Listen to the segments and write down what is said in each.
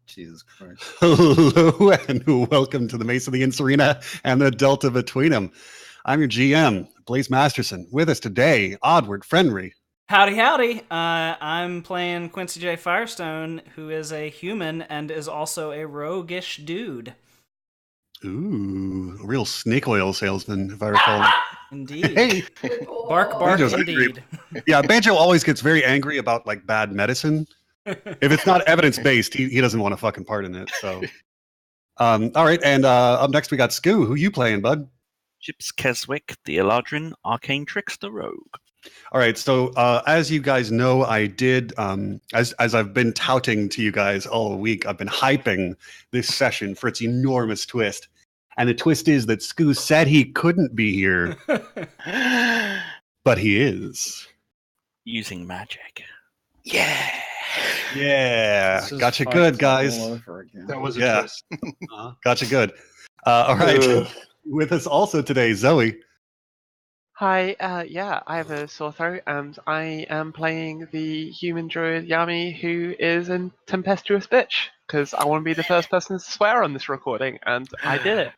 Jesus Christ. Hello and welcome to the Mesa, the Incirrina, and the Delta between them. I'm your GM, Blaze Masterson. With us today, Oddward Frenry. Howdy, howdy. I'm playing Quincy J. Firestone, who is a human and is also a roguish dude. Ooh, a real snake oil salesman, if I recall. Indeed. Hey, Bark, Banjo's indeed. Yeah, Banjo always gets very angry about like bad medicine. If it's not evidence-based, he doesn't want to fucking part in it. So, all right, and up next we got Skoo. Who you playing, bud? Chips Keswick, the Eladrin Arcane Trickster Rogue. All right, so as you guys know, I did, as I've been touting to you guys all week, I've been hyping this session for its enormous twist. And the twist is that Skoo said he couldn't be here, but he is. Using magic. Yeah. Gotcha good, guys. That was a twist. Gotcha good. All right. With us also today, Zoe. Hi, I have a sore throat, and I am playing the human druid Yami, who is a tempestuous bitch, because I want to be the first person to swear on this recording, and I did it.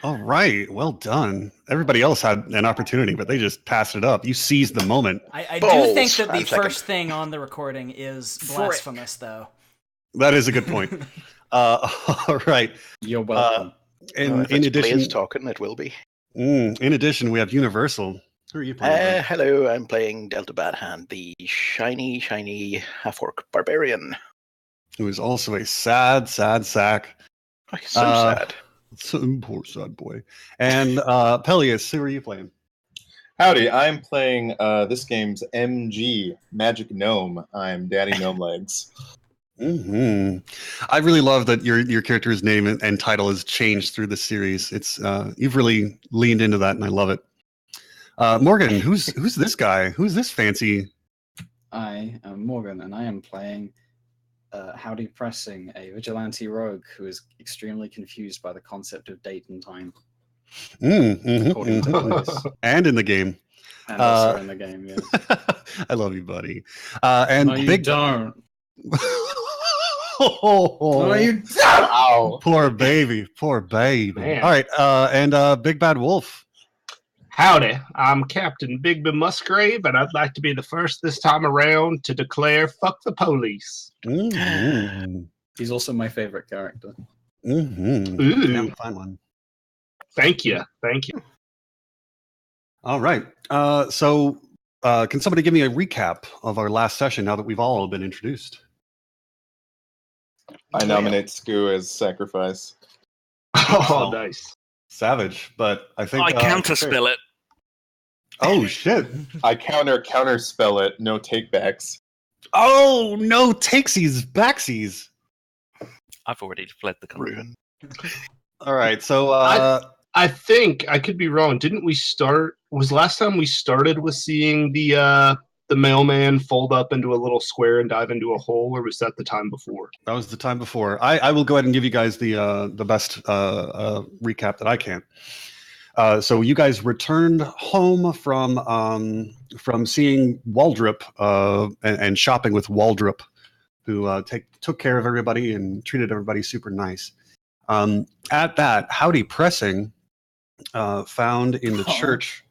All right, well done. Everybody else had an opportunity, but they just passed it up. You seized the moment. I do think that the first thing on the recording is blasphemous, though. That is a good point. All right. You're welcome. In addition, talking, it will be. In addition, we have Universal. Who are you playing? Hello, I'm playing Delta Badhand, the shiny half-orc barbarian. Who is also a sad sack. Oh, he's so sad. Some poor sad boy. And Peleus, who are you playing? Howdy, I'm playing this game's MG, Magic Gnome. I'm Daddy Gnome Legs. Mm-hmm. I really love that your character's name and title has changed through the series. It's you've really leaned into that, and I love it. Morgan, who's this guy? Who's this fancy? I am Morgan, and I am playing Howdy Pressing, a vigilante rogue who is extremely confused by the concept of date and time. According to Blaze. And in the game. And also in the game, yeah. I love you, buddy. And no, you big don't. No, you don't. Ow. Poor baby. Man. All right, and Big Bad Wolf. Howdy, I'm Captain Bigby Musgrave, and I'd like to be the first this time around to declare fuck the police. Mm-hmm. He's also my favorite character. Mm-hmm. Ooh. Fine one. Thank you. All right. So can somebody give me a recap of our last session now that we've all been introduced? I nominate Skoo as sacrifice. Oh, nice. Savage, but I think I counterspell it. Oh shit! I counterspell it. No takebacks. Oh no takesies, backsies. I've already fled the country. Ruin. All right, so I think I could be wrong. Didn't we start? Was last time we started with seeing the mailman fold up into a little square and dive into a hole, or was that the time before? That was the time before. I will go ahead and give you guys the best recap that I can. So you guys returned home from seeing Waldrop and shopping with Waldrop, who took care of everybody and treated everybody super nice. At that, Howdy Pressing found in the church.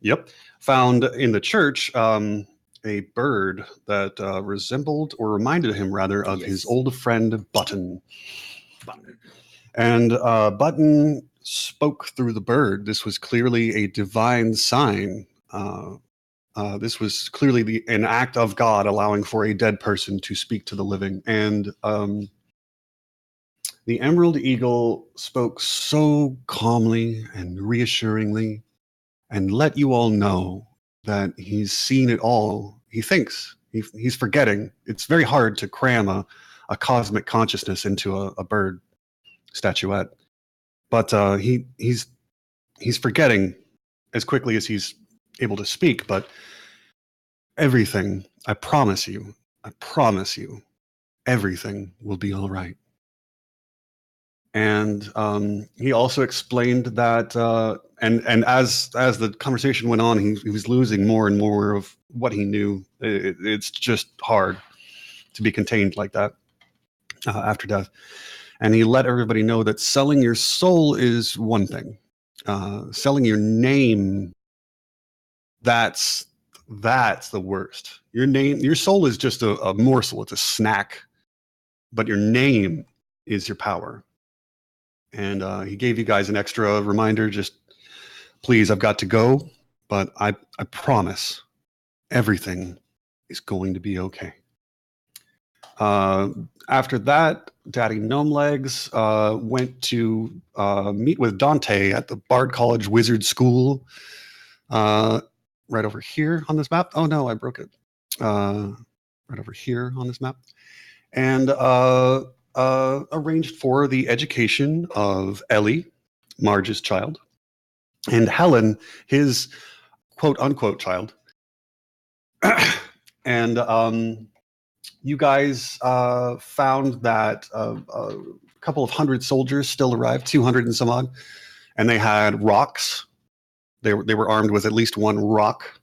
Yep, found in the church. A bird that resembled or reminded him rather of his old friend Button. And Button spoke through the bird. This was clearly a divine sign. This was clearly an act of God allowing for a dead person to speak to the living. And the Emerald Eagle spoke so calmly and reassuringly and let you all know that he's seen it all. He thinks he's forgetting. It's very hard to cram a cosmic consciousness into a bird statuette, but he's forgetting as quickly as he's able to speak. But everything, I promise you, everything will be all right. And he also explained that, and as the conversation went on, he was losing more and more of what he knew. It's just hard to be contained like that. after death. And he let everybody know that selling your soul is one thing. Selling your name, that's the worst. Your soul is just a morsel. It's a snack. But your name is your power. And he gave you guys an extra reminder, just, please, I've got to go, but I promise everything is going to be okay. After that, Daddy Gnome Legs went to meet with Dante at the Bard College Wizard School, right over here on this map. Oh no, I broke it. Right over here on this map. And arranged for the education of Ellie, Marge's child, and Helen, his quote-unquote child. And you guys found that a couple of hundred soldiers still arrived, 200 and some odd, and they had rocks. They were armed with at least one rock.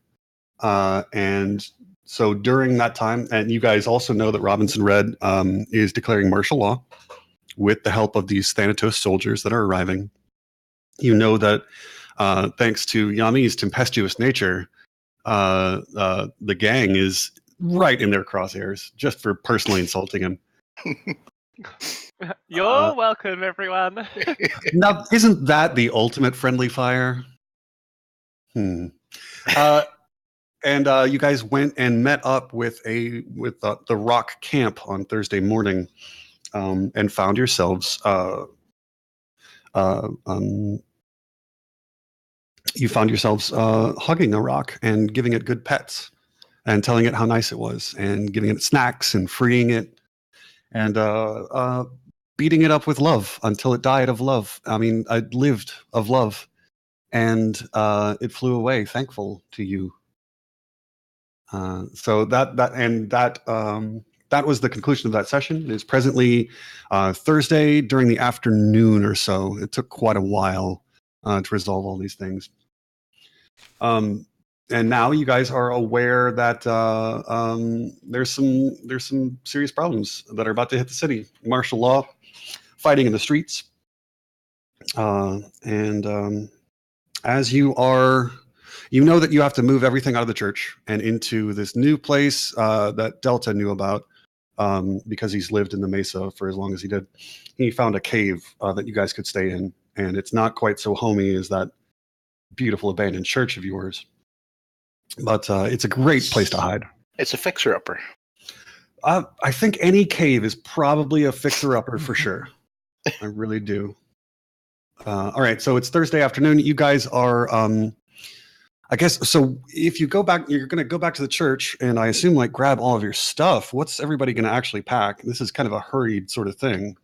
And so during that time, and you guys also know that Robinson Red is declaring martial law with the help of these Thanatos soldiers that are arriving. You know that thanks to Yami's tempestuous nature, the gang is right in their crosshairs just for personally insulting him. You're welcome, everyone. Now, isn't that the ultimate friendly fire? And you guys went and met up with the Rock Camp on Thursday morning, and found yourselves. You found yourselves hugging a rock and giving it good pets, and telling it how nice it was, and giving it snacks and freeing it, and beating it up with love until it died of love. I mean, it lived of love, and it flew away, thankful to you. So that was the conclusion of that session. It is presently Thursday during the afternoon or so. It took quite a while to resolve all these things. And now you guys are aware that there's some serious problems that are about to hit the city. Martial law, fighting in the streets, and as you are. You know that you have to move everything out of the church and into this new place that Delta knew about because he's lived in the Mesa for as long as he did. He found a cave that you guys could stay in, and it's not quite so homey as that beautiful abandoned church of yours. But it's a great place to hide. It's a fixer-upper. I think any cave is probably a fixer-upper for sure. I really do. All right, so it's Thursday afternoon. You guys are... I guess, so if you go back, you're going to go back to the church and I assume like grab all of your stuff. What's everybody going to actually pack? This is kind of a hurried sort of thing.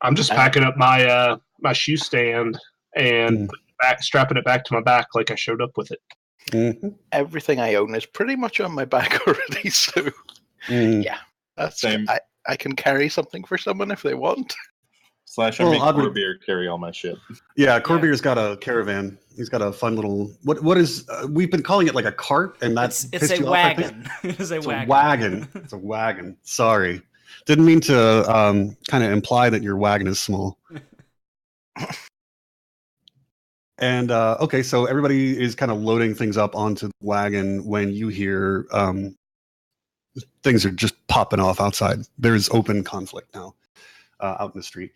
I'm just packing up my my shoe stand and strapping it back to my back like I showed up with it. Mm-hmm. Everything I own is pretty much on my back already, so yeah. That's Same. I can carry something for someone if they want. / I make Corbeer carry all my shit. Yeah, Corbeer's got a caravan. He's got a fun little what is we've been calling it like a cart, and that's it's a wagon. It's a wagon. It's a wagon. Sorry, didn't mean to kind of imply that your wagon is small. And okay, so everybody is kind of loading things up onto the wagon when you hear things are just popping off outside. There's open conflict now out in the street.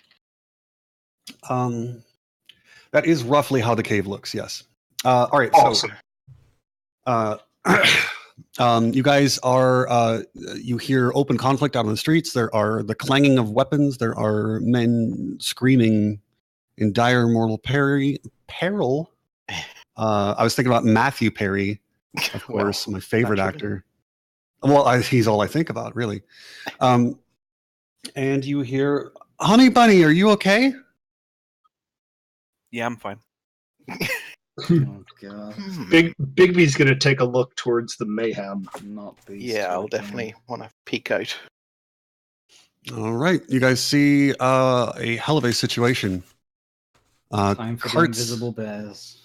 That is roughly how the cave looks, yes. All right, awesome. So you guys are, you hear open conflict out on the streets. There are the clanging of weapons. There are men screaming in dire mortal peril. I was thinking about Matthew Perry, of course, my favorite actor. Well, he's all I think about, really. And you hear, "Honey Bunny, are you okay?" Yeah, I'm fine. Oh god. Bigby's gonna take a look towards the mayhem. Not these. Yeah, I'll definitely want to peek out. All right, you guys see a hell of a situation. Time for the invisible bears.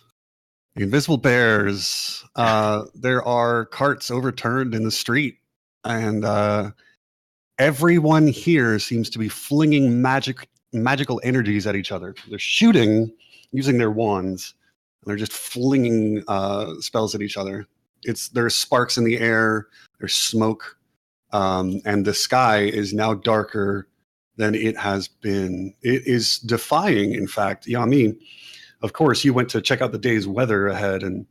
The invisible bears. There are carts overturned in the street, and everyone here seems to be flinging magical energies at each other. They're shooting using their wands. And they're just flinging spells at each other. There's sparks in the air. There's smoke. And the sky is now darker than it has been. It is defying, in fact. Yami, of course, you went to check out the day's weather ahead, and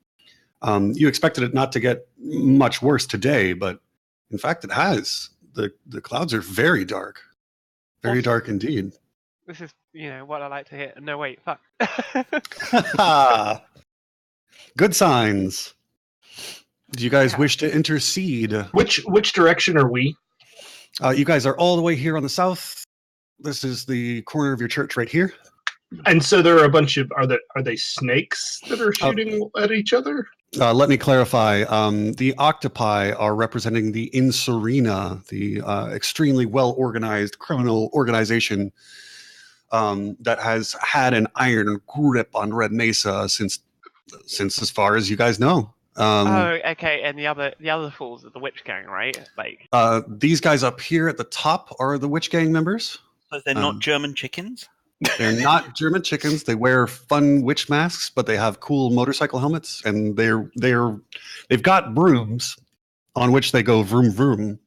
you expected it not to get much worse today, but in fact it has. The clouds are very dark. Very dark indeed. This is, what I like to hear. No, wait, fuck. Good signs. Do you guys wish to intercede? Which direction are we? You guys are all the way here on the south. This is the corner of your church right here. And so there are a bunch of are they snakes that are shooting at each other? Let me clarify. The octopi are representing the Incirrina, the extremely well-organized criminal organization that has had an iron grip on Red Mesa since as far as you guys know. Okay. And the other fools are the Witch Gang, right? These guys up here at the top are the Witch Gang members. So they're not German chickens? They're not German chickens. They wear fun witch masks, but they have cool motorcycle helmets, and they've got brooms on which they go vroom vroom.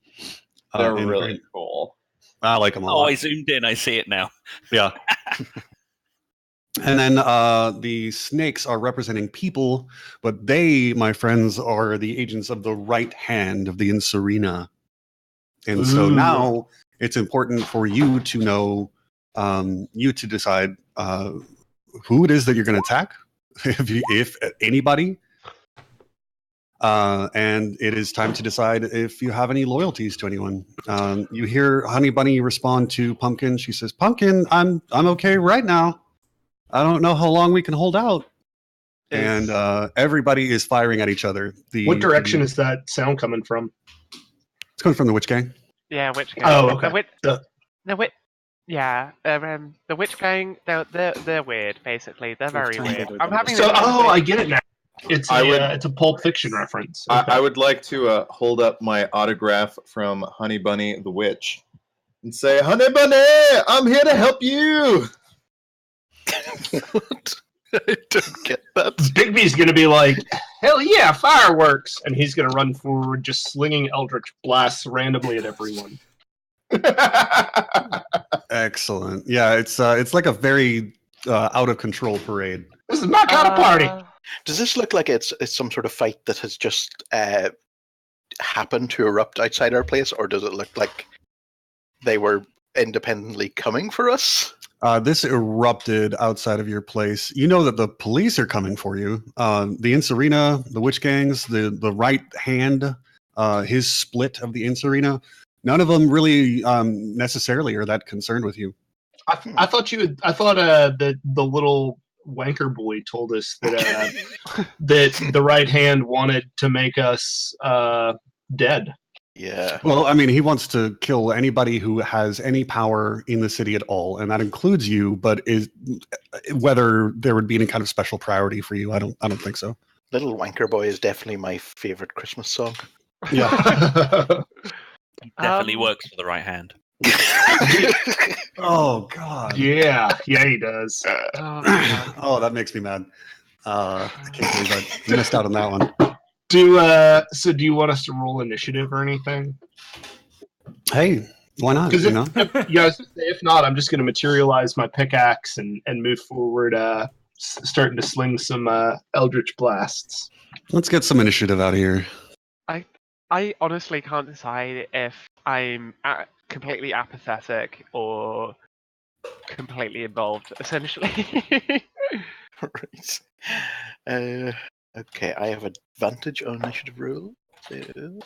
They're really cool. I like them a lot. I zoomed in. I see it now. Yeah. And then the snakes are representing people, but they, my friends, are the agents of the right hand of the Incirrina. And so now it's important for you to know, you to decide who it is that you're going to attack, if anybody. And it is time to decide if you have any loyalties to anyone. You hear Honey Bunny respond to Pumpkin. She says, "Pumpkin, I'm okay right now. I don't know how long we can hold out." And everybody is firing at each other. What direction is that sound coming from? It's coming from the Witch Gang. Yeah, Witch Gang. Oh, okay. The Witch Gang. They're weird. Basically, they're very weird. I'm having. I get it now. It's a Pulp Fiction reference. Okay. I would like to hold up my autograph from Honey Bunny the Witch and say, "Honey Bunny, I'm here to help you." What? I don't get that. Bigby's going to be like, "Hell yeah, fireworks!" And he's going to run forward, just slinging eldritch blasts randomly at everyone. Excellent. Yeah, it's like a very out of control parade. This is my kind of party. Does this look like it's some sort of fight that has just happened to erupt outside our place, or does it look like they were independently coming for us? This erupted outside of your place. You know that the police are coming for you. The Incirrina, the Witch Gangs, the right hand, his split of the Incirrina. None of them really necessarily are that concerned with you. I thought the little wanker boy told us that that the right hand wanted to make us dead. Yeah. Well, I mean, he wants to kill anybody who has any power in the city at all, and that includes you. But whether there would be any kind of special priority for you, I don't think so. Little Wanker Boy is definitely my favorite Christmas song. Yeah. Definitely works for the right hand. Oh God. Yeah, he does. Oh, that makes me mad. I can't believe I missed out on that one. Do you want us to roll initiative or anything? Hey, why not? Because if not, I'm just going to materialize my pickaxe and move forward, starting to sling some eldritch blasts. Let's get some initiative out of here. I honestly can't decide if I'm completely apathetic or completely involved, essentially. Right. Okay, I have advantage on initiative roll. So...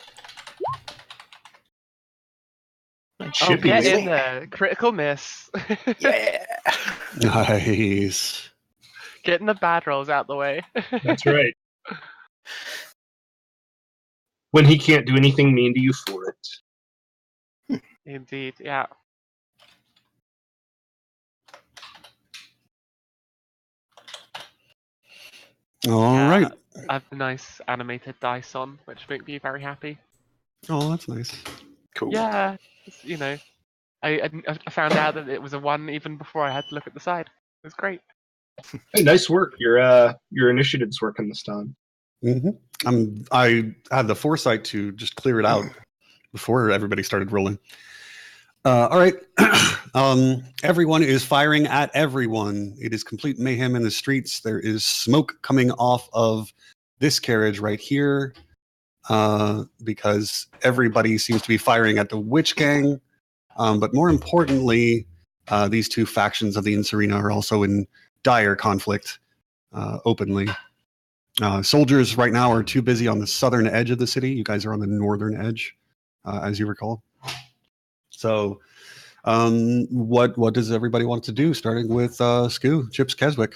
Get in there. Critical miss. Yeah. Nice. Getting the bad rolls out the way. That's right. When he can't do anything mean to you for it. Indeed, yeah. All right. I have the nice animated dice on, which make me very happy. Oh, that's nice. Cool. Yeah. You know, I found out that it was a 1 even before I had to look at the side. It was great. Hey, nice work. Your initiative's working this time. I had the foresight to just clear it out before everybody started rolling. All right. Everyone is firing at everyone. It is complete mayhem in the streets. There is smoke coming off of this carriage right here because everybody seems to be firing at the witch gang. But more importantly, these two factions of the Incirrina are also in dire conflict openly. Soldiers right now are too busy on the southern edge of the city. You guys are on the northern edge, as you recall. So what does everybody want to do, starting with Chips, Keswick?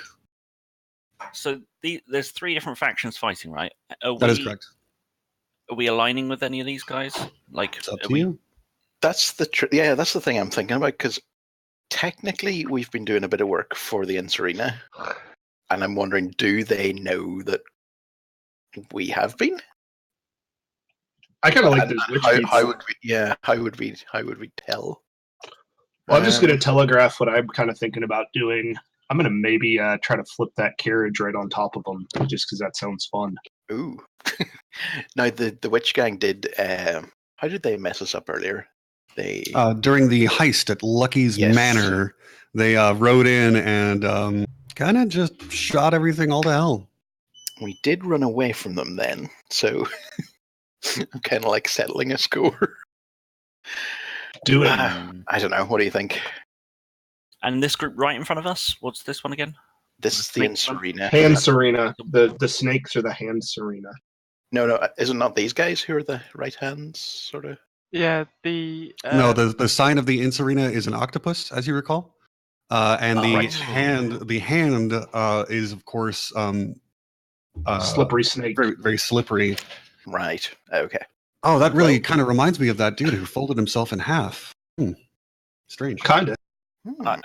So there's 3 different factions fighting, right? That is correct. Are we aligning with any of these guys? Like, It's up to you. That's the that's the thing I'm thinking about, because technically we've been doing a bit of work for the Incirrina, and I'm wondering, do they know that we have been? I kind of like those witch people. How would we tell? Well, I'm just going to telegraph what I'm kind of thinking about doing. I'm going to maybe try to flip that carriage right on top of them, just because that sounds fun. Ooh. Now, the witch gang did... how did they mess us up earlier? They during the heist at Lucky's Manor, they rode in and kind of just shot everything all to hell. We did run away from them then, so I'm kind of like settling a score. Do it. I don't know. What do you think? And this group right in front of us, what's this one again? This is the Incirrina. Hand Serena. The snakes are the Hand Serena. No. Is it not these guys who are the right hands, sort of? Yeah, the... No, the sign of the Incirrina is an octopus, as you recall. And the hand is, of course... slippery snake. Very, very slippery. Right. Okay. Oh, that really kind of reminds me of that dude who folded himself in half. Strange. Kind of.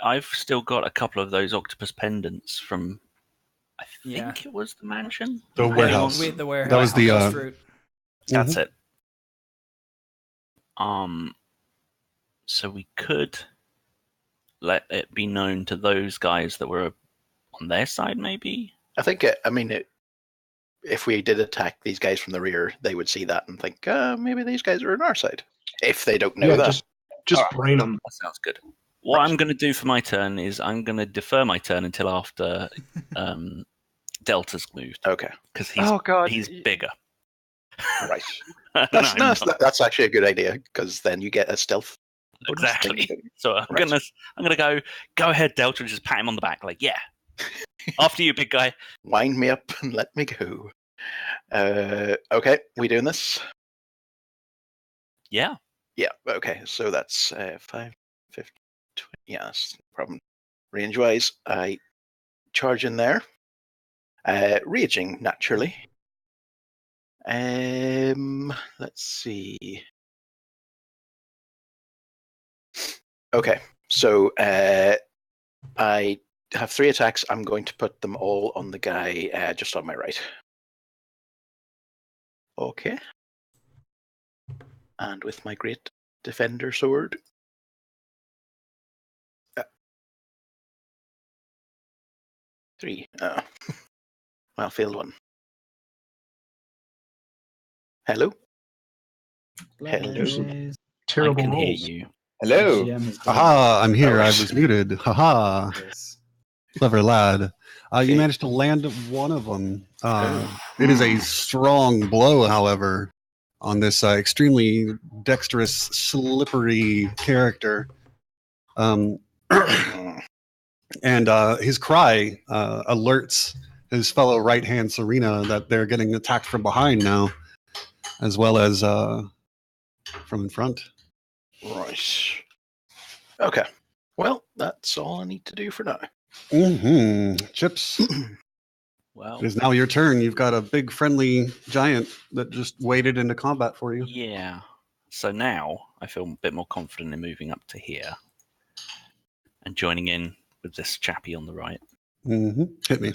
I've still got a couple of those octopus pendants from, I think it was the mansion? The warehouse. The warehouse. That was the... fruit. That's it. So we could let it be known to those guys that were on their side, maybe? I think, if we did attack these guys from the rear, they would see that and think, maybe these guys are on our side. If they don't know that. Just brain them. That sounds good. What I'm going to do for my turn is I'm going to defer my turn until after Delta's moved. Okay. Because he's bigger. Right. That's actually a good idea, because then you get a stealth. Exactly. So I'm gonna go ahead, Delta, and just pat him on the back, like, yeah. After you, big guy. Wind me up and let me go. Okay, we doing this? Yeah. Yeah, okay. So that's 5, 15, 20. Yeah, that's no problem. Range-wise, I charge in there. Raging, naturally. Let's see. Okay, so I have 3 attacks. I'm going to put them all on the guy just on my right. Okay. And with my great defender sword. Three. Well, failed one. Hello? Hello? Terrible I can hear rolls. you. Hello. Haha, I'm here. I was muted. Haha. Yes. Clever lad. You managed to land one of them. It is a strong blow, however, on this extremely dexterous, slippery character. And his cry alerts his fellow right-hand Serena that they're getting attacked from behind now, as well as from in front. Right. Okay. Well, that's all I need to do for now. Chips. Well, It is now your turn. You've got a big friendly giant that just waded into combat for you. yeah. So now I feel a bit more confident in moving up to here and joining in with this chappie on the right. Hit me.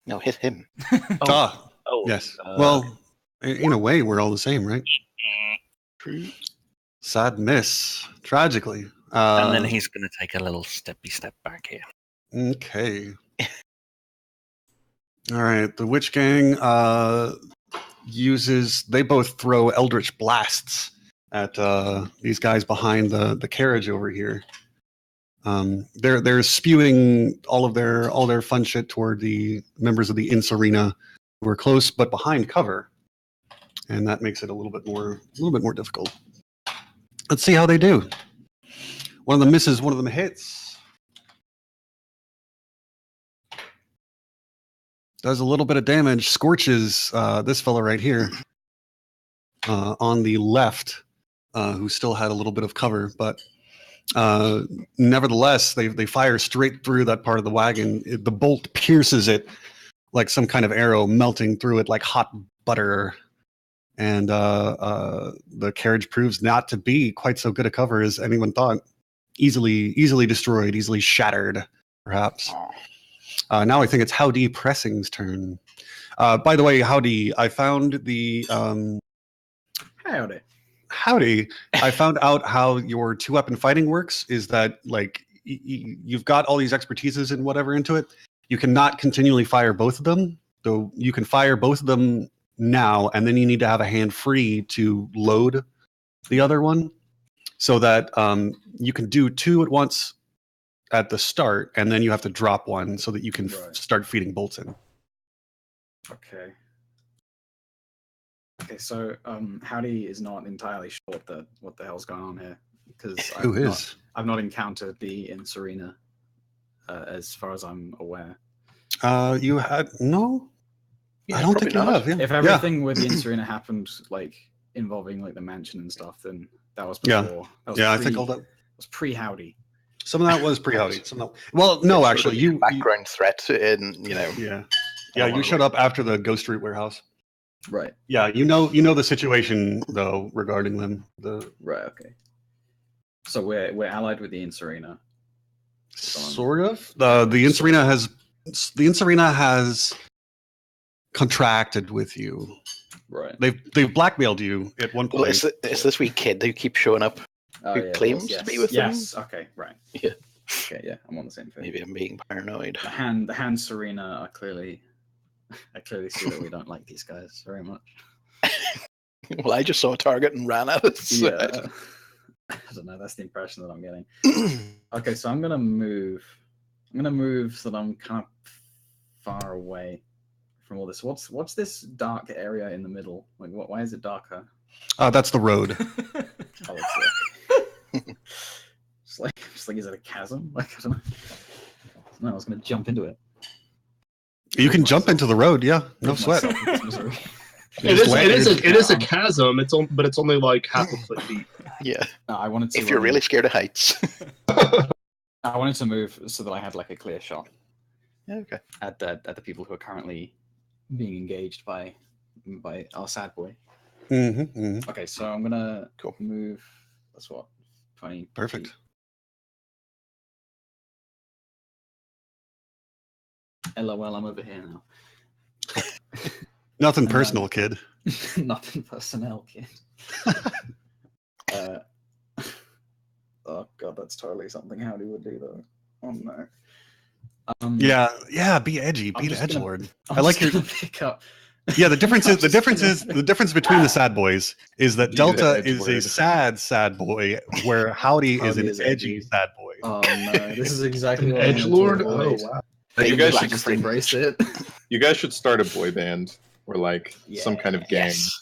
No, hit him. Yes. Well, in a way, we're all the same, right? True. Sad miss, tragically. And then he's going to take a little steppy step back here. Okay. All right. The Witch Gang they both throw Eldritch Blasts at these guys behind the carriage over here. They're spewing all their fun shit toward the members of the Incirrina who are close but behind cover, and that makes it a little bit more difficult. Let's see how they do. One of them misses, one of them hits. Does a little bit of damage, scorches this fella right here on the left, who still had a little bit of cover, but nevertheless, they fire straight through that part of the wagon. The bolt pierces it like some kind of arrow, melting through it like hot butter. And the carriage proves not to be quite so good a cover as anyone thought. Easily destroyed, easily shattered, perhaps. Now I think it's Howdy Pressing's turn. By the way, Howdy, I found the... Howdy. I found out how your 2-weapon fighting works is that, like, you've got all these expertises and whatever into it. You cannot continually fire both of them, though you can fire both of them now, and then you need to have a hand free to load the other one so that you can do 2 at once at the start, and then you have to drop one so that you can start feeding bolts in. Okay. Okay, so Howdy is not entirely sure what the hell's going on here, because I've not encountered the Incirrina as far as I'm aware. You had no? Yeah, I don't think you have. Yeah. If everything with the Incirrina happened like involving like the mansion and stuff, then that was before. I think all that was pre-Howdy. Some of that was pre-Howdy. Well, no, actually, you background threat in Yeah, you showed up after the Ghost Street warehouse. Right. Yeah, you know the situation though regarding them. Right. Okay. So we're allied with the Incirrina. Sort of. The Incirrina has contracted with you. Right. They've blackmailed you at one point. Well, it's this wee kid who keeps showing up who claims to be with them. Yes. Okay. Right. Yeah. Okay. Yeah. I'm on the same page. Maybe I'm being paranoid. The hand Serena are clearly. I clearly see that we don't like these guys very much. Well, I just saw a target and ran at it. So yeah. I don't know. That's the impression that I'm getting. Okay, so I'm gonna move. So that I'm kind of far away from all this. What's this dark area in the middle? Like, why is it darker? That's the road. Oh, it's like is it a chasm? Like, I don't know. No, I was gonna jump into it. You can jump into the road, yeah. No sweat. It is a chasm. But it's only like half a foot deep. Yeah. No, I wanted to. If you're really scared of heights. I wanted to move so that I had like a clear shot. Yeah, okay. At the people who are currently being engaged by our sad boy. Okay, so I'm gonna move. That's what 20. Perfect. Feet. LOL, I'm over here now. Nothing personal, kid. Nothing personnel, kid. Oh god, that's totally something Howdy would do though. Oh no. Yeah, be edgy, be the edgelord. I like your pick up. Yeah, the difference between the sad boys is that Delta is a sad boy, where Howdy is an edgy sad boy. Oh no, this is exactly what edgelord. Oh wow. You guys should just embrace it. You guys should start a boy band or like some kind of gang. Yes.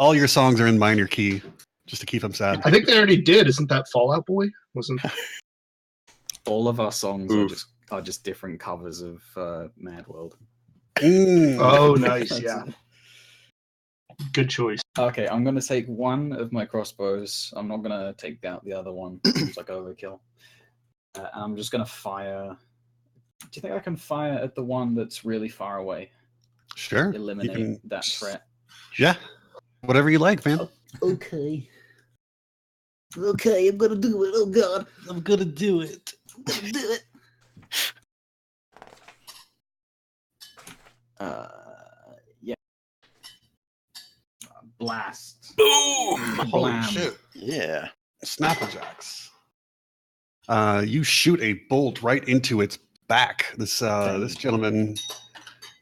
All your songs are in minor key, just to keep them sad. I think they already did. Isn't that Fallout Boy? Wasn't all of our songs are just different covers of Mad World. Oh, nice. Yeah. Good choice. Okay, I'm gonna take one of my crossbows. I'm not gonna take out the other one. It's like overkill. And I'm just gonna fire. Do you think I can fire at the one that's really far away? Sure. Eliminate that threat. Yeah. Whatever you like, man. Okay. Okay, I'm gonna do it. Oh god, I'm gonna do it. Yeah. blast. Boom! Holy Blam. shit! Yeah. Snapperjacks. You shoot a bolt right into its back. This gentleman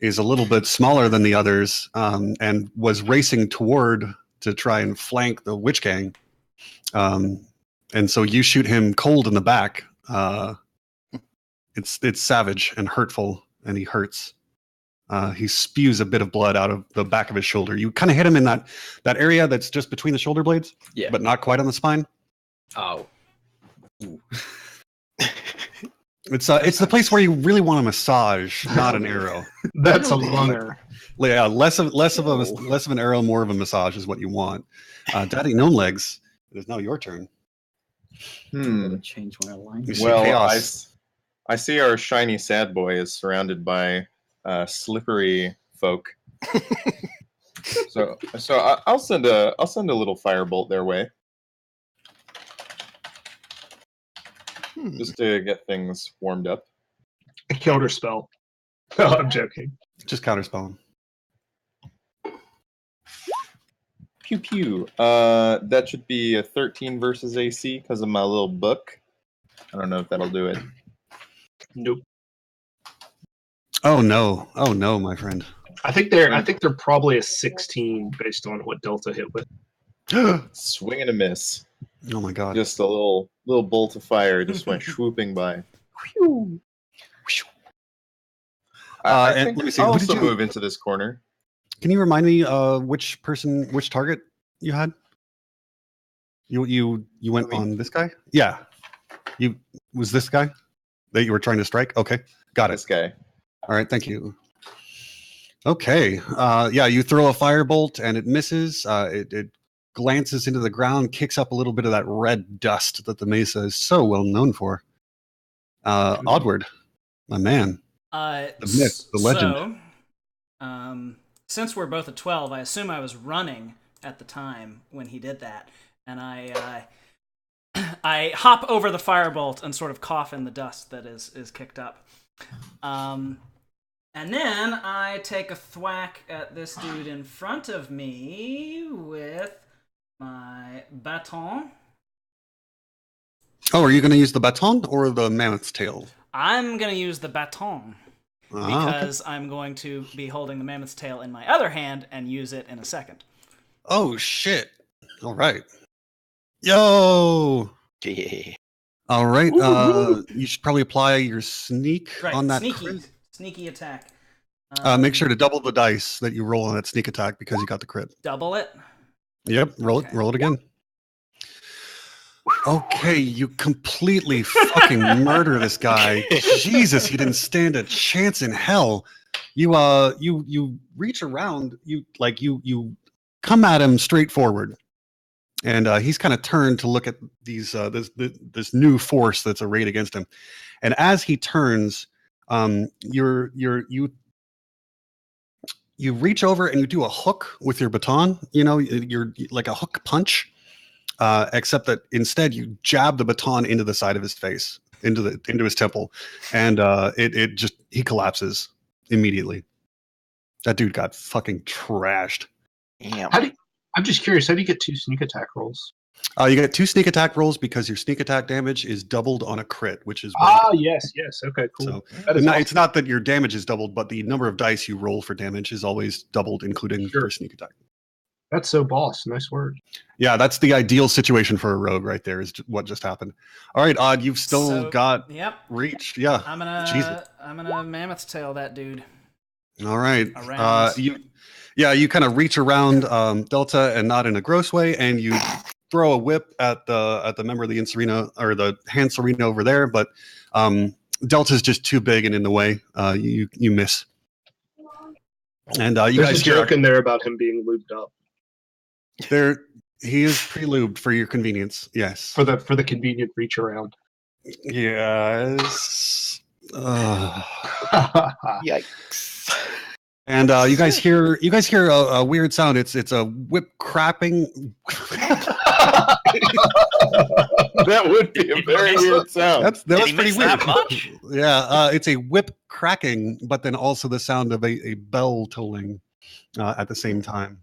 is a little bit smaller than the others, and was racing toward to try and flank the witch gang. And so you shoot him cold in the back. It's savage and hurtful, and he hurts. He spews a bit of blood out of the back of his shoulder. You kind of hit him in that area that's just between the shoulder blades, Yeah. but not quite on the spine. Oh. Ooh. It's the place where you really want a massage, not an arrow. That's a lunger. Yeah, less of an arrow, more of a massage is what you want. Daddy Gnome Legs, it is now your turn. Gotta change my line. You see Well, chaos. I see our shiny sad boy is surrounded by slippery folk. so I'll send a little firebolt their way, just to get things warmed up. A counterspell. No, I'm joking. Just counterspell him. Pew pew. That should be a 13 versus AC because of my little book. I don't know if that'll do it. Nope. Oh no, my friend. I think they're probably a 16 based on what Delta hit with. Swing and a miss. Oh my god. Just a little bolt of fire just went swooping by. Whew. I and think let me see, I'll who did also you- move into this corner. Can you remind me which target you had? You went on this guy? Yeah. Was this guy that you were trying to strike? Okay. Got it. This guy. All right, thank you. Okay. Yeah, you throw a firebolt and it misses. It glances into the ground, kicks up a little bit of that red dust that the Mesa is so well known for. Oddward, my man. The myth, the legend. So, since we're both at 12, I assume I was running at the time when he did that, and I hop over the firebolt and sort of cough in the dust that is kicked up. And then I take a thwack at this dude in front of me with my baton. Oh, are you going to use the baton or the mammoth's tail? I'm going to use the baton because I'm going to be holding the mammoth's tail in my other hand and use it in a second. Oh, shit. All right. Yo! Yeah. All right. You should probably apply your sneak on that. Sneaky attack. Make sure to double the dice that you roll on that sneak attack because you got the crit. Double it? Yep. Roll it again. Okay, you completely fucking murder this guy. Jesus, he didn't stand a chance in hell. You reach around, you come at him straight forward. And he's kind of turned to look at these this new force that's arrayed against him. And as he turns, you reach over and you do a hook with your baton. You know, you're like a hook punch, except that instead you jab the baton into the side of his face, into his temple, and he collapses immediately. That dude got fucking trashed. Yeah. I'm just curious, how do you get 2 sneak attack rolls? You get 2 sneak attack rolls because your sneak attack damage is doubled on a crit, which is yes. Okay, cool. So That is awesome. it's not that your damage is doubled, but the number of dice you roll for damage is always doubled, including your sneak attack. That's so boss. Nice word. Yeah, that's the ideal situation for a rogue right there, is what just happened. All right, Odd, you've still got reach. Yeah. I'm gonna mammoth tail that dude. All right. Around. You kind of reach around Delta, and not in a gross way, and you throw a whip at the member of the Incirrina, or the hand Serena over there, but Delta's just too big and in the way. You miss. And you There's guys a joke in there about him being lubed up. He is pre-lubed for your convenience. Yes. For the convenient reach around. Yes. Yikes. And you guys hear a weird sound. It's a whip crapping. That would be a very weird sound. That was pretty weird. That much? Yeah, it's a whip cracking, but then also the sound of a bell tolling at the same time.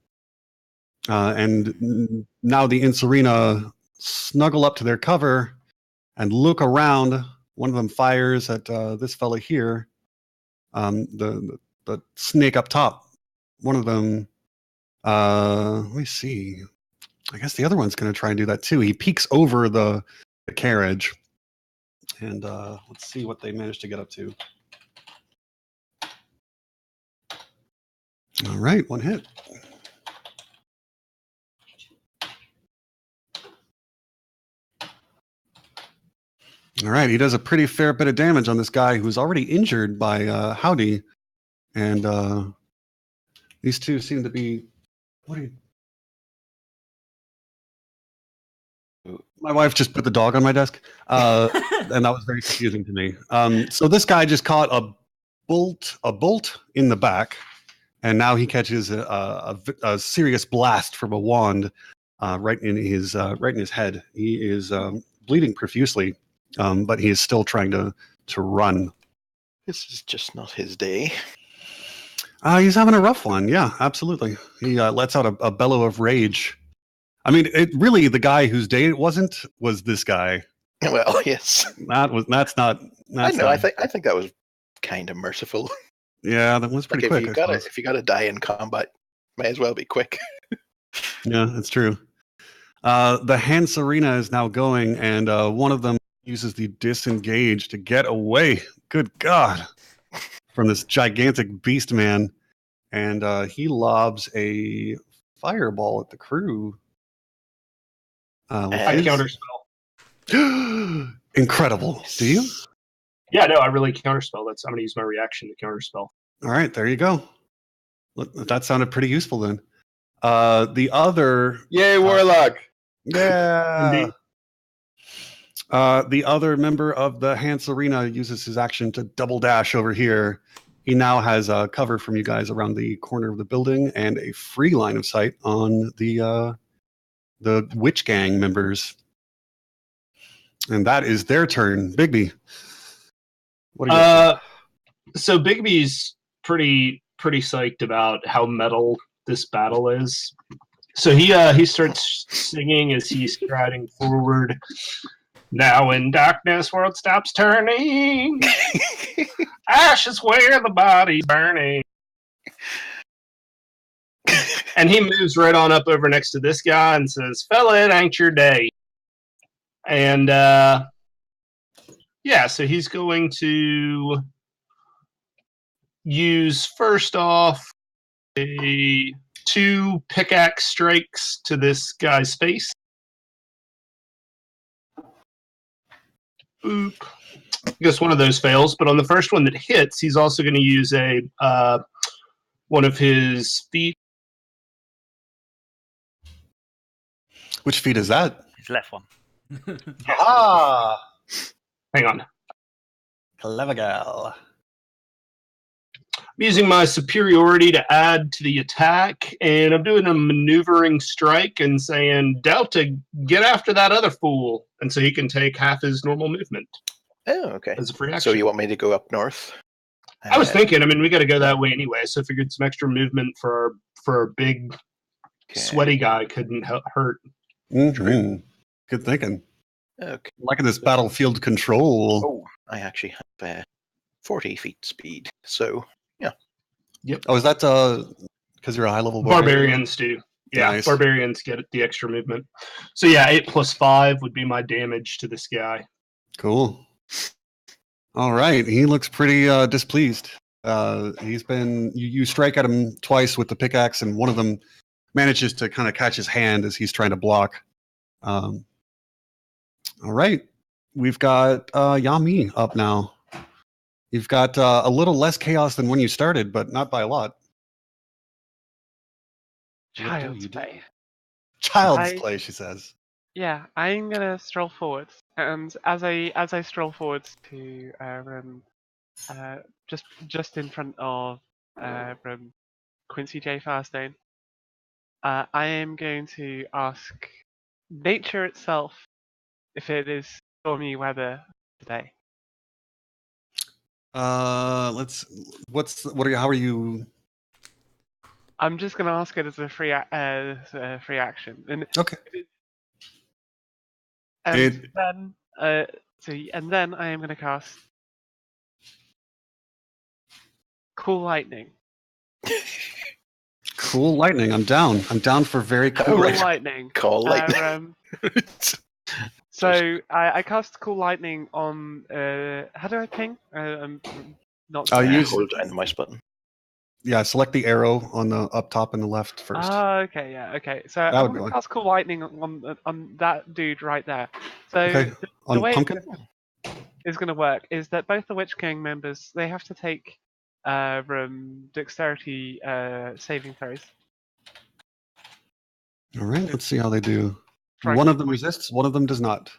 And now the Incirrina snuggle up to their cover and look around. One of them fires at this fella here, the snake up top. One of them, let me see. I guess the other one's going to try and do that too. He peeks over the carriage, and let's see what they managed to get up to. All right, one hit. All right, he does a pretty fair bit of damage on this guy who's already injured by Howdy, and these two seem to be. What are you? My wife just put the dog on my desk, and that was very confusing to me. So this guy just caught a bolt in the back, and now he catches a serious blast from a wand right in his head. He is bleeding profusely, but he is still trying to run. This is just not his day. He's having a rough one. Yeah, absolutely. He lets out a bellow of rage. I mean, really, the guy whose day it wasn't was this guy. Well, yes. That's not. I know. I think that was kind of merciful. Yeah, that was pretty quick. If you gotta die in combat, may as well be quick. Yeah, that's true. The Incirrina is now going, and one of them uses the disengage to get away. Good God, from this gigantic beast man, and he lobs a fireball at the crew. I counterspell. Incredible. Do you? Yeah, no, I really counterspell. I'm going to use my reaction to counterspell. All right, there you go. That sounded pretty useful then. The other... Yay, Warlock! Yeah! The other member of the Incirrina uses his action to double dash over here. He now has cover from you guys around the corner of the building and a free line of sight on the witch gang members. And that is their turn. Bigby. What are you So Bigby's pretty psyched about how metal this battle is. So he starts singing as he's striding forward. Now in darkness, world stops turning. Ashes where the body's burning. And he moves right on up over next to this guy and says, "Fella, it ain't your day." And yeah, so he's going to use first off a 2 pickaxe strikes to this guy's face. Boop. I guess one of those fails, but on the first one that hits, he's also going to use a one of his feet. Which feat is that? His left one. Ah! Hang on. Clever girl. I'm using my superiority to add to the attack, and I'm doing a maneuvering strike and saying, "Delta, get after that other fool," and so he can take half his normal movement. Oh, okay. As a free action. So you want me to go up north? I was thinking. I mean, we got to go that way anyway, so I figured some extra movement for a big, sweaty guy couldn't hurt. Mm-hmm. Good thinking. Okay. Liking this battlefield control. Oh, I actually have 40 feet speed, so yeah. Yep. Oh, is that because you're a high-level barbarians do? Yeah, nice. Barbarians get the extra movement. So yeah, 8 + 5 would be my damage to this guy. Cool. All right, he looks pretty displeased. He's been you strike at him twice with the pickaxe, and one of them manages to kind of catch his hand as he's trying to block. All right, we've got Yami up now. You've got a little less chaos than when you started, but not by a lot. Child's play. Child's play, she says. Yeah, I'm gonna stroll forwards, and as I stroll forwards to just in front of Quincy J. Firestone, I am going to ask nature itself if it is stormy weather today. How are you? I'm just going to ask it as a free action. And Okay. then and then I am going to cast Cool Lightning. Cool lightning. I'm down. I'm down for very cool. Cool right. Lightning. Call lightning. So I cast Cool Lightning on. How do I ping? I'm not. Hold down the mouse button. Yeah, select the arrow on the up top and the left first. Okay, yeah, okay. So That I'm would be going to fine. cast Cool Lightning on that dude right there. So Okay. the On way Pumpkin? is going to work is that both the Witch King members they have to take dexterity saving throws. All right, let's see how they do. Frank, One of them resists, one of them does not.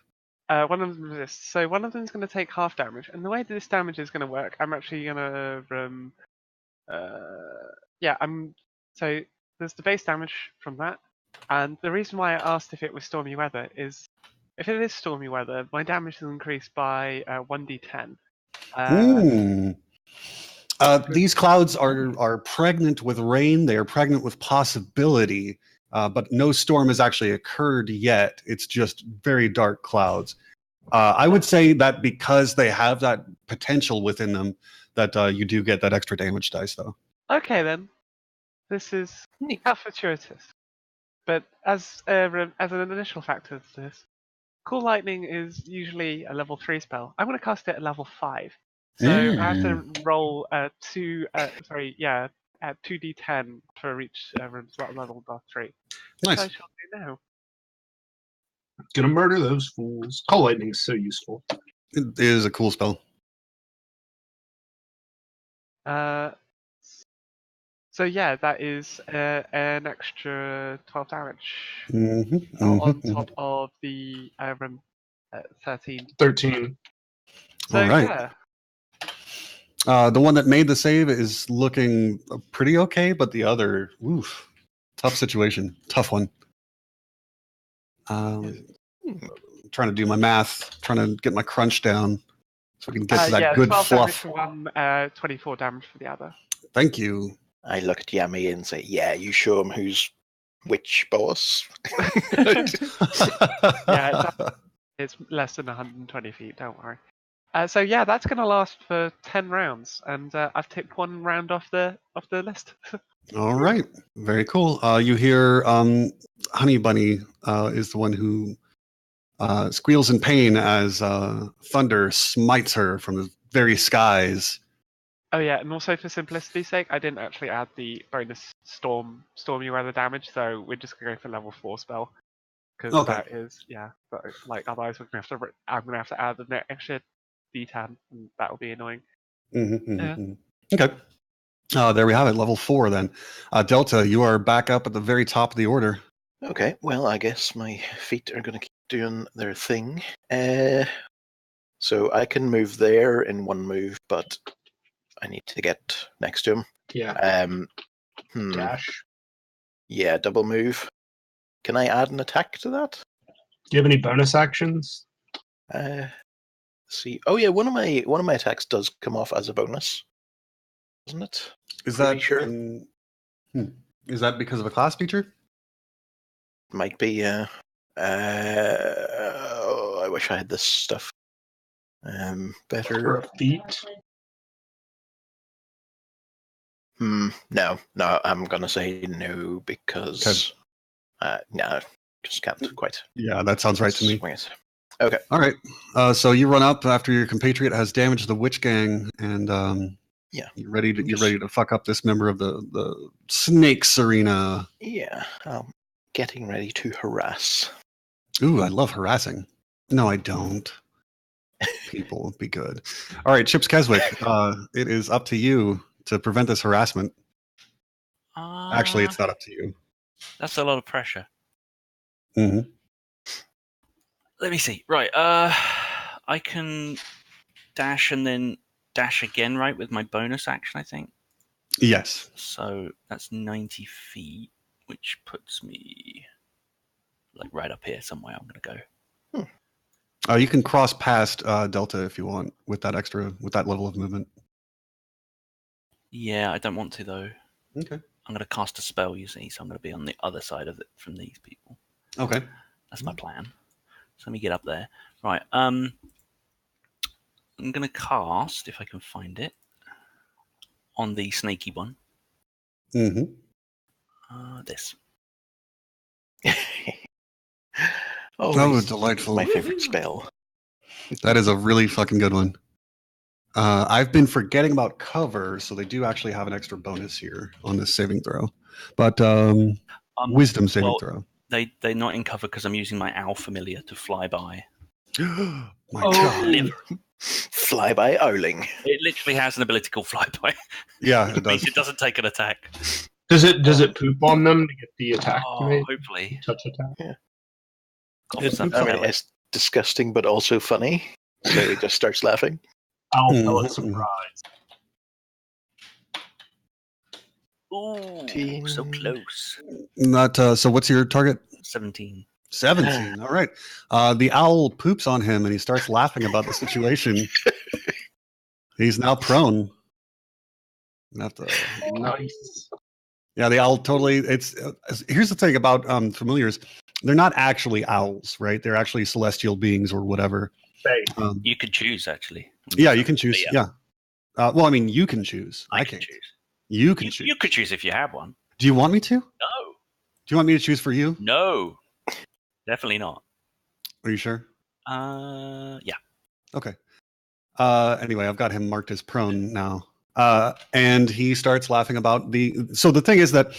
One of them resists. So one of them is going to take half damage. And the way this damage is going to work, I'm actually going to so there's the base damage from that. And the reason why I asked if it was stormy weather is if it is stormy weather, my damage is increased by 1d10. These clouds are pregnant with rain. They are pregnant with possibility, but no storm has actually occurred yet. It's just very dark clouds. I would say that because they have that potential within them, that you do get that extra damage dice, though. Okay then, this is how fortuitous. But as an initial factor to this, Cool Lightning is usually a level 3 spell. I'm going to cast it at level 5. So I have to roll 2d10 for each level above 3. Nice. I shall do now. Gonna murder those fools. Call lightning is so useful. It is a cool spell. So yeah, that is an extra 12 damage on top of the 13. 13. So All right. yeah. The one that made the save is looking pretty okay, but the other, oof, tough situation, tough one. Trying to do my math, trying to get my crunch down so we can get to that good 12 fluff. damage for one, 24 damage for the other. Thank you. I look at Yami and say, "Yeah, you show him who's which boss." Yeah, it's less than 120 feet. Don't worry. So yeah, that's going to last for 10 rounds, and I've ticked one round off the list. All right, very cool. You hear Honey Bunny is the one who squeals in pain as thunder smites her from the very skies. Oh yeah, and also for simplicity's sake, I didn't actually add the bonus stormy weather damage, so we're just gonna go for level 4 spell because that is but like otherwise I'm gonna have to add the extra d10, and that will be annoying. Okay. There we have it, level 4 then. Delta, you are back up at the very top of the order. Okay, well, I guess my feet are going to keep doing their thing. So I can move there in one move, but I need to get next to him. Yeah. Dash. Yeah, double move. Can I add an attack to that? Do you have any bonus actions? See. Oh yeah, one of my attacks does come off as a bonus, doesn't it? Is Pretty that sure? Is that because of a class feature? Might be. Yeah. I wish I had this stuff. Better. For a feat? No, I'm gonna say no because no, just can't quite. Yeah, that sounds right to me. Swing it. Okay. All right. So you run up after your compatriot has damaged the witch gang, and you're ready to fuck up this member of the Incirrina. Yeah, getting ready to harass. Ooh, I love harassing. No, I don't. People, be good. All right, Chips Keswick, it is up to you to prevent this harassment. Actually, it's not up to you. That's a lot of pressure. Mm-hmm. Let me see. Right, I can dash and then dash again, right, with my bonus action, I think. Yes. So that's 90 feet, which puts me like right up here somewhere. I'm going to go. You can cross past Delta if you want with that level of movement. Yeah, I don't want to though. Okay. gonna cast a spell. You see, so I'm gonna be on the other side of it from these people. Okay. That's my plan. So let me get up there. Right. I'm gonna cast, if I can find it, on the snaky one. This. Oh, delightful. My favorite spell. That is a really fucking good one. I've been forgetting about cover, so they do actually have an extra bonus here on this saving throw. But wisdom saving throw. They're not in cover because I'm using my owl familiar to fly by. My God. Fly by owling. It literally has an ability called flyby. Yeah, it It means does. it doesn't take an attack. Does it poop on them to get the attack made? Hopefully. Touch attack. Yeah. Coughs up I mean, belly. it's disgusting, but also funny. So he just starts laughing. I'll tell it surprise. Ooh, so close. Not so. What's your target? 17. 17. All right. The owl poops on him, and he starts laughing about the situation. He's now prone. Not the. Nice. Yeah, the owl totally. It's here's the thing about familiars. They're not actually owls, right? They're actually celestial beings or whatever. You could choose, actually. Yeah, you can choose. Yeah. Yeah. Well, I mean, you can choose. I can't. choose. You can choose. You could choose if you have one. Do you want me to? No. Do you want me to choose for you? No. Definitely not. Are you sure? Yeah. Okay. Anyway, I've got him marked as prone now. And he starts laughing about so the thing is that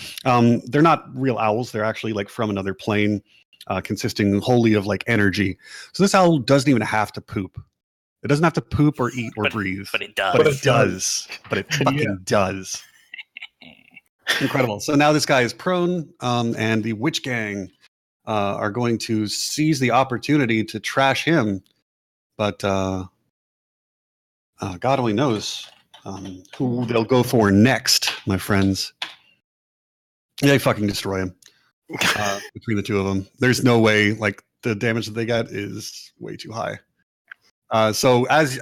they're not real owls. They're actually like from another plane, consisting wholly of like energy. So this owl doesn't even have to poop. It doesn't have to poop or eat or breathe. But it does. But it does. But it fucking does. Incredible. So now this guy is prone, and the witch gang are going to seize the opportunity to trash him. But God only knows who they'll go for next, my friends. They fucking destroy him between the two of them. There's no way, like, the damage that they get is way too high. So as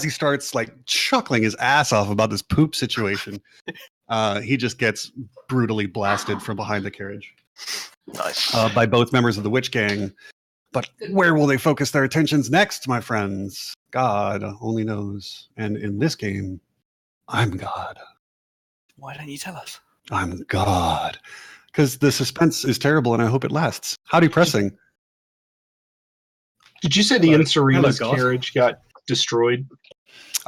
he starts like chuckling his ass off about this poop situation, he just gets brutally blasted from behind the carriage. Nice. By both members of the witch gang. But where will they focus their attentions next, my friends? God only knows. And in this game, I'm God. Why don't you tell us? I'm God. Because the suspense is terrible and I hope it lasts. Howdy pressing. Did you say the Incirrina's Hello, God. carriage got destroyed?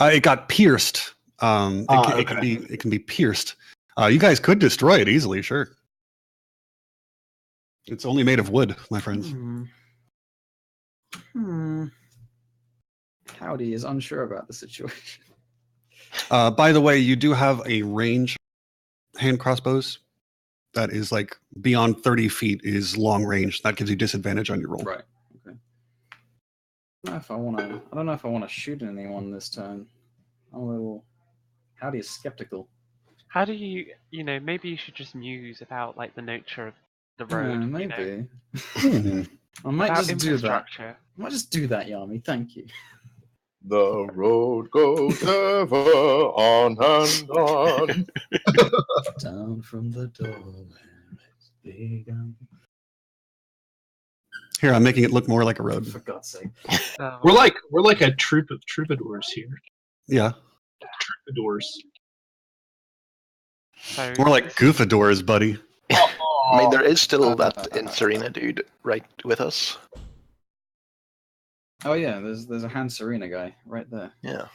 It got pierced. It can be pierced. You guys could destroy it easily, sure. It's only made of wood, my friends. Howdy is unsure about the situation. By the way, you do have a range hand crossbows that is like beyond 30 feet is long range. That gives you disadvantage on your roll. Right. Okay. I don't know if I want to shoot anyone this turn. I'm a little. Howdy is skeptical. How do you maybe you should just muse about like the nature of the road. Maybe. Hmm. I might About just do that. infrastructure. I might just do that, Yami. Thank you. The road goes ever on and on. Down from the door where it's begun. Here, I'm making it look more like a road. For God's sake. We're like a troop of troubadours here. Yeah. Troubadours. So More like goofadors, buddy. I mean, there is still that Incirrina dude right with us. Oh yeah, there's a Han Serena guy right there. Yeah.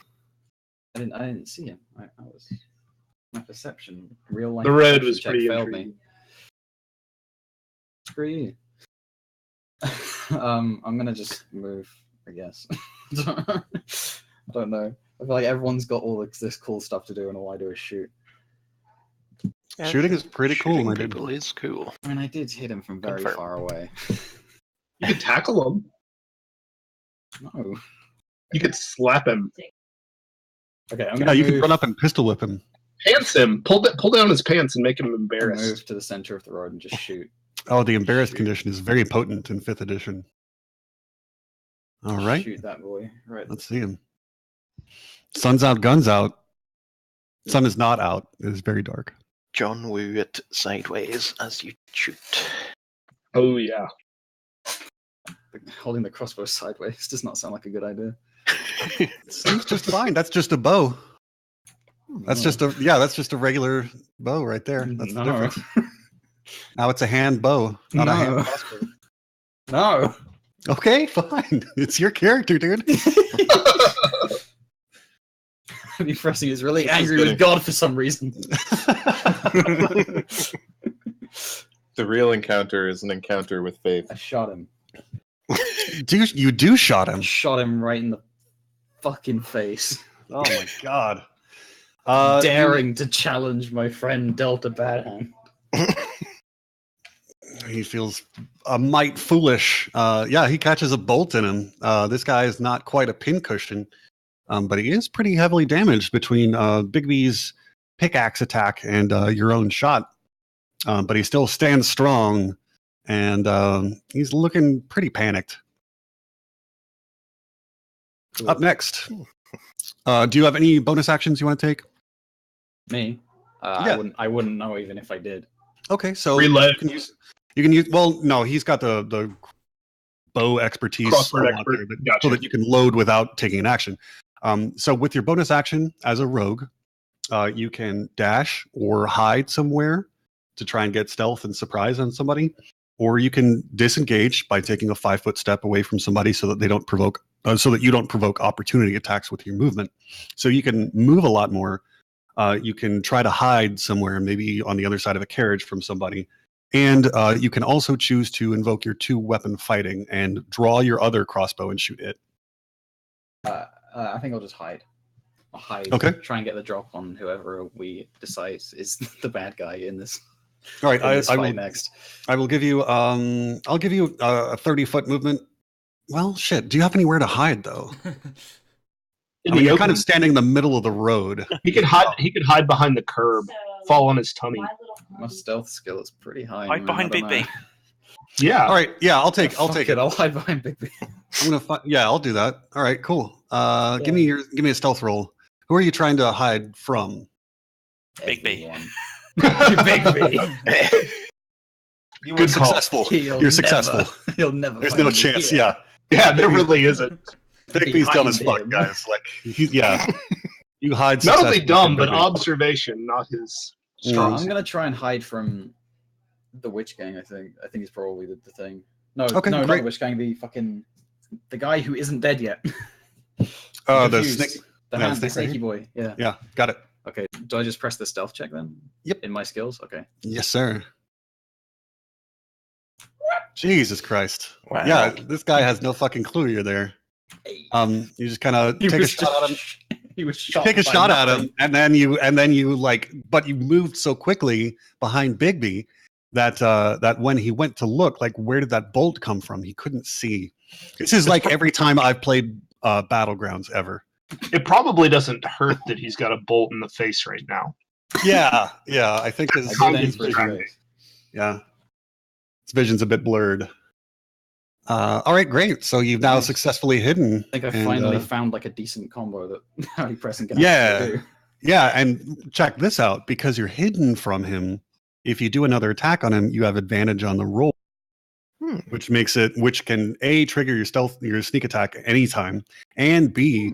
I didn't see him. I was my perception, real life. The road perception was check pretty failed me. intriguing. Screw you. I'm gonna just move, I guess. I don't know. I feel like everyone's got all this cool stuff to do, and all I do is shoot. Shooting is pretty cool, Shooting my dude. people is cool. I mean, I did hit him from very Confirm. far away. You could tackle him. No. You could slap him. Okay, I'm Yeah, gonna you move, can run up and pistol whip him. Pants him. Pull down his pants and make him I'm gonna embarrassed. move to the center of the road and just shoot. Oh, the embarrassed condition is very potent in 5th edition. All right, Shoot that boy. Right. let's see him. Sun's out, guns out. Sun is not out. It is very dark. John Woo it sideways as you shoot. Oh yeah. Holding the crossbow sideways does not sound like a good idea. Seems just fine. That's just a bow. That's just a regular bow right there. That's the difference. Now it's a hand bow, not a hand crossbow. No. Okay, fine. It's your character, dude. Heavy pressing is really angry with God for some reason. The real encounter is an encounter with faith. I shot him. You do shot him. Shot him right in the fucking face. Oh my god. Daring to challenge my friend Delta Badhand. He feels a mite foolish. Yeah, he catches a bolt in him. This guy is not quite a pincushion, but he is pretty heavily damaged between Bigby's pickaxe attack and your own shot. But he still stands strong, and he's looking pretty panicked. Cool. Up next, do you have any bonus actions you want to take? Me? Yeah. I wouldn't know even if I did. Okay, so Reload. You can use. Well, no, he's got the bow expertise so that you can load without taking an action. So with your bonus action as a rogue, you can dash or hide somewhere to try and get stealth and surprise on somebody, or you can disengage by taking a 5-foot step away from somebody so that they don't provoke, so that you don't provoke opportunity attacks with your movement. So you can move a lot more. You can try to hide somewhere, maybe on the other side of a carriage from somebody. And you can also choose to invoke your 2-weapon fighting and draw your other crossbow and shoot it. I think I'll just hide. I'll hide. Okay. Try and get the drop on whoever we decide is the bad guy in this. All right. I will next. I will give you. I'll give you a 30-foot movement. Well, shit. Do you have anywhere to hide though? You're kind of standing in the middle of the road. He could hide behind the curb, fall on his tummy. My stealth skill is pretty high. Hide behind Big B. Yeah. All right. Yeah, I'll take it. I'll hide behind Big B. I'm gonna. Yeah, I'll do that. All right. Cool. Give me a stealth roll. Who are you trying to hide from? Big B. Big B. You were successful. You're successful. He'll never. There's no chance. Yeah. Yeah, there really isn't. Big B's dumb as fuck, guys. Like, you hide. Not only dumb, but observation, not his strong. I'm gonna try and hide from the Witch Gang. I think it's probably the thing. No, okay, no, great. not the Witch Gang. The guy who isn't dead yet. The snake. The snaky boy. Yeah. Yeah, got it. Okay. Do I just press the stealth check then? Yep. In my skills. Okay. Yes, sir. Jesus Christ. Wow. Yeah, this guy has no fucking clue you're there. You just kind of take a shot at him. He was shot. Take a shot at him, and then you like, but you moved so quickly behind Bigby that when he went to look, like, where did that bolt come from? He couldn't see. This is like every time I've played Battlegrounds ever. It probably doesn't hurt that he's got a bolt in the face right now. Yeah, I think his vision's a bit blurred. All right, great. So you've now successfully hidden. I think I finally found like a decent combo that Howdy Pressing can do. Yeah, and check this out. Because you're hidden from him, if you do another attack on him, you have advantage on the roll, which can A, trigger your sneak attack anytime, and B,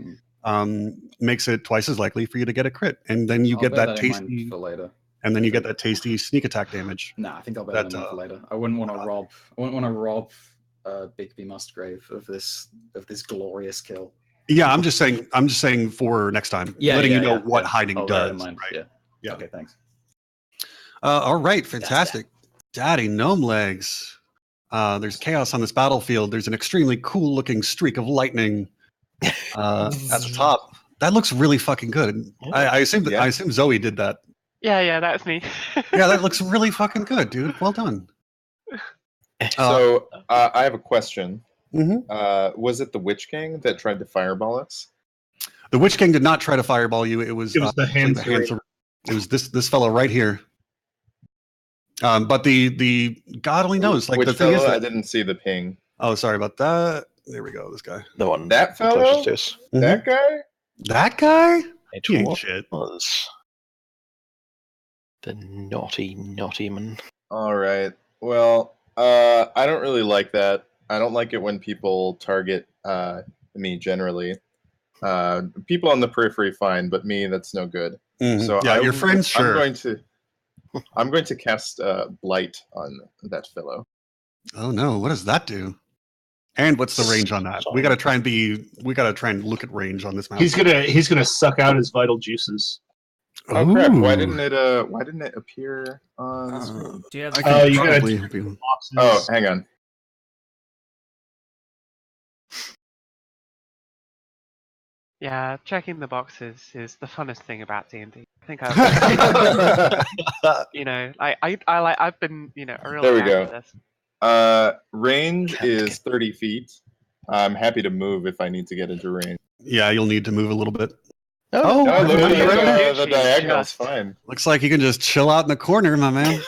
makes it twice as likely for you to get a crit, and then you get that tasty for later. And then you get that tasty sneak attack damage. Nah, I think I'll bet that for later. I wouldn't want to rob Bigby Musgrave of this glorious kill. Yeah, I'm just saying for next time. Letting you know what hiding does. Right? Yeah. Okay, thanks. All right, fantastic. Daddy gnome legs. There's chaos on this battlefield. There's an extremely cool looking streak of lightning at the top. That looks really fucking good. I assume Zoe did that. Yeah, that's me. Yeah, that looks really fucking good, dude. Well done. So I have a question. Mm-hmm. Was it the Witch Gang that tried to fireball us? The Witch Gang did not try to fireball you. It was the hands. It was this fellow right here. But the God only knows. Like, which the thing fellow? is, I didn't see the ping. Oh, sorry about that. There we go. This guy. The one. That fellow. That guy. That guy. It He ain't shit. was. The naughty, naughty man. All right. Well, I don't really like that. I don't like it when people target me generally. People on the periphery, fine, but me, that's no good. So yeah, your friends, sure. I'm going to cast Blight on that fellow. Oh no, what does that do? And what's the range on that? We gotta try and look at range on this map. He's gonna suck out his vital juices. Oh crap! Why Ooh. didn't it appear on the screen? Do you have I the can you probably gotta help you. boxes. Oh, hang on. Yeah, checking the boxes is the funnest thing about D&D. I think I've, I've been, a real There we fan go. of this. Range is 30 feet. I'm happy to move if I need to get into range. Yeah, you'll need to move a little bit. Oh, No, look everybody right there. at the diagonal's Just- fine. Looks like you can just chill out in the corner, my man.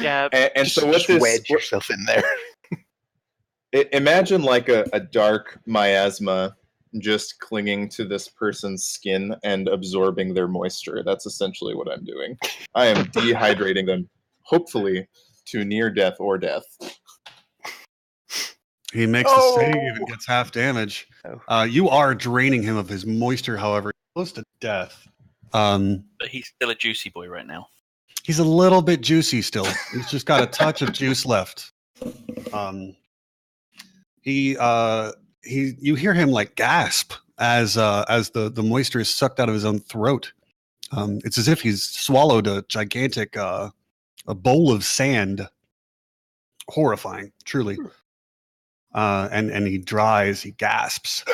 Yeah, And so what just this wedge yourself in there. imagine like a dark miasma just clinging to this person's skin and absorbing their moisture. That's essentially what I'm doing. I am dehydrating them, hopefully to near death or death. He makes the save and gets half damage. You are draining him of his moisture, however, close to death. But he's still a juicy boy right now. He's a little bit juicy still. He's just got a touch of juice left. You hear him like gasp as the moisture is sucked out of his own throat. It's as if he's swallowed a gigantic a bowl of sand. Horrifying, truly. And he dries, he gasps.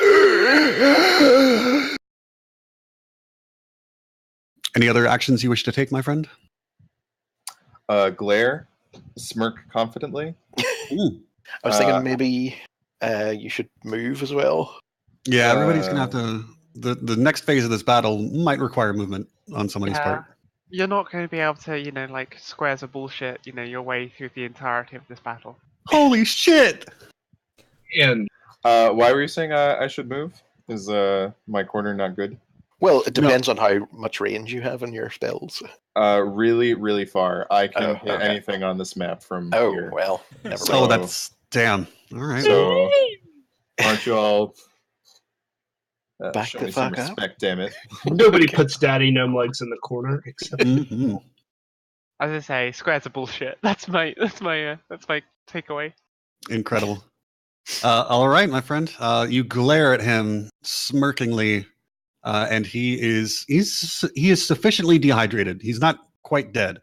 Any other actions you wish to take, my friend? Glare, smirk confidently. Ooh. I was thinking maybe you should move as well. Yeah, everybody's gonna have to. The next phase of this battle might require movement on somebody's part. you're not going to be able to, like squares of bullshit, your way through the entirety of this battle. Holy shit! And why were you saying I should move? Is my corner not good? Well, it depends on how much range you have in your spells. Really, really far. I can hit okay. anything on this map from Oh, here. well, never So- mind. Oh, that's damn. All right. So, aren't you all Back show the me some fuck up. respect, damn it. nobody puts daddy gnome legs in the corner except Mhm. As I say, squares of bullshit. That's my takeaway. Incredible. All right, my friend. You glare at him smirkingly, and he is sufficiently dehydrated. He's not quite dead,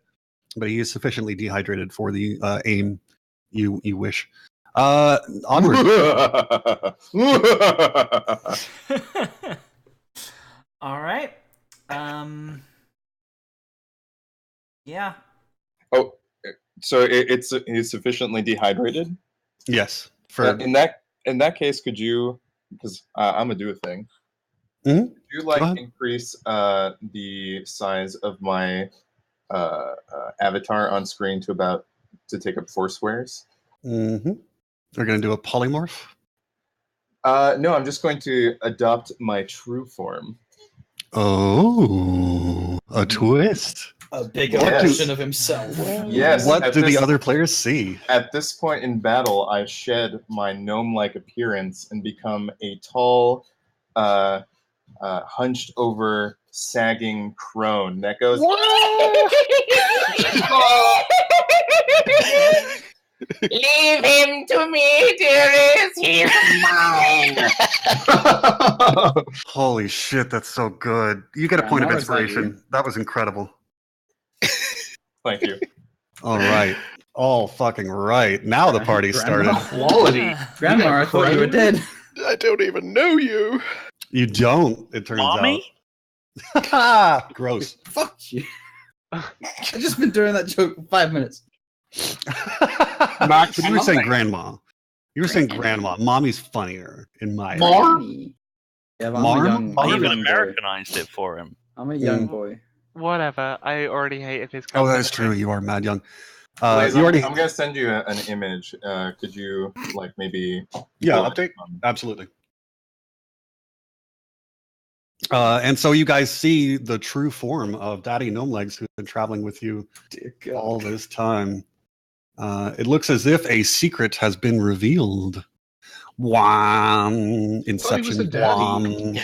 but he is sufficiently dehydrated for the aim you wish. Onward. All right. Yeah. Oh, so he's sufficiently dehydrated. Yes. For In that case, could you? Because I'm gonna do a thing. Mhm. Could you Go ahead. increase the size of my avatar on screen to take up 4 squares? Mm-hmm. We're gonna do a polymorph. No, I'm just going to adopt my true form. Oh, a twist. A big Yes. version of himself. Yes. What at do the this- other players see? At this point in battle, I shed my gnome-like appearance and become a tall, hunched over, sagging crone that goes. Leave him to me, dearest. He's mine. Holy shit, that's so good. You get a Yeah, point of Mara's not inspiration. That was incredible. Thank you. All right. All fucking right. Now the party started. quality. Grandma, I thought you were dead. I don't even know you. You don't, it turns Mommy? out. Gross. Fuck you. I've just been doing that joke for 5 minutes. But you were saying grandma. You were saying grandma. Mommy's funnier in my Yeah, but Marm? I'm a young, I I'm a even young boy. Americanized it for him. I'm a young boy. Whatever. I already hated his. Oh, that is true. You are mad young. Blaze, You already I'm going to send you an image. Could you maybe? Yeah, pull it update. from- Absolutely. And so you guys see the true form of Daddy Gnome Legs, who's been traveling with you all this time. It looks as if a secret has been revealed. Wham! Inception. a daddy. Wham!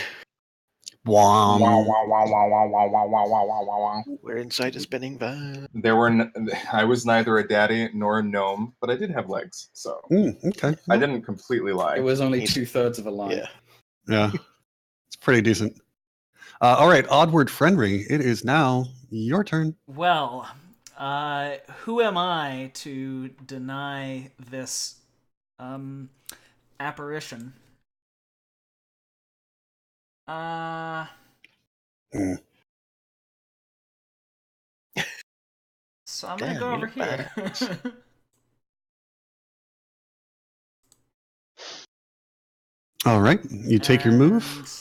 Wow, Wham! wow, wow, wow, wow, wow, wow, wow, wow, wow, wow. We're inside a spinning van. I was neither a daddy nor a gnome, but I did have legs, so Okay. I didn't completely lie. It was only He's- 2/3 of a lie. Yeah. Yeah. It's pretty decent. All right, Oddward Friendry, it is now your turn. Well, who am I to deny this apparition? So I'm gonna Damn, go you over look here. All right, you take your move.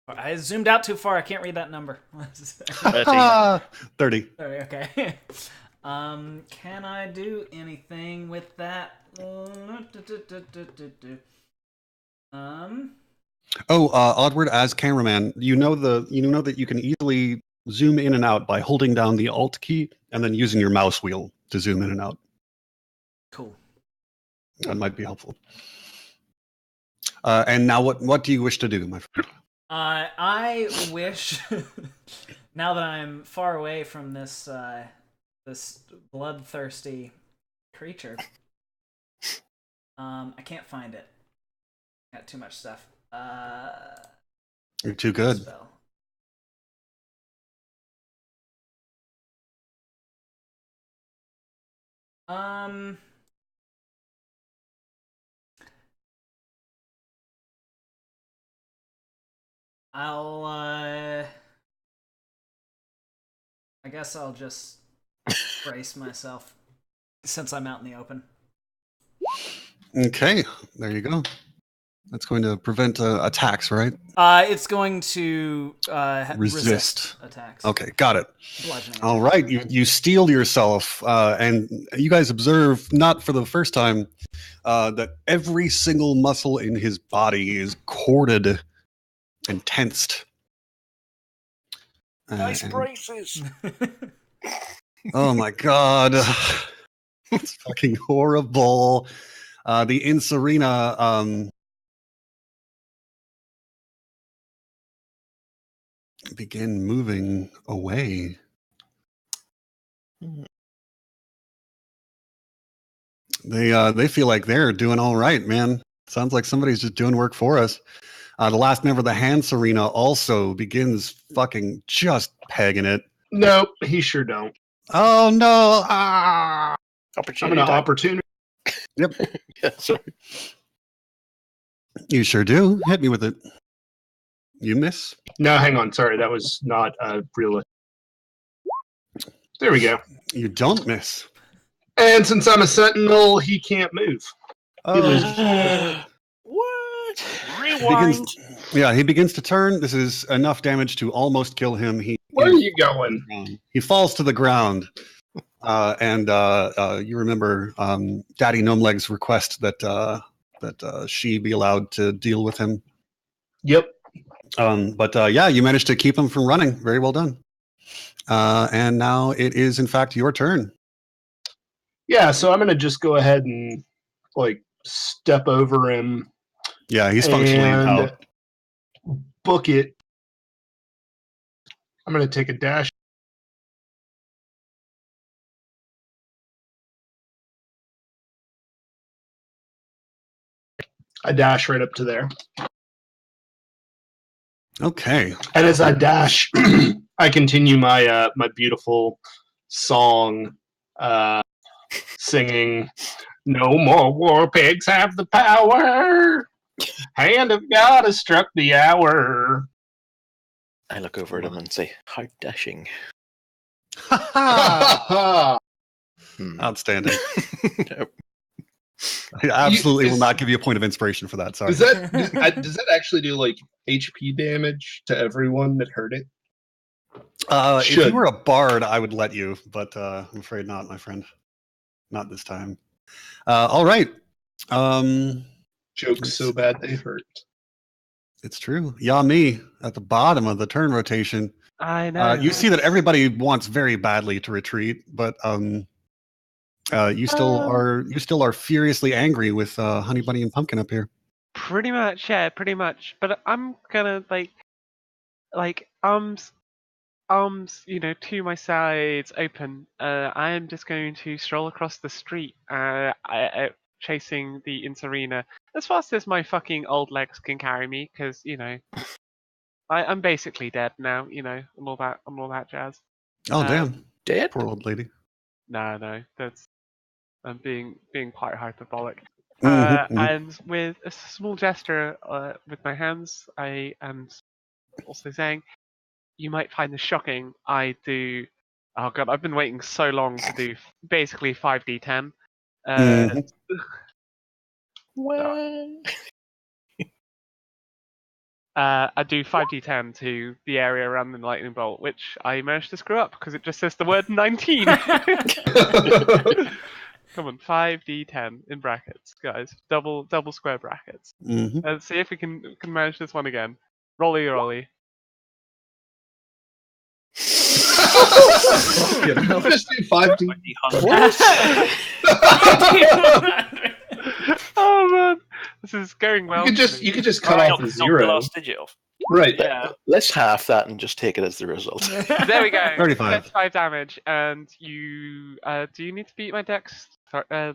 I zoomed out too far. I can't read that number. 30. Okay. Can I do anything with that? Oddward, as cameraman, you know that you can easily zoom in and out by holding down the Alt key and then using your mouse wheel to zoom in and out. Cool. That might be helpful. And now, what do you wish to do, my friend? I wish, now that I'm far away from this this bloodthirsty creature, I can't find it. Got too much stuff. You're too good. Spell. I guess I'll just brace myself since I'm out in the open. Okay, there you go. That's going to prevent attacks, right? It's going to resist attacks. Okay, got it. Bludgeoning All attacks. right, you steel yourself, and you guys observe, not for the first time, that every single muscle in his body is corded and tensed. Nice And- braces. oh my god, it's fucking horrible. The Incirrina begin moving away. They feel like they're doing all right, man. Sounds like somebody's just doing work for us. The last member of the Hand Serena also begins fucking just pegging it. Nope, he sure don't. Oh no! I'm Opportunity. gonna time. opportunity. Yep, Yeah, sorry. you sure do. Hit me with it. You miss. No, hang on. Sorry, that was not real. There we go. You don't miss. And since I'm a sentinel, he can't move. Oh. What? Rewind. He begins to turn. This is enough damage to almost kill him. Where are you going? He falls to the ground. And you remember Daddy Gnome Leg's request that she be allowed to deal with him. Yep. But you managed to keep him from running. Very well done. And now it is, in fact, your turn. Yeah, so I'm gonna just go ahead and step over him. Yeah, he's functionally and out. Book it. I'm gonna take a dash. I dash right up to there. Okay. And as I dash, I continue my my beautiful song, singing, "No more war pigs have the power. Hand of God has struck the hour." I look over at him and say, "How dashing." Outstanding. Nope. I absolutely will not give you a point of inspiration for that. Sorry. Does that actually do HP damage to everyone that heard it? If you were a bard, I would let you, but I'm afraid not, my friend. Not this time. All right. Jokes so bad they hurt. It's true. Yami at the bottom of the turn rotation. I know. You see that everybody wants very badly to retreat, but you still are furiously angry with Honey Bunny and Pumpkin up here. Pretty much, yeah, pretty much. But I'm gonna arms, to my sides open. I am just going to stroll across the street, chasing the Incirrina as fast as my fucking old legs can carry me, because I'm basically dead now. I'm all that jazz. Oh damn! Dead? Poor old lady. No, I'm being quite hyperbolic. Mhm. And with a small gesture with my hands, I am also saying, you might find this shocking. I do. Oh god, I've been waiting so long to do basically 5d10. Mhm. I do 5d10 to the area around the lightning bolt, which I managed to screw up because it just says the word 19. Come on, 5d10 in brackets, guys. Double square brackets. Mhm. Let's see if we can manage this one again. Rolly rolly. Just do 5D. Oh man, this is going well. You could just cut off the Knock the zero. last digit off. Right. Yeah. Let's half that and just take it as the result. There we go. 35. 35 damage, and you. Do you need to beat my dex? Yeah,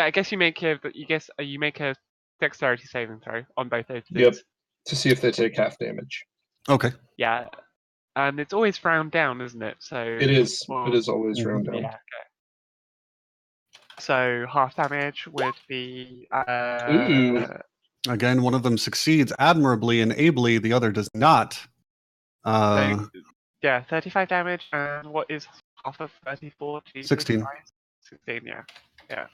I guess you make a. But you make a dexterity saving throw on both those Yep. dudes. To see if they take half damage. Okay. Yeah, and it's always round down, isn't it? So It is. well, It is always round down. Yeah. Okay. So half damage would be. Ooh. Again, one of them succeeds admirably and ably. The other does not. Yeah, 35 damage, and what is half of 34? Jesus 16. Christ. 16, yeah.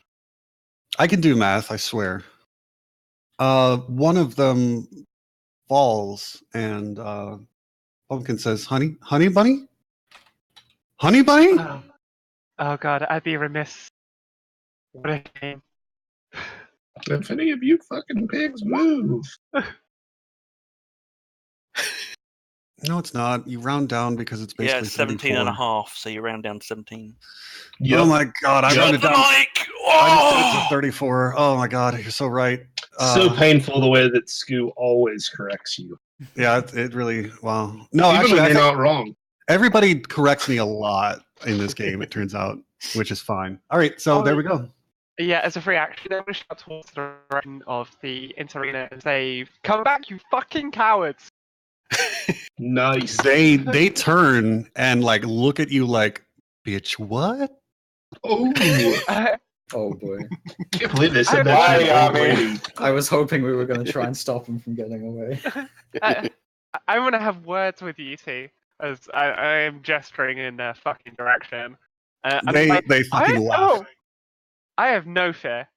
I can do math, I swear. One of them falls, and Pumpkin says, Honey Bunny? Honey Bunny? Oh god, I'd be remiss. What a game. If any of you fucking pigs move. No, it's not. You round down because it's basically Yeah, 17 and a 34. half, so you round down to 17. Yep. Oh my god, I Yep. rounded The down. mic! I just did it Oh! to 34. Oh my god, you're so right. So painful the way that Scoo always corrects you. Yeah, it really, well. No, Even actually, when you're not wrong. everybody corrects me a lot in this game, it turns out, which is fine. All right, so there we go. Yeah, as a free action, I'm going to shout towards the direction of the Incirrina and say, come back, you fucking cowards! Nice. They turn and like look at you like, bitch, what? Oh. Oh boy. Can't believe they said I- that to I- an old lady. I was hoping we were going to try and stop him from getting away. I want to have words with you two, as I am gesturing in their fucking direction. They fucking laugh. I have no fear.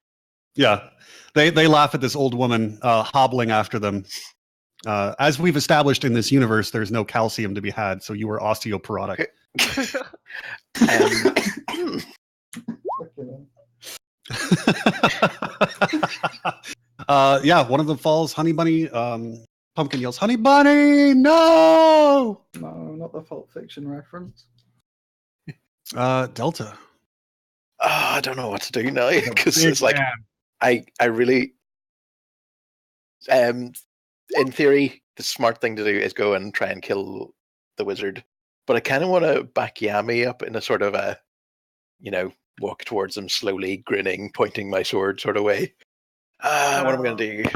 Yeah, they laugh at this old woman hobbling after them. As we've established in this universe, there's no calcium to be had, so you were osteoporotic. Yeah, one of them falls. Honey Bunny. Pumpkin yells, "Honey Bunny, no!" No, not the Pulp Fiction reference. Delta. I don't know what to do now because it's like I really, in theory, the smart thing to do is go and try and kill the wizard, but I kind of want to back Yami up in a sort of a, walk towards him slowly, grinning, pointing my sword sort of way. What am I going to do?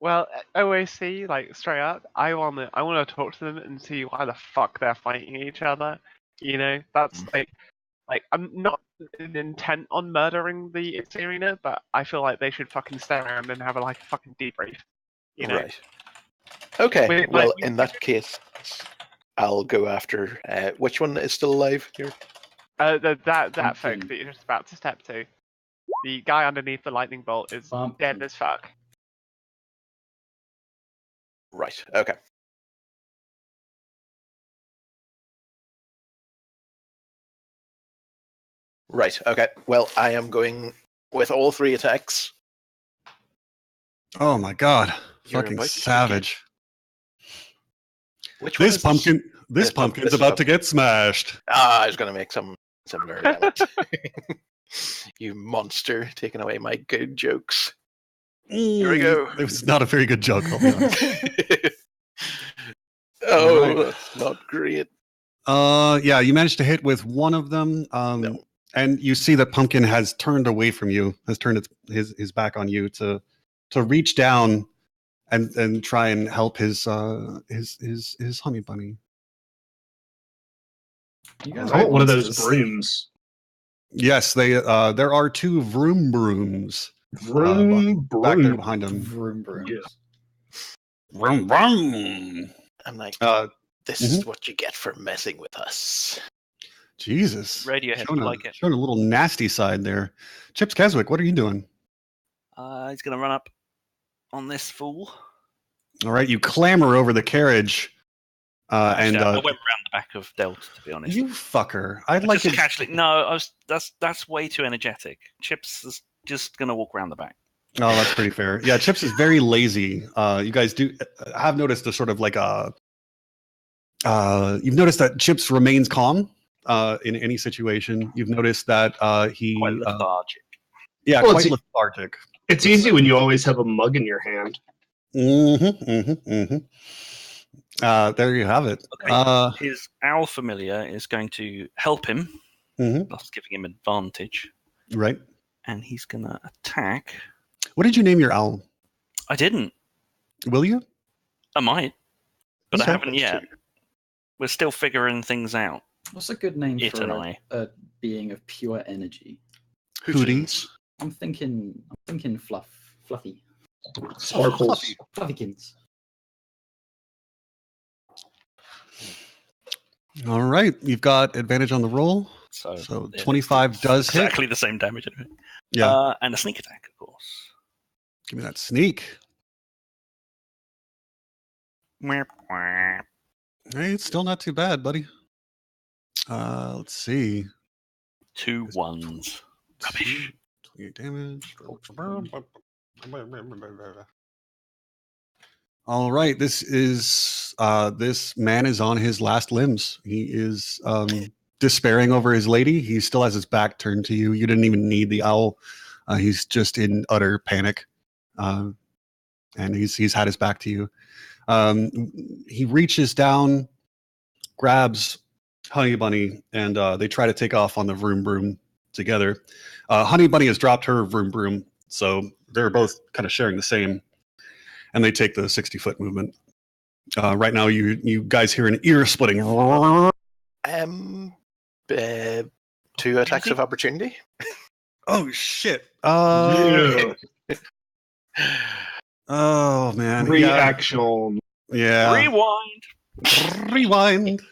Well, OAC, like straight up, I wanna talk to them and see why the fuck they're fighting each other. That's like I'm not intent on murdering the Incirrina, but I feel like they should fucking stay around and have a fucking debrief. Right. Okay. Wait, well, but- in that case, I'll go after. Which one is still alive here? That folk that you're just about to step to. The guy underneath the lightning bolt is dead as fuck. Right. Okay. Right. Okay. Well, I am going with all 3 attacks. Oh my god. You're Fucking about to savage. Which one This is pumpkin. This This pump- pumpkin's this is about a- to get smashed. I was going to make some similar. Damn it. You monster, taking away my good jokes. Here we go. It was not a very good joke. I'll be honest. Oh, Alright. that's not great. Yeah, you managed to hit with one of them. No. And you see that Pumpkin has turned away from you, has turned his back on you to reach down and try and help his honey bunny. You guys I want are one of those monsters. brooms. Yes, they there are two vroom brooms Vroom, back there broom. behind him. Vroom brooms. Yeah. Vroom vroom. I'm like, this mhm. is what you get for messing with us. Jesus. Radiohead Showing, like it. showing a little nasty side there. Chips Keswick, what are you doing? He's going to run up on this fool. All right, you clamber over the carriage. Actually, And I went around the back of Delta, to be honest. you fucker. I'd I like just it. casually. No, I was. That's way too energetic. Chips is just going to walk around the back. Oh, that's pretty fair. Yeah, Chips is very lazy. You guys do have noticed a sort of like a. You've noticed that Chips remains calm in any situation. You've noticed that he. Quite lethargic. Yeah, Well, quite it's- lethargic. It's easy when you always have a mug in your hand. There you have it. Okay. His owl familiar is going to help him, Mhm. thus giving him advantage, Right. and he's going to attack. What did you name your owl? I didn't. Will you? I might, but Okay. I haven't yet. We're still figuring things out. What's a good name It for and I. a being of pure energy? Hooties. I'm thinking fluffy. Sparkles. Fluffykins. All right. You've got advantage on the roll. So, So yeah, 25 it's does hit. exactly the same damage. Anyway. Yeah. And a sneak attack, of course. Give me that sneak. Meow, meow. Hey, it's still not too bad, buddy. Let's see. 2 1s. Rubbish. 28 damage. All right. This man is on his last limbs. He is despairing over his lady. He still has his back turned to you. You didn't even need the owl. He's just in utter panic. And he's had his back to you. He reaches down, grabs Honey Bunny, and they try to take off on the vroom broom together. Honey Bunny has dropped her vroom broom, so they're both kind of sharing the same, and they take the 60-foot movement. Right now, you guys hear an ear-splitting. 2 attacks of opportunity. Oh shit! Yeah. Oh man! Reaction. Yeah. Rewind. Rewind.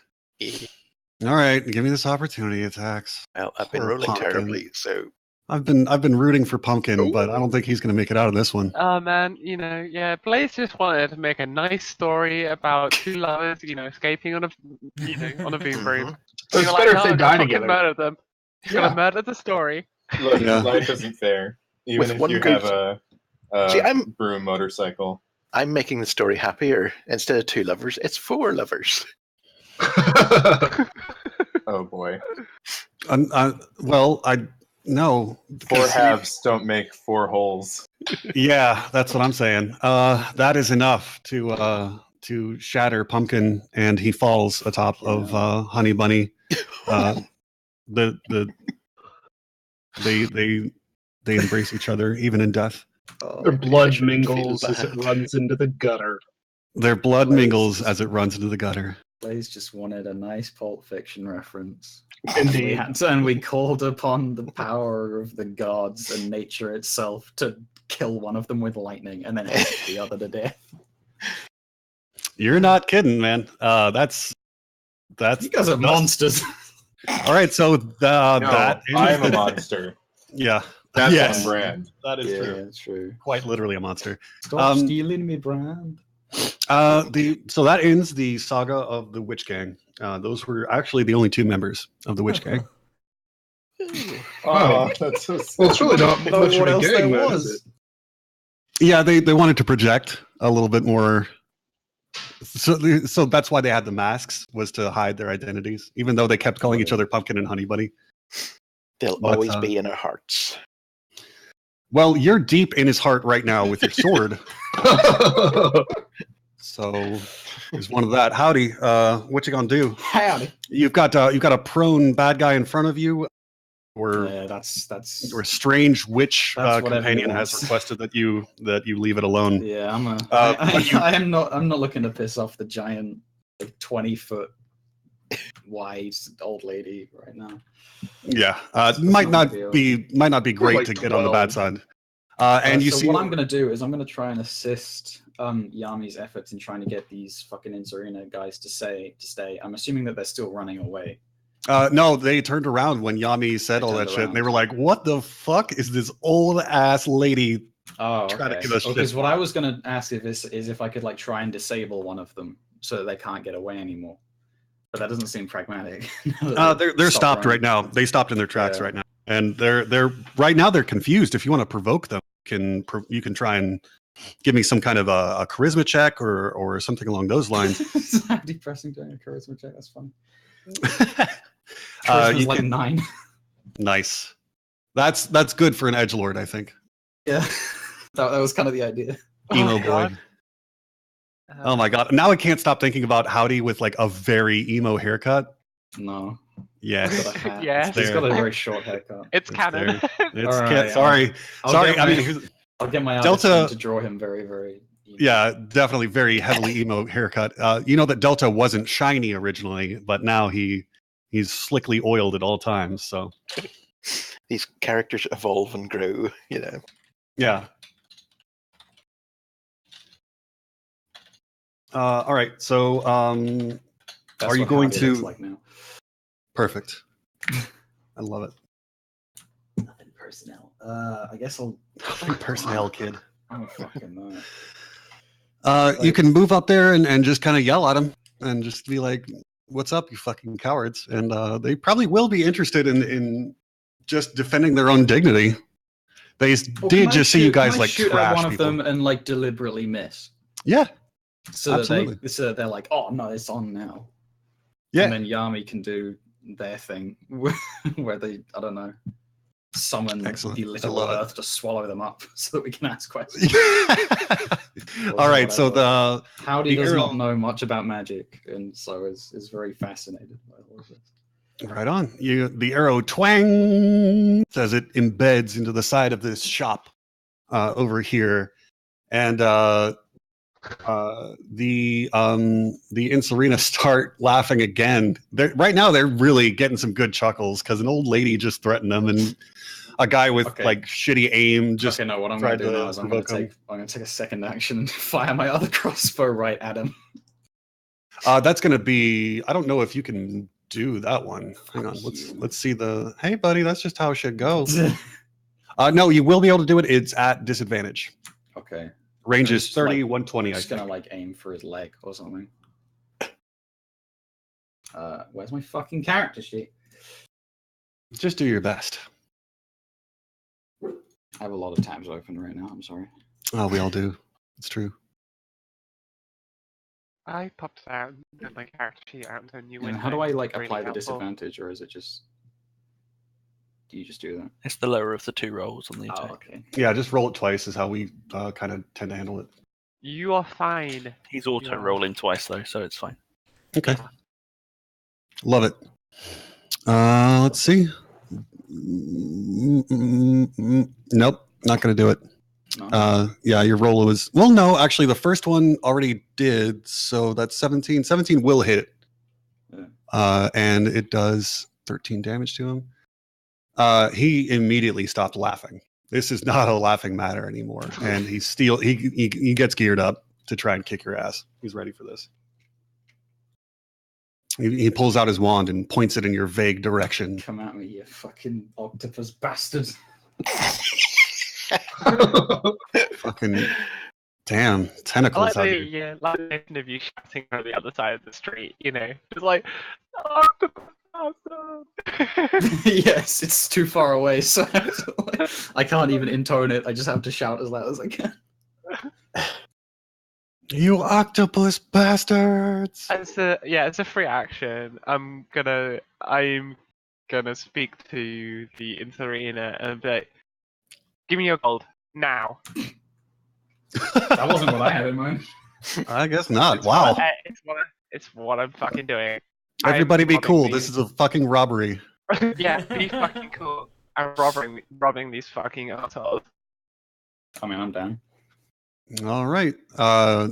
All right, give me this opportunity attacks. Well, I've been Poor rolling Pumpkin. terribly, so I've been rooting for Pumpkin, but I don't think he's going to make it out of this one. Oh man, yeah, Blaze just wanted to make a nice story about 2 lovers, escaping on a boom broom. So it's better if they die together. Murder them. He's gonna murder the story. Look, Yeah. life isn't fair. Even With if one you good- have a See, I'm- broom motorcycle. I'm making the story happier. Instead of 2 lovers, it's 4 lovers. Oh boy. Well, I no. 4 halves don't make 4 holes. Yeah, that's what I'm saying. That is enough to shatter Pumpkin, and he falls atop of Honey Bunny. They embrace each other even in death. Their blood shouldn't mingles feel as it bad. runs into the gutter. Their blood Blaze mingles is- as it runs into the gutter. Blaze just wanted a nice Pulp Fiction reference. Indeed. And we called upon the power of the gods and nature itself to kill one of them with lightning and then hit the other to death. You're not kidding, man. That's You guys are monsters. all right. So that I'm a monster. Yeah, That's Yes. on brand. that is true. Yeah, true. Quite literally a monster. Stop stealing me brand. So that ends the saga of the Witch Gang. Those were actually the only 2 members of the Witch Gang. Oh, that's so sad. Well, it's really not Know much of what a else gang, there then, was. is Yeah, they wanted to project a little bit more. So that's why they had the masks, was to hide their identities, even though they kept calling each other Pumpkin and Honey Bunny. They'll But, always be in our hearts. Well, you're deep in his heart right now with your sword. So there's one of that. Howdy, what you gonna do? Howdy. You've got a prone bad guy in front of you, or Yeah, that's or a strange witch That's what companion everyone has wants. requested that you leave it alone. Yeah, I'm but not looking to piss off the giant, like 20-foot wide old lady right now. Yeah, That's might not not a be great like to get on the 12. bad side. And you so see what I'm gonna do is I'm gonna try and assist Yami's efforts in trying to get these fucking Incirrina guys to stay. I'm assuming that they're still running away. no, they turned around when Yami said all that shit, and they were like, "What the fuck is this old ass lady?" Oh, Try to okay. give us shit. Because what I was gonna ask is if I could like try and disable one of them so that they can't get away anymore. But that doesn't seem pragmatic. They're stopped running. right now. They stopped in their tracks Yeah. right now, and they're right now they're confused. If you want to provoke them, you can try and give me some kind of a charisma check or something along those lines. I'm depressing doing a charisma check. That's funny. Charisma's like 9. Nice. That's good for an edgelord, I think. Yeah, that was kind of the idea. Emo God. boy. Oh my god! Now I can't stop thinking about Howdy with like a very emo haircut. No. Yes. He's got a hat. Yes. He's got a very short haircut. It's canon. It's All right, sorry. I'll Sorry. get I my- mean, here's- I'll get my Delta- artist to draw him very, very. yeah, definitely very heavily emo haircut. You know that Delta wasn't shiny originally, but now he's slickly oiled at all times. So These characters evolve and grow, you know. yeah. All right. So That's are you what going Howdy to? looks like now? Perfect. I love it. Nothing personnel. I guess I'll. Personnel, kid. I don't fucking know. You can move up there and just kind of yell at them and just be like, "What's up, you fucking cowards?" And they probably will be interested in just defending their own dignity. They did just see you guys like shoot trash at one people. of them and like deliberately miss. Yeah, So absolutely. that they're like, oh no, it's on now. Yeah. And then Yami can do their thing where they, I don't know, summon Excellent. the I literal love it. earth to swallow them up so that we can ask questions. All right. So the Howdy the does arrow- not know much about magic, and so is very fascinated by all of this. right on. The arrow twang as it embeds into the side of this shop over here, and the Incirrina start laughing again. Right now they're really getting some good chuckles because an old lady just threatened them, and a guy with Okay. like shitty aim just Okay, no, what I'm going tried to do to now is I'm going provoke to take a second action and fire my other crossbow right at him. that's going to be. I don't know if you can do that one. Hang on. Let's see the. Hey, buddy, that's just how it should go. No, you will be able to do it. It's at disadvantage. Okay. Range I'm is just, 30, like, 120. I'm I just think. gonna like aim for his leg or something. Where's my fucking character sheet? Just do your best. I have a lot of tabs open right now. I'm sorry. Oh, we all do. It's true. I popped it out and did my character sheet out into a new And window. how do I like Really apply the helpful. disadvantage, or is it just? Do you just do that? It's the lower of the two rolls on the Oh, attack. okay. Yeah, just roll it twice is how we kind of tend to handle it. You are fine. He's auto rolling twice though, so it's fine. Okay. Love it. Let's see. Nope, not going to do it. No? Yeah, your roll was... Well, no, actually, the first one already did, so that's 17. 17 will hit. Yeah. And it does 13 damage to him. He immediately stopped laughing. This is not a laughing matter anymore. And he gets geared up to try and kick your ass. He's ready for this. He pulls out his wand and points it in your vague direction. Come at me, you fucking octopus bastard! Fucking damn I tentacles. like the vision of you shouting from the other side of the street, you know, just like, octopus bastard. Yes, it's too far away, so I can't even intone it. I just have to shout as loud as I can. You octopus bastards! It's a free action. I'm gonna speak to the Incirrina and be like, give me your gold now. That wasn't what I had in mind. I guess not. Wow. It's what I'm fucking doing. Everybody be cool. These. This is a fucking robbery. Yeah, be fucking cool. I'm robbing these fucking assholes. I mean, I'm down. All right.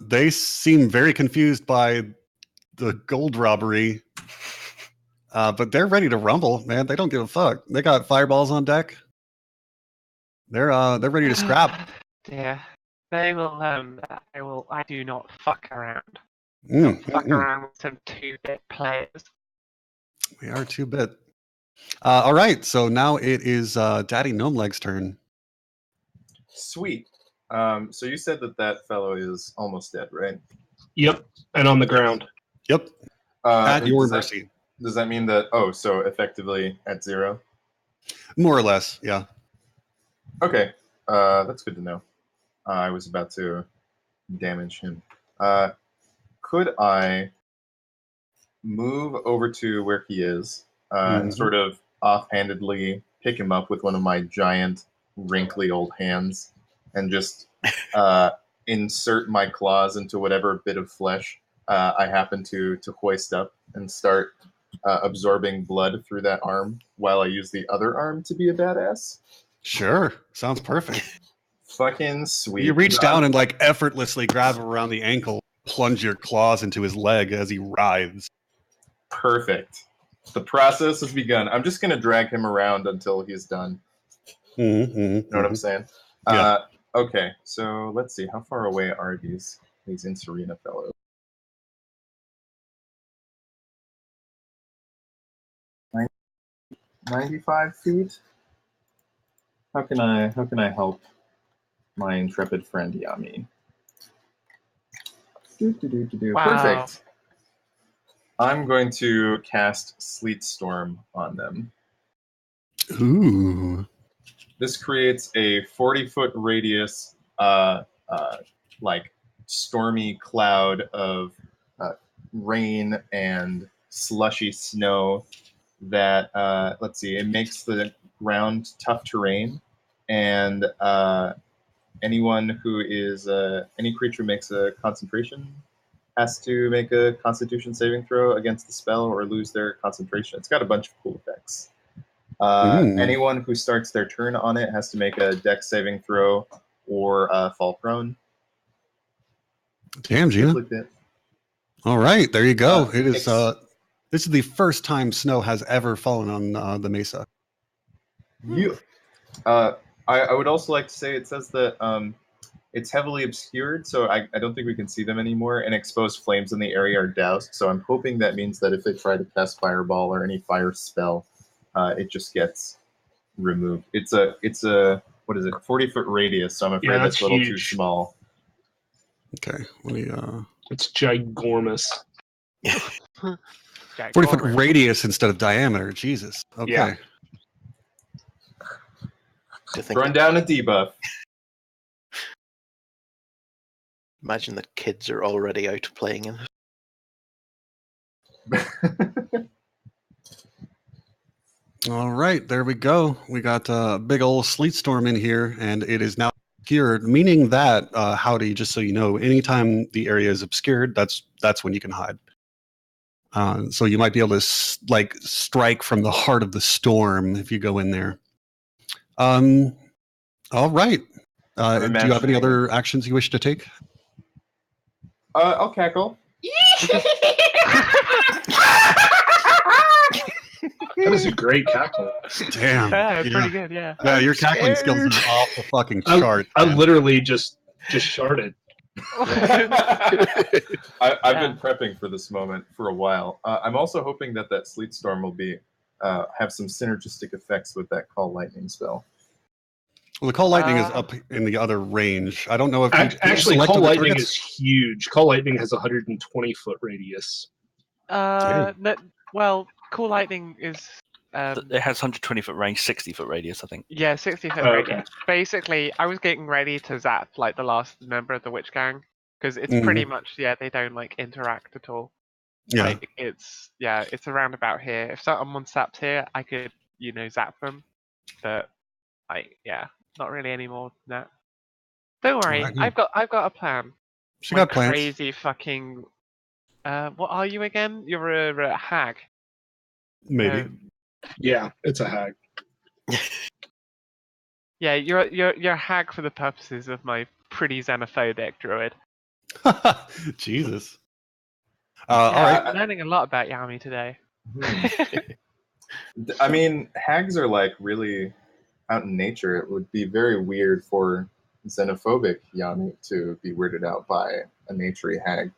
They seem very confused by the gold robbery. But they're ready to rumble, man. They don't give a fuck. They got fireballs on deck. They're ready to scrap. Yeah. They will I do not fuck around. Don't fuck around with some 2-bit players. We are 2-bit. All right, so now it is Daddy Gnomeleg's turn. Sweet. So you said that fellow is almost dead, right? Yep, and on the ground. Yep. At your does mercy. Does that mean that? Oh, so effectively at 0. More or less, yeah. Okay, that's good to know. I was about to damage him. Could I move over to where he is and sort of offhandedly pick him up with one of my giant, wrinkly old hands and just insert my claws into whatever bit of flesh I happen to hoist up and start absorbing blood through that arm while I use the other arm to be a badass? Sure. Sounds perfect. Fucking sweet. You reach down and like effortlessly grab him around the ankle, plunge your claws into his leg as he writhes. Perfect. The process has begun. I'm just going to drag him around until he's done. Know what I'm saying? Yeah. Okay, so let's see. How far away are these Incirrina fellows? Nin- 95 feet? How can I help my intrepid friend Yami? Wow. Perfect. I'm going to cast Sleet Storm on them. Ooh. This creates a 40-foot radius, like stormy cloud of rain and slushy snow that, let's see, it makes the ground tough terrain, and anyone who is, any creature makes a concentration has to make a Constitution saving throw against the spell or lose their concentration. It's got a bunch of cool effects. Anyone who starts their turn on it has to make a Dex saving throw or fall prone. Damn, Gina. Like that. All right, there you go. It is. This is the first time snow has ever fallen on the Mesa. You. I would also like to say it says that it's heavily obscured, so I don't think we can see them anymore, and exposed flames in the area are doused, so I'm hoping that means that if they try to cast Fireball or any fire spell, it just gets removed. It's a what is it, 40-foot radius, so I'm afraid that's a little too small. Okay, let me It's gigormous. 40-foot radius instead of diameter. Jesus. Okay. Yeah. Run down a debuff. Imagine the kids are already out playing in it. All right, there we go. We got a big old sleet storm in here, and it is now obscured, meaning that, Howdy, just so you know, anytime the area is obscured, that's when you can hide. So you might be able to strike from the heart of the storm if you go in there. All right. Do you have any other actions you wish to take? I'll cackle. That is a great cackle. Damn. Yeah, pretty good, yeah. Yeah, your cackling skills are off the fucking chart. I literally just sharted. I've been prepping for this moment for a while. I'm also hoping that Sleet Storm will be have some synergistic effects with that Call Lightning spell. Well, the Call Lightning is up in the other range. I don't know if actually Call Lightning is huge. Call Lightning has 120-foot radius. Well, Call Lightning is It has 120-foot range, 60-foot radius, I think. Yeah, 60-foot Oh, radius. okay. Basically, I was getting ready to zap like the last member of the witch gang because it's Mhm. pretty much they don't like interact at all. Yeah. Like it's around about here. If someone zaps here, I could zap them, but not really any more than that. Don't worry, Alright, I've got a plan. She My got plans. crazy fucking. What are you again? You're a hag. Maybe. Yeah, it's a hag. Yeah, you're a hag for the purposes of my pretty xenophobic druid. Jesus. Yeah, All right. I'm learning a lot about Yami today. I mean, hags are like really out in nature. It would be very weird for xenophobic Yami to be weirded out by a naturey hag.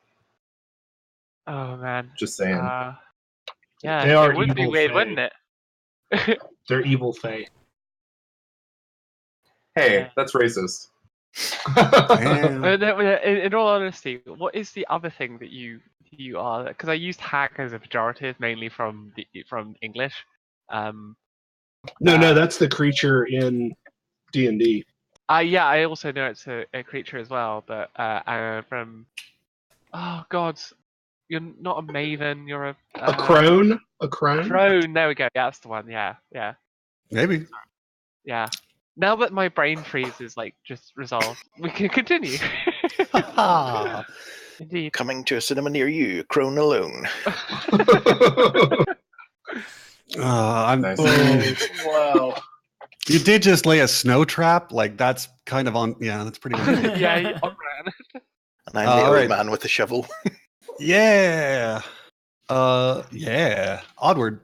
Oh man. Just saying. Yeah, They are it would be evil weird, fae. wouldn't it? They're evil fae. Hey, yeah. that's racist. Damn. In all honesty, what is the other thing that you are? Because I used hag as a pejorative mainly from English. No, that's the creature in D&D. Yeah, I also know it's a creature as well, but from oh god, you're not a maven, you're A crone? A crone? crone. There we go. Yeah, that's the one. Yeah. Maybe. Yeah. Now that my brain freeze is like just resolved, we can continue. Indeed. Coming to a cinema near you, Crone Alone. Nice. Wow. You did just lay a snow trap. Like that's kind of on. Yeah, that's pretty much. Yeah, on brand. And I'm the all old right. man with the shovel. Yeah. Yeah. Onward.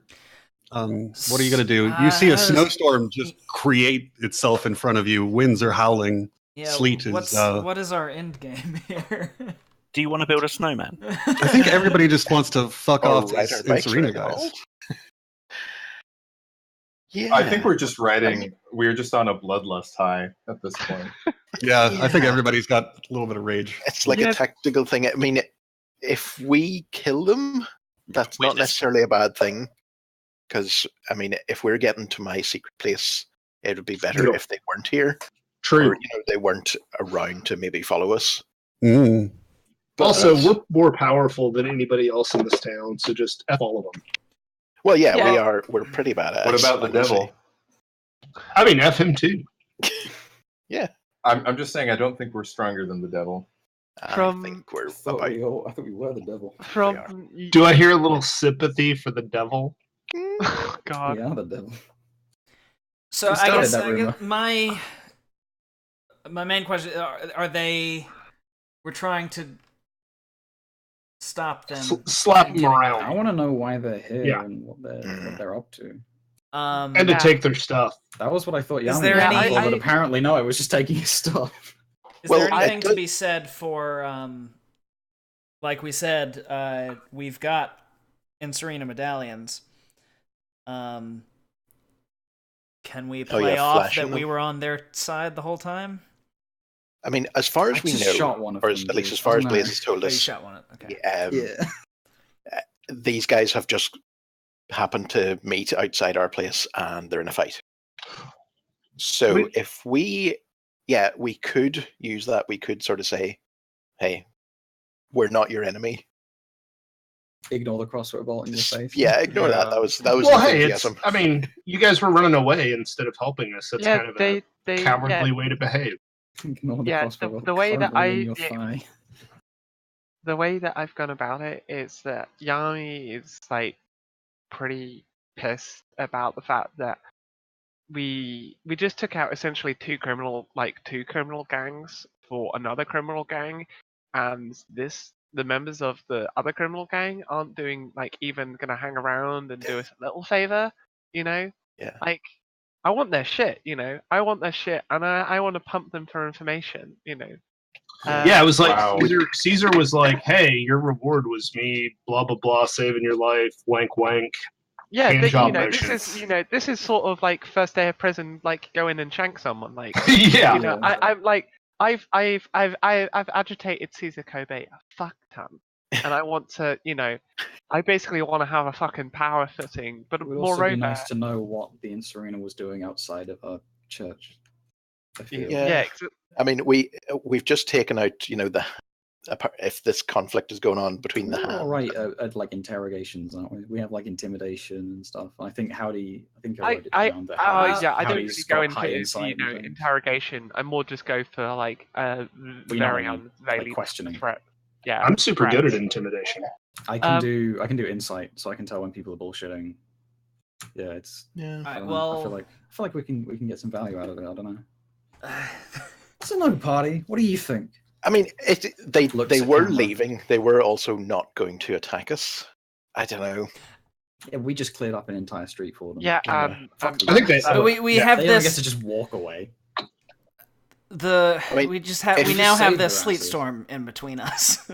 What are you gonna do? You see a snowstorm just create itself in front of you. Winds are howling. Yeah, Sleet is. what is our end game here? Do you want to build a snowman? I think everybody just wants to fuck Or off ride to our bikes Incirrina, around guys. all. Yeah. I think we're just we're just on a bloodlust high at this point. Yeah, I think everybody's got a little bit of rage. It's like a tactical thing. I mean, if we kill them, that's not necessarily a bad thing. Because, I mean, if we're getting to my secret place, it would be better if they weren't here. True. Or, they weren't around to maybe follow us. Mm. But also, we're more powerful than anybody else in this town, so just F all of them. Well, yeah. We're pretty badass. What about the devil? I mean, F him too. Yeah. I'm just saying I don't think we're stronger than the devil. I think we're I thought about... we were the devil. Do I hear a little sympathy for the devil? Oh, God. We are the devil. So Who I started guess, that rumor? my main question are they? We're trying to stop them. Slap them getting around. I want to know why they're here Yeah. and what they're up to. And to take their stuff. That was what I thought. Is Yami there was any- for, but apparently no. It was just taking his stuff. Is there anything to be said for, like we said, we've got Incirrina medallions. Can we play off that we were on their side the whole time? I mean, as far as we know, shot one of or them, at least dude. as far as Oh, no. Blaze has told Oh, you us, shot one. Okay. these guys have just happened to meet outside our place and they're in a fight. So if we could use that. We could sort of say, hey, we're not your enemy. Ignore the crossbow bolt in your face. Yeah, ignore that. That was Well, hey, enthusiasm. I mean, you guys were running away instead of helping us. That's kind of a cowardly way to behave. Ignore the crossbow bolt the way that currently in your thigh. the way that I've gone about it is that Yami is like pretty pissed about the fact that we just took out essentially two criminal gangs for another criminal gang, and the members of the other criminal gang aren't doing even gonna hang around and do us a little favor, Yeah. Like, I want their shit, I want their shit, and I want to pump them for information, Yeah, it was like Wow. Caesar was like, "Hey, your reward was me, blah blah blah, saving your life, wank wank." Yeah, Hand job this motions. is this is sort of like first day of prison, like go in and shank someone, like Yeah. I'm like I've agitated Caesar Kobe a fuck ton, and I want to I basically want to have a fucking power footing, but It would also be moreover, nice to know what the Incirrina was doing outside of our church. I feel. Yeah. I mean, we've just taken out, if this conflict is going on between the We're hands. all right at like interrogations, aren't we? We have like intimidation and stuff. I think I wrote it down. That I don't Howdy's really go got high into insight and things. interrogation. I more just go for like Well, you know very what I mean, unveiled like questioning. threat. Yeah, I'm super good at threats. intimidation. I can do insight, so I can tell when people are bullshitting. Yeah, it's. Yeah. I don't know. Well, I feel like we can get some value out of it. I don't know. It's a no party. What do you think? I mean, they Looks they at were camera. leaving. They were also not going to attack us. I don't know. Yeah, we just cleared up an entire street for them. Yeah, Fuck the I think rest. they- but we have They don't get this. to just walk away. I mean, We just have. if We you now have save this their sleet asses. storm in between us.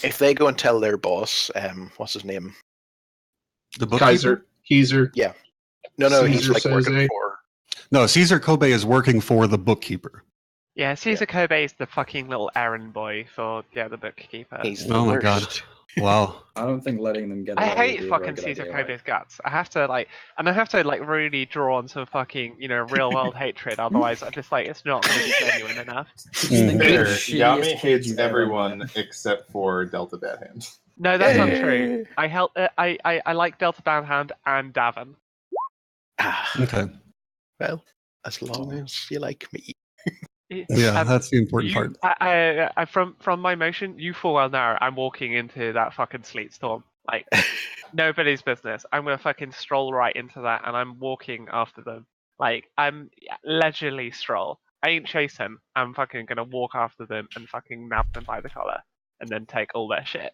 If they go and tell their boss, what's his name? The bookkeeper? Kaiser. No, he's Caesar like working Soze. for. No, Caesar Kobe is working for the bookkeeper. Yeah, Caesar Kobe is the fucking little errand boy for the bookkeeper. He's the Oh my worst. god. Wow. I don't think letting them get I away hate would be a very fucking good Caesar idea, Kobe's right? guts. I have to really draw on some fucking real world hatred. Otherwise, I just it's not going to be genuine enough. Think Fair. of the shittiest Yami kid hates you've ever everyone met. except for Delta Bad Hand. No, that's untrue. I like Delta Boundhound and Davin. Okay. Well, as long as you like me. Yeah, that's the important part. I from my motion, you full well know I'm walking into that fucking sleet storm. Like nobody's business. I'm gonna fucking stroll right into that, and I'm walking after them. Like I'm leisurely stroll. I ain't chasing. I'm fucking gonna walk after them and fucking nab them by the collar, and then take all their shit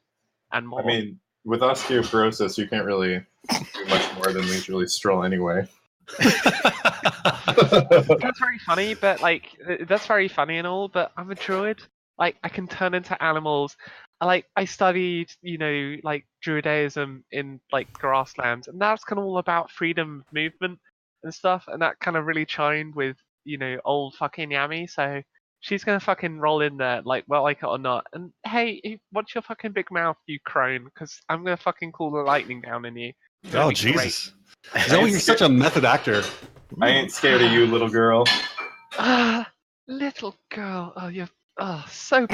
and more. I mean, with osteoporosis, you can't really do much more than leisurely stroll anyway. That's very funny, but that's very funny and all. But I'm a druid. Like I can turn into animals. I studied, druidism in grasslands, and that's kind of all about freedom of movement and stuff, and that kind of really chimed with old fucking Yami. So she's gonna fucking roll in there, like it or not. And hey, what's your fucking big mouth, you crone? Because I'm gonna fucking call the lightning down on you. It's gonna Oh be great. Jesus. Zoe, you're such a method actor. I ain't scared of you, little girl. Ah, little girl. Oh, you're so.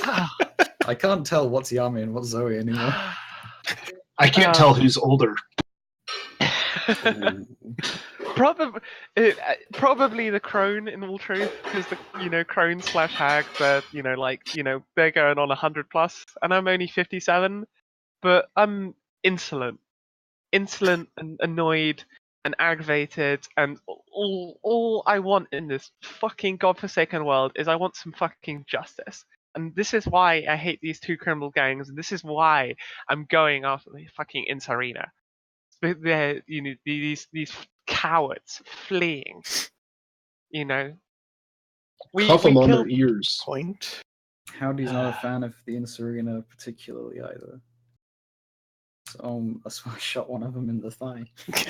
Ah. I can't tell what's Yami and what's Zoe anymore. I can't tell who's older. Probably the crone in all truth, because the crone / hag, they're they're going on 100+, and I'm only 57, but I'm insolent and annoyed and aggravated, and all I want in this fucking godforsaken world is I want some fucking justice. And this is why I hate these two criminal gangs, and this is why I'm going after the fucking Incirrina. They're these cowards fleeing. We Cuff them on their killed. ears. Point. Howdy's not a fan of the Incirrina particularly either. So I shot one of them in the thigh.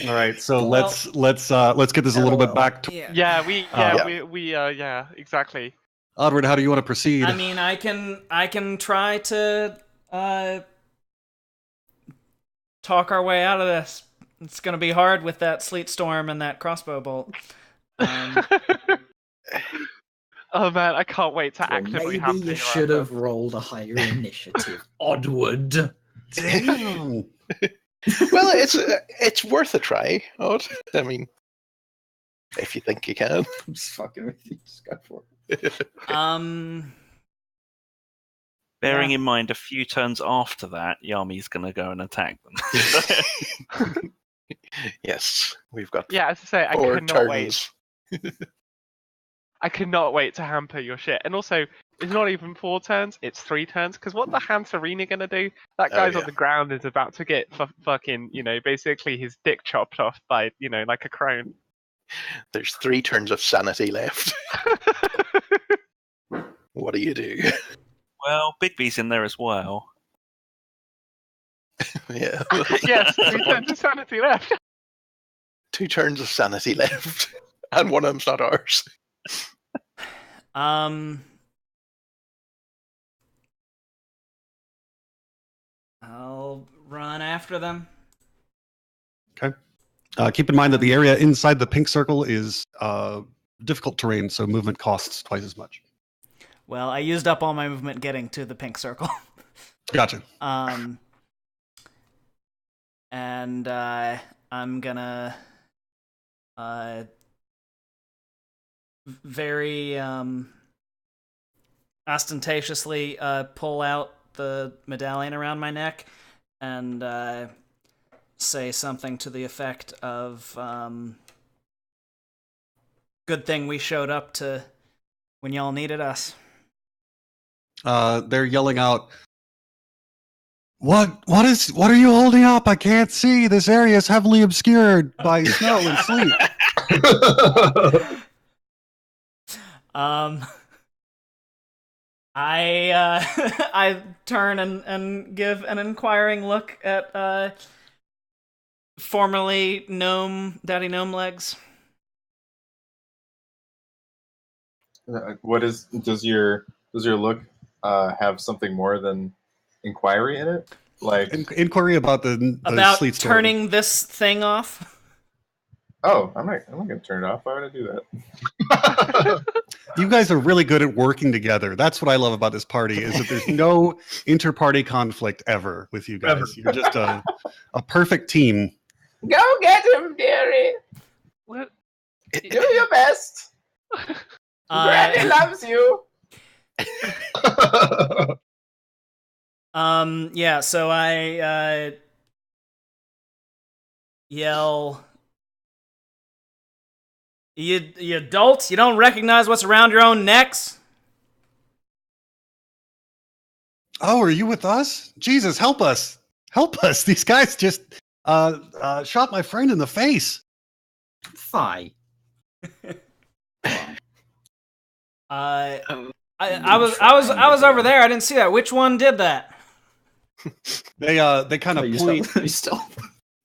All right, so Well- let's get this a little bit LOL. back to Yeah. Yeah, exactly. Onward. How do you want to proceed? I mean, I can try to talk our way out of this. It's gonna be hard with that sleet storm and that crossbow bolt. Oh man, I can't wait to Well, actively maybe hamper you your should ass. have rolled a higher initiative. Oddwood. Damn. Well, it's worth a try. Odd. I mean, if you think you can. I'm just fucking with you. Just go for it. Bearing in mind, a few turns after that, Yami's going to go and attack them. Yes, we've got Yeah, as I say, I 4 cannot wait. turns. I cannot wait to hamper your shit. And also, it's not even 4 turns; it's 3 turns. Because what the Incirrina gonna do? That guy's yeah. on the ground is about to get fucking, basically his dick chopped off by, like a crone. There's 3 turns of sanity left. What do you do? Well, Bigby's in there as well. Yeah. Yes, 3 turns of sanity left. 2 turns of sanity left. And one of them's not ours. I'll run after them. Okay. Keep in mind that the area inside the pink circle is difficult terrain, so movement costs twice as much. Well, I used up all my movement getting to the pink circle. Gotcha. And I'm gonna very ostentatiously pull out the medallion around my neck and say something to the effect of good thing we showed up to when y'all needed us. They're yelling out, What are you holding up? I can't see. This area is heavily obscured by snow and sleet. I turn and give an inquiring look at formerly Daddy Gnome Legs. Does your look have something more than inquiry in it? Like Inquiry about the about sleet storm. turning this thing off? Oh, I'm not gonna turn it off. Why would I do that? You guys are really good at working together. That's what I love about this party, is that there's no inter-party conflict ever with you guys. Ever. You're just a perfect team. Go get him, dearie. What? Do your best. Granny loves you. Yeah, so I yell, You adults, you don't recognize what's around your own necks? Oh, are you with us? Jesus, help us. Help us. These guys just shot my friend in the face. Thigh. I was over there. I didn't see that. Which one did that? They kind of point.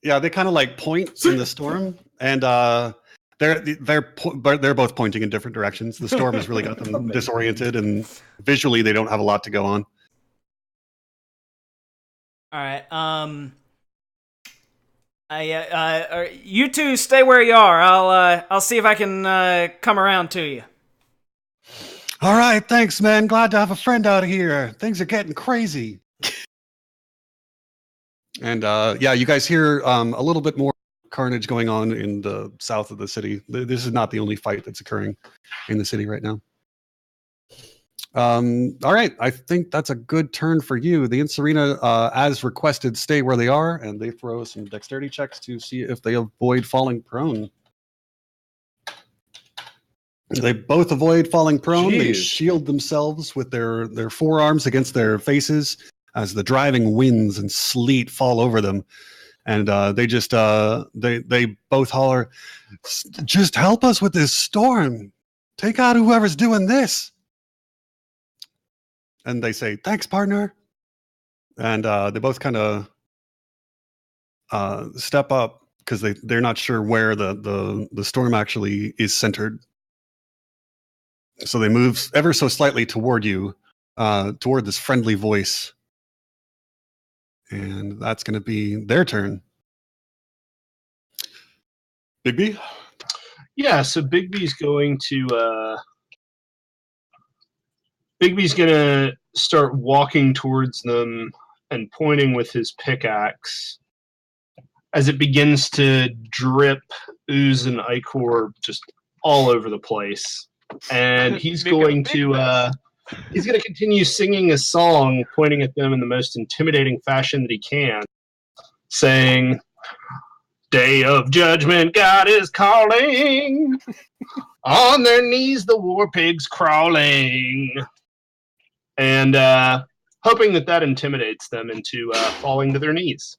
Yeah, they kind of like point in the storm, and they're both pointing in different directions. The storm has really got them disoriented, and visually they don't have a lot to go on. All right. You two stay where you are. I'll see if I can come around to you. All right, thanks, man. Glad to have a friend out here. Things are getting crazy. And yeah, you guys hear a little bit more carnage going on in the south of the city. This is not the only fight that's occurring in the city right now. All right, I think that's a good turn for you. The Incirrina, as requested, stay where they are, and they throw some dexterity checks to see if they avoid falling prone. They both avoid falling prone. Jeez. They shield themselves with their forearms against their faces as the driving winds and sleet fall over them. And they just they both holler, "Just help us with this storm. Take out whoever's doing this." And they say, "Thanks, partner." And they both kind of step up because they're not sure where the storm actually is centered. So they move ever so slightly toward you, toward this friendly voice. And that's going to be their turn. Bigby? Yeah, so Bigby's going to start walking towards them and pointing with his pickaxe as it begins to drip ooze and ichor just all over the place. And he's going to continue singing a song, pointing at them in the most intimidating fashion that he can, saying, "Day of judgment, God is calling. On their knees, the war pigs crawling." And hoping that intimidates them into falling to their knees.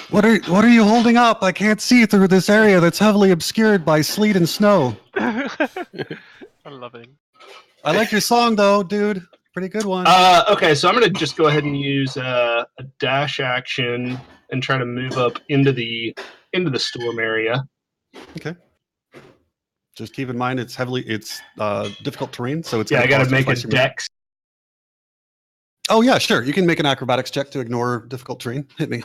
What are you holding up? I can't see through this area that's heavily obscured by sleet and snow. I'm loving. I like your song though, dude. Pretty good one. Okay, so I'm going to just go ahead and use a dash action and try to move up into the storm area. Okay. Just keep in mind it's difficult terrain, so it's I got to cost you make a twice your movement. dex. Oh yeah, sure. You can make an acrobatics check to ignore difficult terrain. Hit me.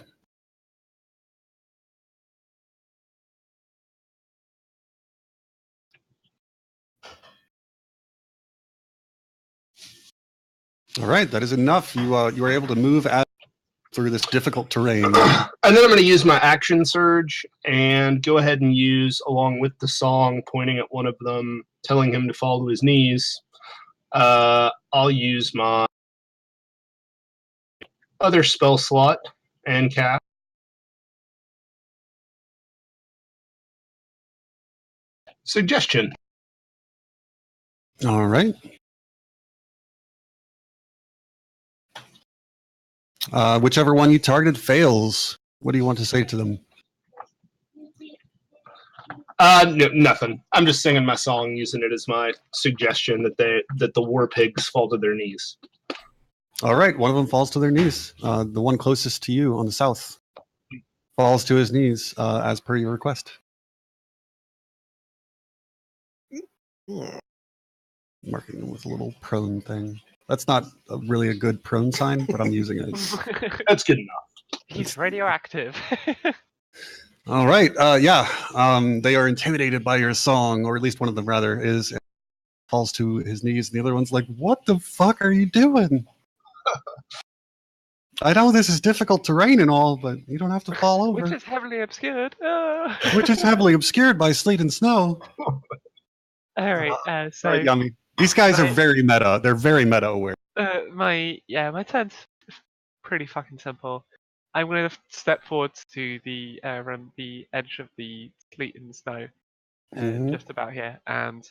All right, that is enough. You are able to move through this difficult terrain. And then I'm going to use my action surge and go ahead and use, along with the song, pointing at one of them, telling him to fall to his knees. I'll use my other spell slot and cast Suggestion. All right. Whichever one you targeted fails. What do you want to say to them? No, nothing. I'm just singing my song, using it as my suggestion that the war pigs fall to their knees. All right, one of them falls to their knees. The one closest to you on the south falls to his knees as per your request. Marking him with a little prone thing. That's not really a good prone sign, but I'm using it. That's good enough. He's radioactive. All right. They are intimidated by your song, or at least one of them rather is falls to his knees, and the other one's like, "What the fuck are you doing?" I know this is difficult terrain and all, but you don't have to fall over. Which is heavily obscured. Which is heavily obscured by sleet and snow. All right. So Yummy. These guys are very meta. They're very meta aware. my turn's pretty fucking simple. I'm going to step forwards to the edge of the sleet and snow, just about here, and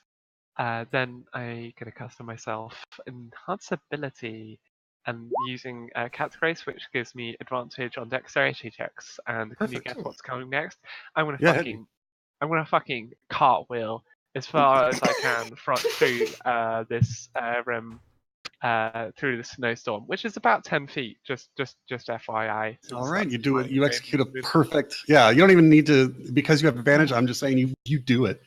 then I'm going to custom myself enhance ability, and using Cat's Grace, which gives me advantage on dexterity checks. And can you guess what's coming next? I'm going to fucking cartwheel as far as I can through this rim. Through the snowstorm, which is about 10 feet, just FYI. All right, you do it. You execute a perfect. Yeah, you don't even need to, because you have advantage. I'm just saying you do it.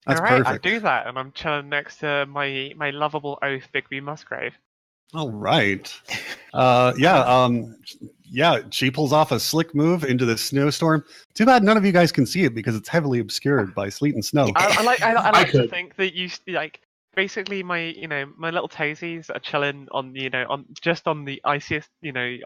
That's all right, perfect. I do that, and I'm chilling next to my lovable oath, Bigby Musgrave. All right. She pulls off a slick move into the snowstorm. Too bad none of you guys can see it because it's heavily obscured by sleet and snow. I like to think that you like. Basically, my little toesies are chilling on on the iciest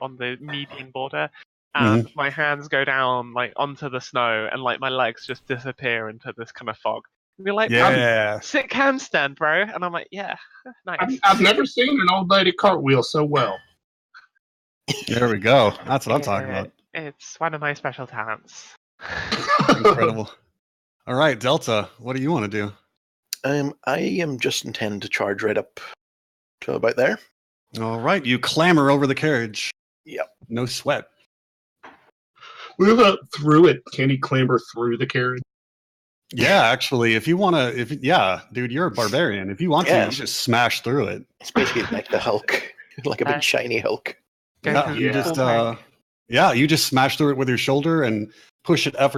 on the median border, and my hands go down onto the snow, and my legs just disappear into this kind of fog. And you're like, yeah, sick handstand, bro, and I'm like, yeah, nice. I've never seen an old lady cartwheel so well. There we go. That's what I'm talking about. It's one of my special talents. Incredible. All right, Delta, what do you want to do? I am just intending to charge right up to about there. All right, you clamber over the carriage. Yep. No sweat. What about through it? Can he clamber through the carriage? Yeah, actually, if you want to, dude, you're a barbarian. If you want to, you just smash through it. It's basically like the Hulk, like a big shiny Hulk. You just smash through it with your shoulder and push half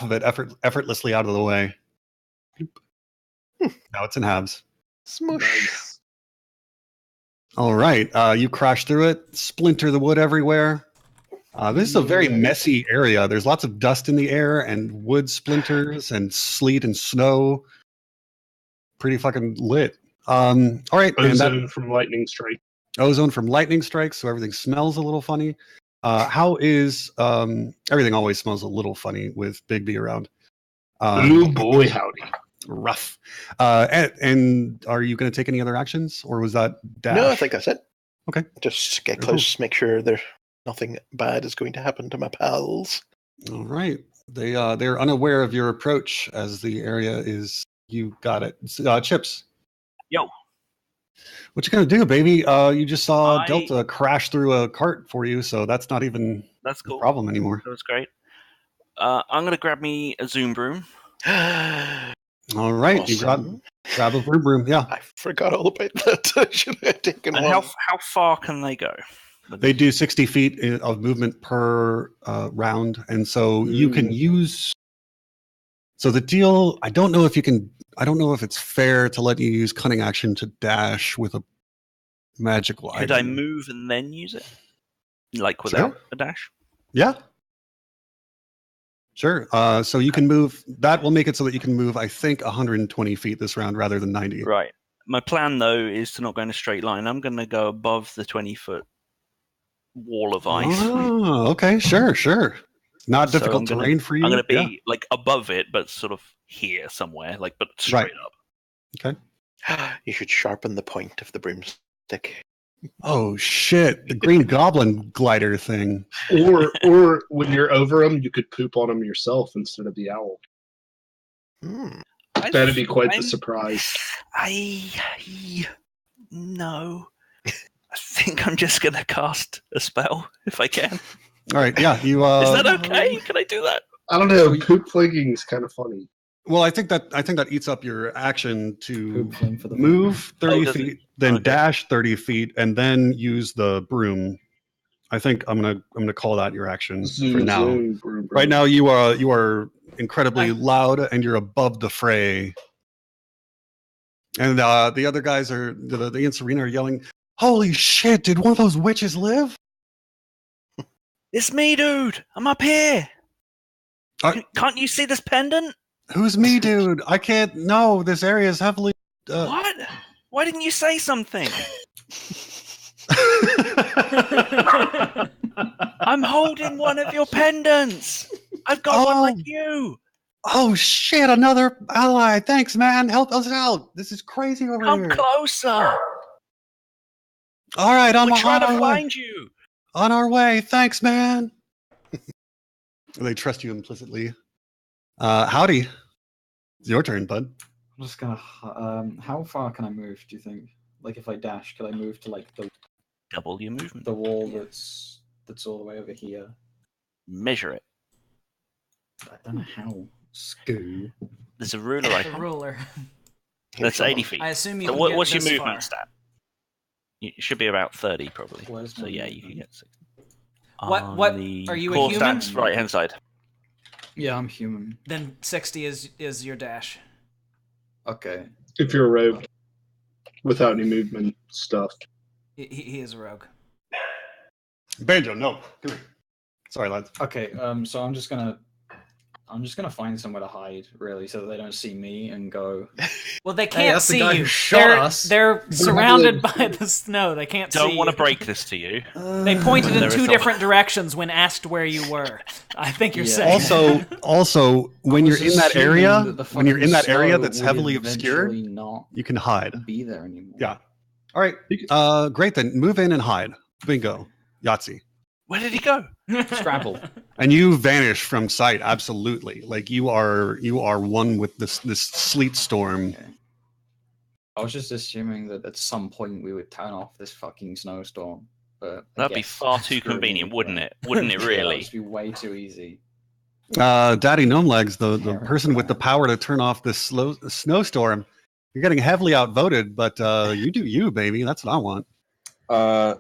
of it effortlessly out of the way. Now it's in halves. Smush. Nice. All right, you crash through it, splinter the wood everywhere. This is a very messy area. There's lots of dust in the air and wood splinters and sleet and snow. Pretty fucking lit. All right, Ozone from lightning strike. Ozone from lightning strikes, so everything smells a little funny. How is everything always smells a little funny with Bigby around? Oh boy, howdy. Rough. And are you going to take any other actions, or was that dash? No, I think that's it. Okay. Just get close, make sure nothing bad is going to happen to my pals. All right. They're unaware of your approach, as the area is. You got it. Chips. Yo. What you gonna do, baby? You just saw Delta crash through a cart for you, so that's not even a problem anymore. That was great. I'm gonna grab me a Zoom broom. All right, awesome. You grab a broom. Yeah, I forgot all about that. Should I have taken and one? how far can they go? They do 60 feet of movement per round, and so you can use. So the deal, I don't know if it's fair to let you use cunning action to dash with a Magical Could item. I move and then use it? Like without a dash? Yeah. Sure. So you can move. That will make it so that you can move, I think, 120 feet this round rather than 90. Right. My plan, though, is to not go in a straight line. I'm going to go above the 20-foot wall of ice. Oh, okay. Sure. Not So difficult terrain for you. I'm going to be like above it, but sort of here somewhere, like but straight up. Okay. You should sharpen the point of the broomstick. Oh shit! The Green Goblin glider thing. Or when you're over them, you could poop on them yourself instead of the owl. That'd be quite the surprise. No. I think I'm just going to cast a spell if I can. All right. Yeah. You. Is that okay? Can I do that? I don't know. Poop flinging is kind of funny. Well, I think that eats up your action to Poop fling for the move 30 does it? feet, then Okay. dash 30 feet, and then use the broom. I think I'm gonna call that your action for now. Zoom, broom. Right now, you are incredibly loud, and you're above the fray. And the other guys are the Incirrina are yelling, "Holy shit! Did one of those witches live?" It's me, dude. I'm up here. Uh, Can't you see this pendant? Who's me, dude? I can't. No, this area is heavily. What? Why didn't you say something? I'm holding one of your pendants. I've got one like you. Oh shit! Another ally. Thanks, man. Help us out. This is crazy over Come here. closer. All right, I'm We're trying on to our way. find you. On our way. Thanks, man. They trust you implicitly. Howdy. It's your turn, bud. I'm just gonna. How far can I move? Do you think? Like, if I dash, could I move to like Double your movement. the wall that's all the way over here? Measure it. I don't know how. Scoo. There's a ruler The icon. ruler. That's 80 feet. I assume you So can get what's your this movement far. stat? It should be about 30, probably. Where's So my yeah, you movement? can get 60. What- On what- the are you a core human? stats, right-hand side. Yeah, I'm human. Then 60 is your dash. Okay. If you're a rogue without any movement stuff. He is a rogue. Banjo, no. Come here. Sorry, lads. Okay. So I'm just gonna find somewhere to hide, really, so that they don't see me and go. Well, they Hey, can't that's the see guy you. who shot us. They're surrounded by the snow. They can't see Don't want you. to break this to you. They pointed in There is two some- different directions when asked where you were. I think you're Yeah. saying. Also, when I you're was in that area, assuming that the when you're in that fucking area snow that's would heavily obscured, eventually not you can hide. be there anymore. Yeah. All right. Great then. Move in and hide. Bingo. Yahtzee. Where did he go? Scrabble. And you vanish from sight. Absolutely. Like you are one with this sleet storm. Okay. I was just assuming that at some point we would turn off this fucking snowstorm. But I That'd be guess far too screw me, convenient, wouldn't but- it? Wouldn't it Yeah, really? that'd just be way too easy. Daddy Gnome Legs, the Terrible person with the plan. power to turn off this snowstorm. You're getting heavily outvoted, but you do you, baby. That's what I want.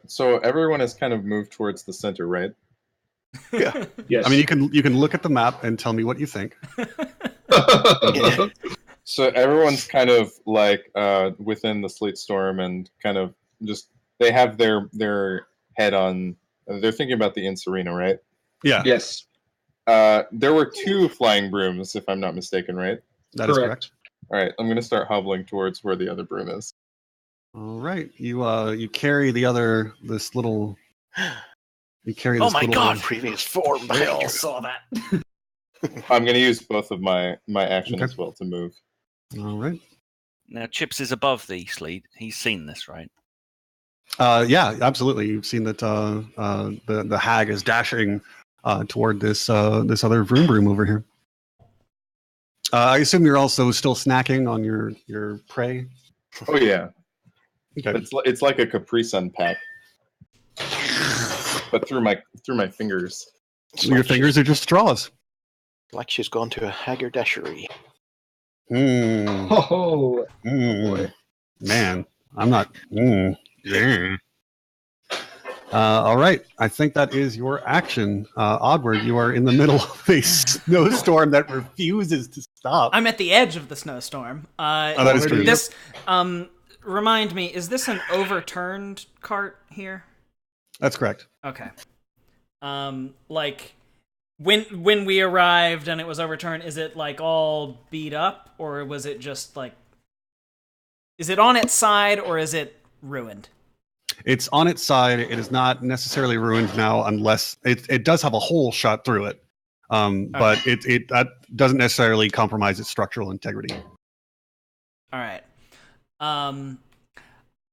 So everyone has kind of moved towards the center, right? Yeah. Yes. I mean, you can look at the map and tell me what you think. So everyone's kind of like within the sleet storm and kind of just they have their head on. They're thinking about the Incirrina, right? Yeah, Yes. There were 2 flying brooms, if I'm not mistaken, right? that is correct. All right, I'm gonna start hobbling towards where the other broom is. All right, you carry the other this little. You carry this Oh my little, God. Previous form We behind all you. saw that. I'm gonna use both of my action Okay. as well to move. All right. Now, Chips is above the sleet. He's seen this, right? Yeah, absolutely. You've seen that the hag is dashing toward this other vroom over here. I assume you're also still snacking on your prey. Oh yeah, Okay. it's like a Capri Sun pack, but through my fingers. It's Your like fingers are just straws. Like she's gone to a haberdashery. Mm, Oh, mm. Man, I'm not. Yeah. All right. I think that is your action. Ogward, you are in the middle of a snowstorm that refuses to stop. I'm at the edge of the snowstorm. Oh, that is true. This, remind me, is this an overturned cart here? That's correct. Okay. Like when we arrived and it was overturned, is it like all beat up, or was it just like? Is it on its side, or is it ruined? It's on its side. It is not necessarily ruined now, unless it does have a hole shot through it. But that doesn't necessarily compromise its structural integrity. All right.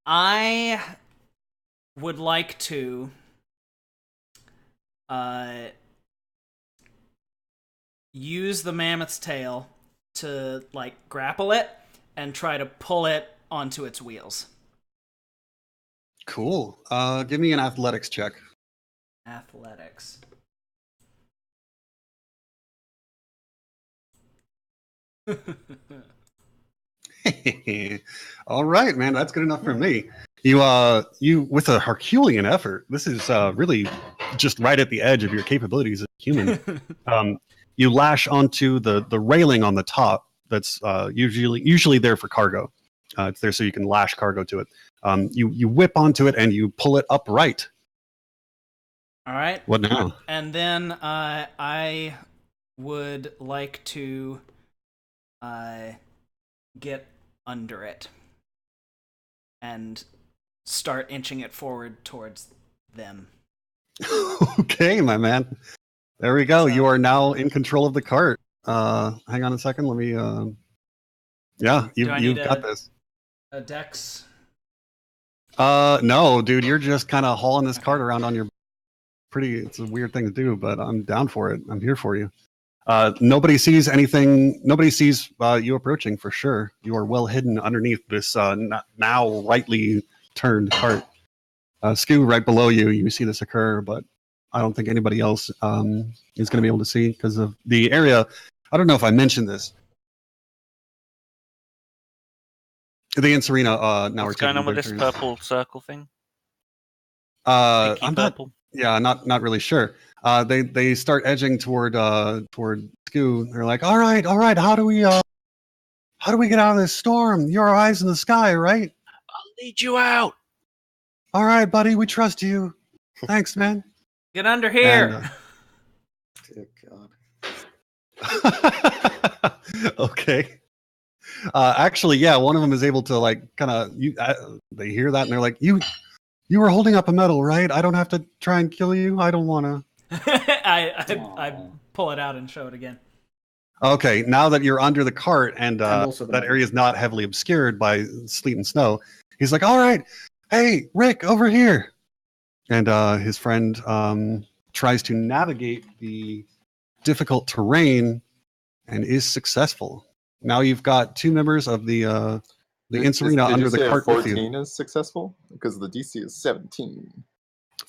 I would like to use the mammoth's tail to like grapple it and try to pull it onto its wheels. Cool. Give me an athletics check. Athletics. All right, man. That's good enough for me. You with a Herculean effort. This is really just right at the edge of your capabilities as a human. You lash onto the railing on the top. That's usually there for cargo. It's there so you can lash cargo to it. You whip onto it and you pull it upright. All right. What now? And then I would like to get under it and start inching it forward towards them. Okay, my man. There we go. So, you are now in control of the cart. Hang on a second. Let me. Yeah, you've got this. A dex? No, dude. You're just kind of hauling this cart around on your. It's a weird thing to do, but I'm down for it. I'm here for you. Nobody sees anything. Nobody sees you approaching for sure. You are well hidden underneath this now rightly turned cart. Skew right below you. You see this occur, but I don't think anybody else is going to be able to see because of the area. I don't know if I mentioned this. The Incirrina now. What's going on with this purple circle thing? I'm purple. not really sure. They start edging toward Skew. They're like, all right, how do we get out of this storm? Your eyes in the sky, right? I'll lead you out. All right, buddy, we trust you. Thanks, man. Get under here. Dear God. Okay. Actually, yeah, one of them is able to like kind of. They hear that and they're like, you were holding up a medal, right? I don't have to try and kill you. I don't want to. I pull it out and show it again. Okay, now that you're under the cart and also the that area is not heavily obscured by sleet and snow, he's like, all right, hey, Rick, over here. And his friend tries to navigate the difficult terrain and is successful. Now you've got two members of the Incirrina under the cart with you. 14 is successful? Because the DC is 17.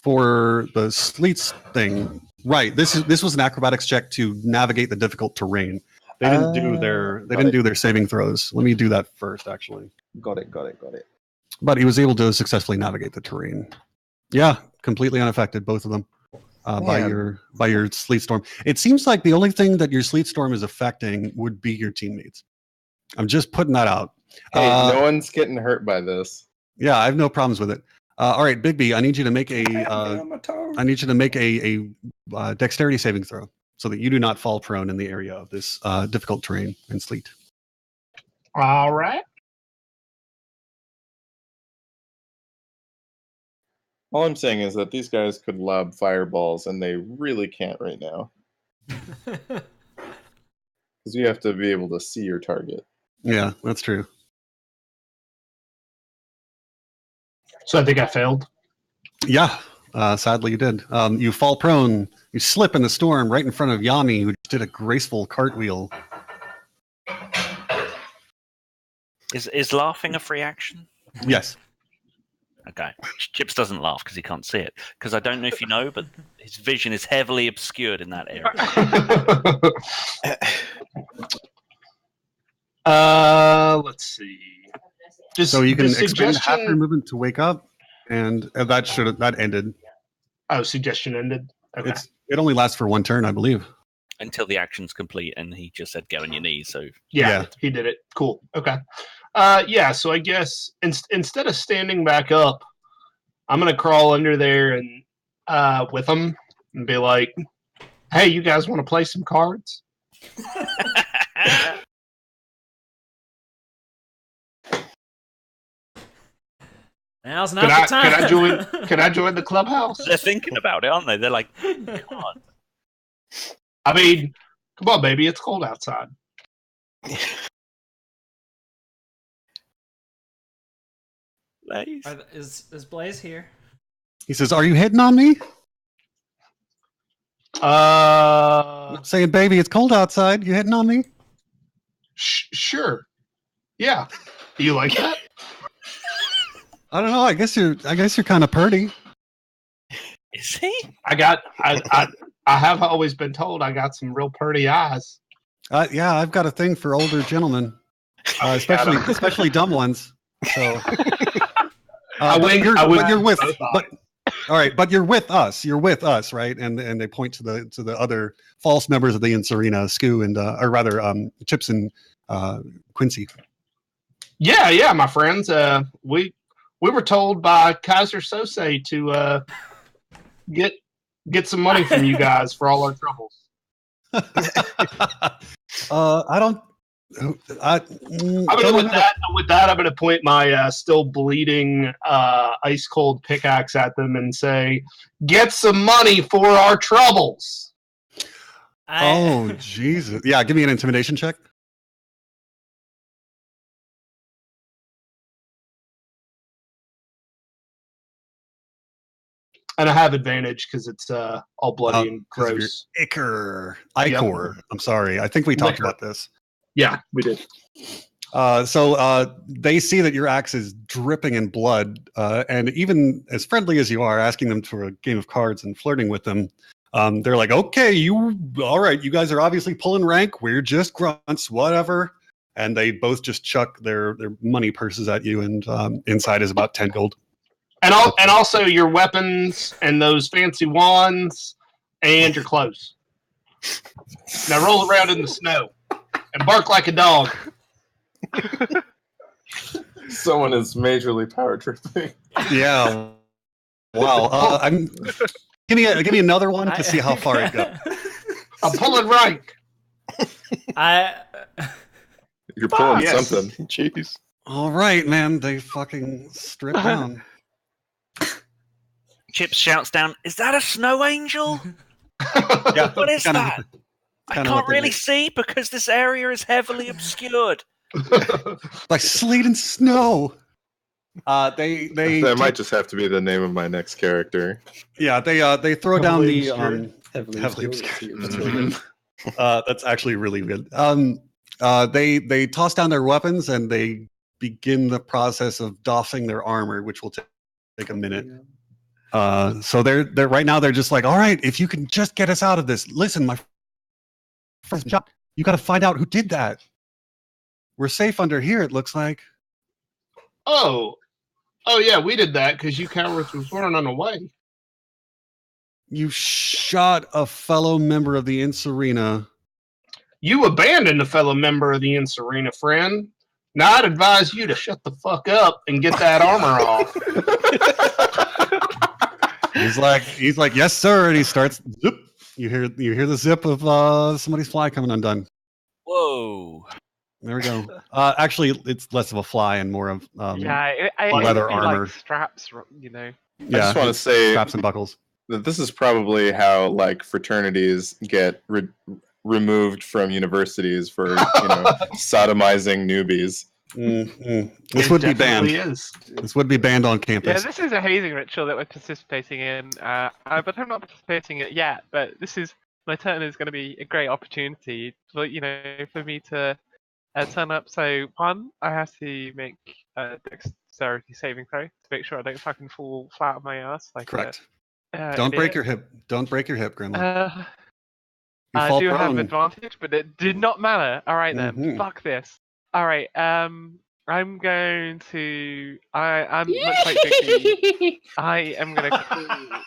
For the sleets thing, right? This was an acrobatics check to navigate the difficult terrain. They didn't do their saving throws. Let me do that first, actually. Got it. But he was able to successfully navigate the terrain. Yeah, completely unaffected, both of them, by your sleet storm. It seems like the only thing that your sleet storm is affecting would be your teammates. I'm just putting that out. Hey, no one's getting hurt by this. Yeah, I have no problems with it. All right, Bigby, I need you to make a dexterity saving throw so that you do not fall prone in the area of this difficult terrain and sleet. All right. All I'm saying is that these guys could lob fireballs, and they really can't right now. Because you have to be able to see your target. Yeah, that's true. So I think I failed. Yeah, sadly you did. You fall prone. You slip in the storm right in front of Yami, who did a graceful cartwheel. Is laughing a free action? Yes. Okay. Chips doesn't laugh because he can't see it. Because I don't know if you know, but his vision is heavily obscured in that area. Let's see. So you can expend half your movement to wake up, and that ended. Oh, suggestion ended. Okay. It only lasts for one turn, I believe. Until the action's complete, and he just said go on your knees. So yeah, he did it. Cool. Okay. Yeah. So I guess instead of standing back up, I'm gonna crawl under there and with them and be like, "Hey, you guys want to play some cards?" Now's not the time. Can I join? Can I join the clubhouse? They're thinking about it, aren't they? They're like, God. I mean, come on, baby, it's cold outside. Blaze. Is Blaze here? He says, "Are you hitting on me?" I'm saying, "Baby, it's cold outside. You hitting on me?" Sure. Yeah. Do you like that? I don't know. I guess you're kind of pretty. Is he? I have always been told I got some real pretty eyes. Yeah, I've got a thing for older gentlemen, especially dumb ones. So, but you're with. All right, but you're with us. You're with us, right? And they point to the other false members of the Incirrina, Skoo and or rather Chips and Quincy. Yeah, my friends. We were told by Kaiser Sose to get some money from you guys for all our troubles. I don't. With that, I'm going to point my still bleeding ice cold pickaxe at them and say, "Get some money for our troubles." Oh Jesus! Yeah, give me an intimidation check. And I have advantage because it's all bloody and gross. Ichor. I'm sorry. I think we talked about this. Yeah, we did. So they see that your axe is dripping in blood, and even as friendly as you are, asking them for a game of cards and flirting with them, they're like, "Okay, all right. You guys are obviously pulling rank. We're just grunts, whatever." And they both just chuck their money purses at you, and inside is about 10 gold. And also your weapons and those fancy wands and your clothes. Now roll around in the snow and bark like a dog. Someone is majorly power tripping. Yeah. Wow. Give me another one to see how far it goes. I'm pulling rank. You're pulling something. Jeez. All right, man. They fucking strip down. Chips shouts down, "Is that a snow angel?" Yeah, what is that? I can't really see because this area is heavily obscured. By sleet and snow. That might just have to be the name of my next character. Yeah, they throw down the heavily obscured. That's actually really good. They toss down their weapons and they begin the process of doffing their armor, which will take a minute. So they're right now they're just like, "All right, if you can just get us out of this. Listen, my first job, you got to find out who did that. We're safe under here, it looks like." Oh yeah, we did that because you cowards was running away. You shot a fellow member of the Incirrina. You abandoned a fellow member of the Incirrina, friend. Now I'd advise you to shut the fuck up and get that armor off. He's like, "Yes, sir," and he starts. Zip. You hear the zip of somebody's fly coming undone. Whoa! There we go. Actually, it's less of a fly and more of leather armor, like straps. You know. Yeah, I just want to say straps and buckles. That this is probably how like fraternities get removed from universities for sodomizing newbies. This would be banned. This would be banned on campus. Yeah, this is a hazing ritual that we're participating in, but I'm not participating in it yet. But my turn is going to be a great opportunity for me to turn up. So one, I have to make a dexterity saving throw to make sure I don't fucking fall flat on my ass. Correct. Don't break your hip. Don't break your hip, Grandma. I do have advantage, but it did not matter. All right then, fuck this. All right, I'm going to. I'm much like Vicky. I am gonna.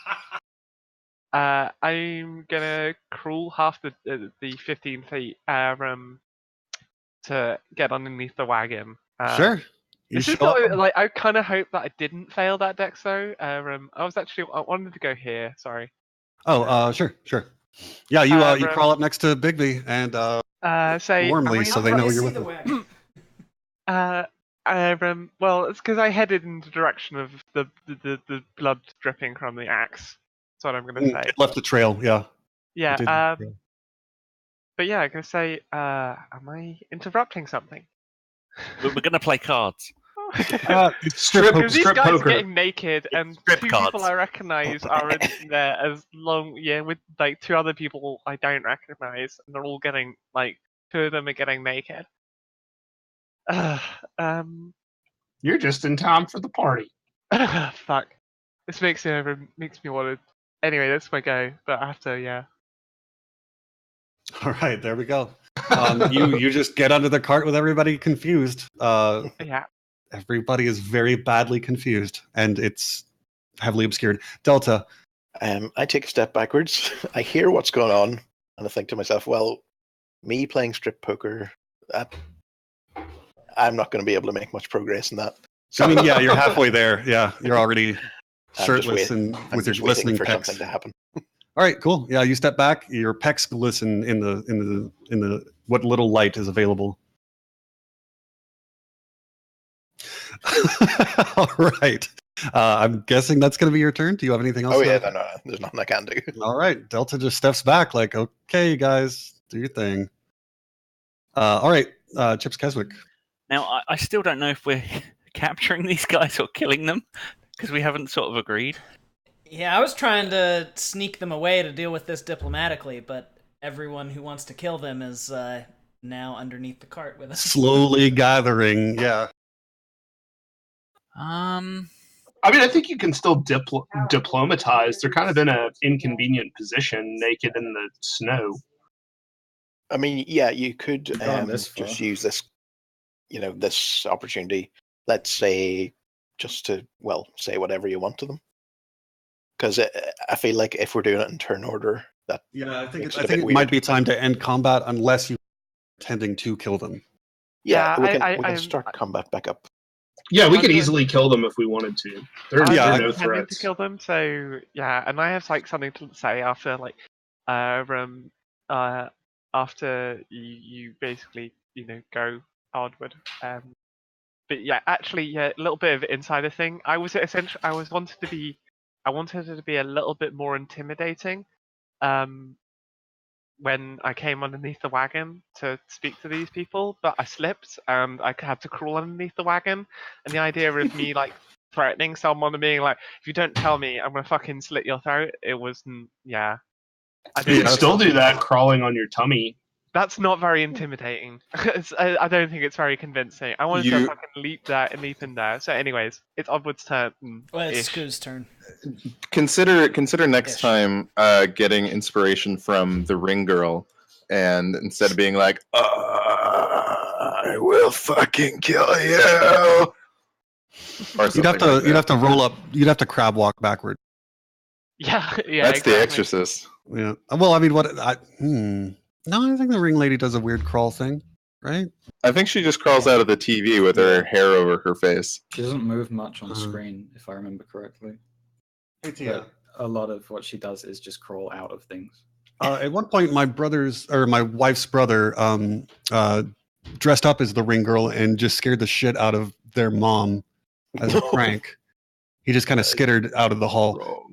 I'm gonna crawl half the 15 feet to get underneath the wagon Sure. You This is show up. not, like, I kind of hope that I didn't fail that dex though. I wanted to go here. Sorry. Sure. Yeah, you you Rem, crawl up next to Bigby and say, warmly, am so I they know You you're see with the them. wagon. Well, it's because I headed in the direction of the blood dripping from the axe. That's what I'm gonna say. It left the trail. Yeah. Yeah. It did. But yeah, I'm gonna say, am I interrupting something? We're going to play cards. It's Strip Because these guys poker. are getting naked, and Strip two cards. people I recognize are in there with like two other people I don't recognize, and they're all getting like two of them are getting naked. You're just in time for the party. Fuck. This makes me want to. Anyway, that's my go, but I have to, yeah. All right, there we go. You just get under the cart with everybody confused. Yeah. Everybody is very badly confused, and it's heavily obscured. Delta. I take a step backwards. I hear what's going on, and I think to myself, well, me playing strip poker, I'm not going to be able to make much progress in that. So, I mean, yeah, you're halfway there. Yeah, you're already shirtless and I'm with your just glistening waiting for pecs. something to happen. All right, cool. Yeah, you step back. Your pecs glisten in the what little light is available. All right. I'm guessing that's going to be your turn. Do you have anything else? Oh yeah, no, there's nothing I can do. All right. Delta just steps back, like, okay, guys, do your thing. All right, Chips Keswick. Now, I still don't know if we're capturing these guys or killing them because we haven't sort of agreed. Yeah, I was trying to sneak them away to deal with this diplomatically, but everyone who wants to kill them is now underneath the cart with us. Slowly gathering, yeah. I mean, I think you can still diplomatize. They're kind of in an inconvenient position, naked in the snow. I mean, yeah, you could this just far. use this, this opportunity. Let's say, just to say whatever you want to them. Because I feel like if we're doing it in turn order, that I think makes I it a think bit it might weird. be time to end combat unless you're intending to kill them. Yeah, Yeah, we can start combat back up. Yeah, we could easily kill them if we wanted to. They're I'm no intending threats. to kill them, so yeah, and I have like something to say after after you basically go onward. But yeah, actually, yeah, a little bit of insider thing. I wanted it to be a little bit more intimidating. When I came underneath the wagon to speak to these people, but I slipped and I had to crawl underneath the wagon. And the idea of me like threatening someone and being like, "If you don't tell me, I'm gonna fucking slit your throat," it wasn't. Yeah, You can still do that crawling on your tummy. That's not very intimidating. I don't think it's very convincing. I wanted to fucking leap in there. So, anyways, it's Onward's turn. Well, it's Scoo's turn. Consider next Ish. time getting inspiration from the ring girl, and instead of being like, "I will fucking kill you," or You'd have to like you'd have to roll up. You'd have to crab walk backward. Yeah, yeah. That's exactly. The Exorcist. Yeah. Well, I mean, No, I think the ring lady does a weird crawl thing, right? I think she just crawls out of the TV with her hair over her face. She doesn't move much on screen, if I remember correctly. But a lot of what she does is just crawl out of things. At one point, my wife's brother dressed up as the ring girl and just scared the shit out of their mom as a prank. He just kind of skittered out of the hall.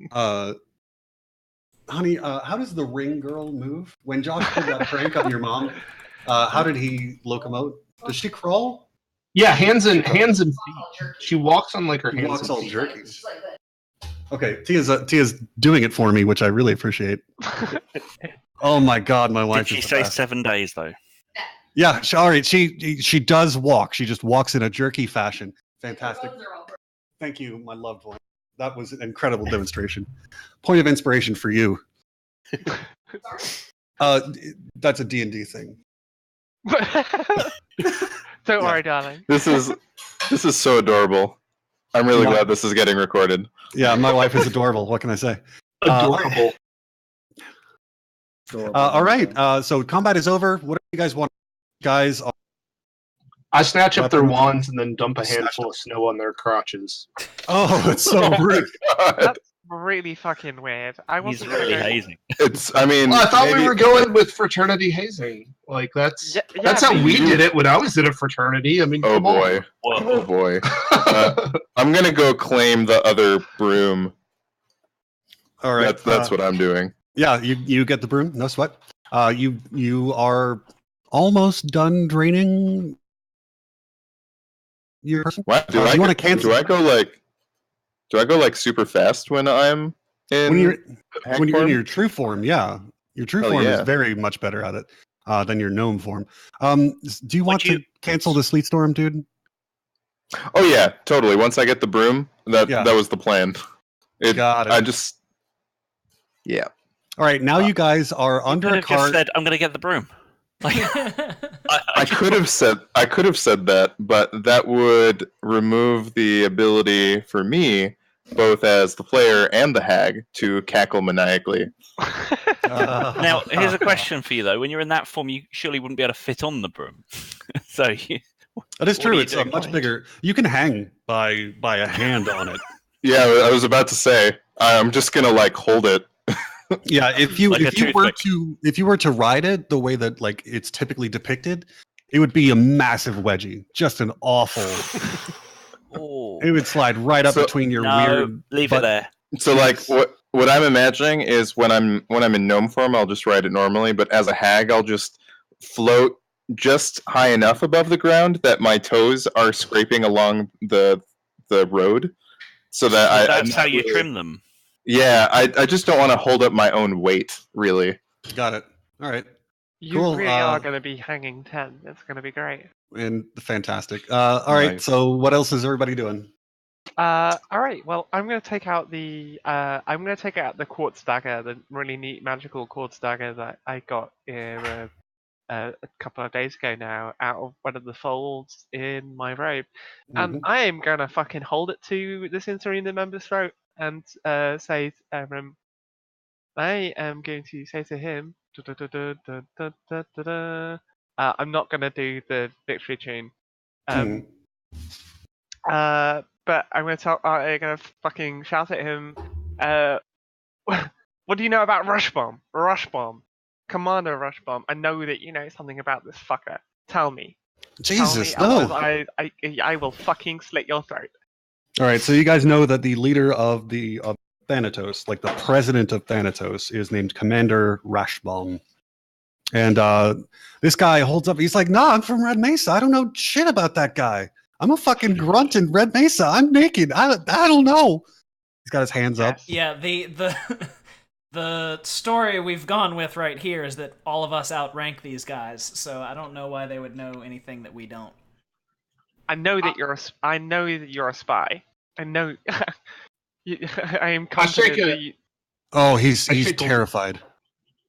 Honey, how does the ring girl move? When Josh did that prank on your mom, how did he locomote? Does she crawl? Yeah, hands and feet. She walks on like her hands. Walks and all feet. jerky. Okay, Tia's doing it for me, which I really appreciate. Oh my god, my wife. Did she is the say best. 7 days though? Yeah, all right. She does walk. She just walks in a jerky fashion. Fantastic. Thank you, my loved one. That was an incredible demonstration. Point of inspiration for you. That's a D&D thing. Don't worry, darling. This is so adorable. I'm really glad this is getting recorded. Yeah, my wife is adorable. What can I say? Adorable. All right. So combat is over. What do you guys want? Guys, I snatch up their Weapons. wands and then dump a Snatch handful of snow on their crotches. Oh, it's so Oh my rude. God. That's really fucking weird. I He's wasn't really gonna go- hazing. It's. I mean, Well, I thought we maybe- were going with fraternity hazing. Like that's Yeah, that's how but we you- did it when I was in a fraternity. I mean, Oh come boy. Whoa. Oh boy. on. I'm gonna go claim the other broom. All right. That's what I'm doing. Yeah, you get the broom. No sweat. You are almost done draining your person. What do you want to cancel? Do I go like super fast when I'm in when you're hack when you're in form? your true form? Yeah, your true Hell form is yeah. very much better at it than your gnome form. Do you want Would to cancel the sleet storm, dude? Oh yeah, totally. Once I get the broom, that was the plan. Got it. I just yeah. All right, now you guys are under Could a have just cart. said, "I'm going to get the broom." Like, I could have said that, but that would remove the ability for me, both as the player and the hag, to cackle maniacally. Now, here's a question for you though: when you're in that form, you surely wouldn't be able to fit on the broom. So That is what true. are you It's doing? much bigger. You can hang by a hand on it. Yeah, I was about to say I'm just gonna like hold it. Yeah, if you Like a if you were toothpick. to ride it the way that like it's typically depicted, it would be a massive wedgie, just an awful. Oh, It would slide right up So- between your no, weird. leave butt- it there. So like what I'm imagining is when I'm in gnome form, I'll just ride it normally, but as a hag, I'll just float just high enough above the ground that my toes are scraping along the road, so that Well, I'm that's not how you really- trim them. Yeah, I just don't want to hold up my own weight, really. Got it. All right, You Cool, really are going to be hanging 10. It's going to be great. and fantastic. All right, Nice. so what else is everybody doing? All right. Well, I'm going to take out the quartz dagger, the really neat magical quartz dagger that I got a couple of days ago now out of one of the folds in my robe, and Mhm. I am going to fucking hold it to this Incirrina member's throat and say, I am going to say to him, I'm not going to do the victory tune. Mhm. But I'm gonna fucking shout at him. What do you know about Rush Bomb? Rush Bomb, Commander Rush Bomb. I know that you know something about this fucker. Tell me. Jesus, Tell me, no! otherwise I will fucking slit your throat. All right, so you guys know that the leader of Thanatos, like the president of Thanatos, is named Commander Rashbaum. And this guy holds up, he's like, nah, I'm from Red Mesa. I don't know shit about that guy. I'm a fucking grunt in Red Mesa. I'm naked. I don't know. He's got his hands up. Yes. Yeah, the the story we've gone with right here is that all of us outrank these guys, so I don't know why they would know anything that we don't. I know that you're I know that you're a spy. I know. I am confident shake that it. you. Oh, he's I shake the- terrified.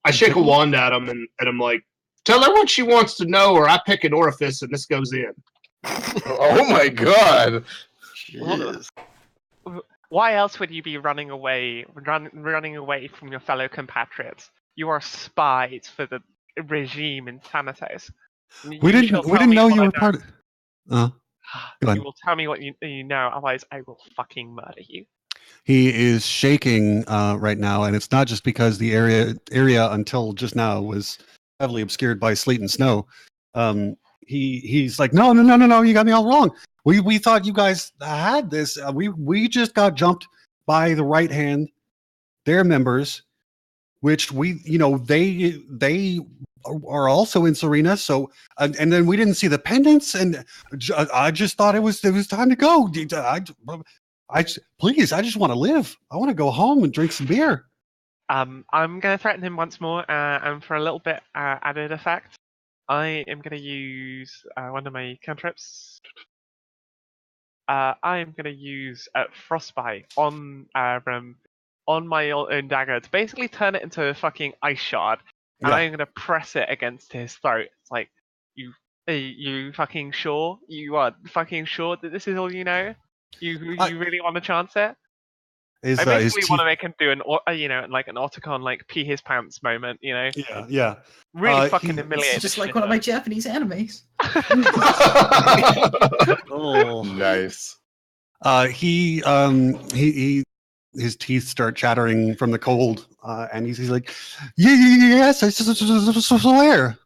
I shake a wand at him and I'm like, tell her what she wants to know, or I pick an orifice and this goes in. Oh my god! Jeez. Why else would you be running away from your fellow compatriots? You are spies for the regime in Thanatos. We didn't know you were part of. Go ahead. You will tell me what you know, otherwise I will fucking murder you. He is shaking right now, and it's not just because the area until just now was heavily obscured by sleet and snow. He's like, no, you got me all wrong. We thought you guys had this. We just got jumped by the right hand, their members, which they are also in Incirrina. So and then we didn't see the pendants, and I just thought it was time to go. Please, I just want to live. I want to go home and drink some beer. I'm gonna threaten him once more, and for a little bit added effect, I am gonna use one of my cantrips. I am gonna use frostbite on my own dagger to basically turn it into a fucking ice shard, and Yeah. I'm gonna press it against his throat. It's like, are you fucking sure? You are fucking sure that this is all you know? You really want to chance it? His, I basically his want to teeth, make him do an like an Otacon like pee his pants moment. yeah. Really He- fucking it's humiliate. It's just the like shit one of out my Japanese animes. Oh. Nice. He his teeth start chattering from the cold, and he's like, yes, I swear.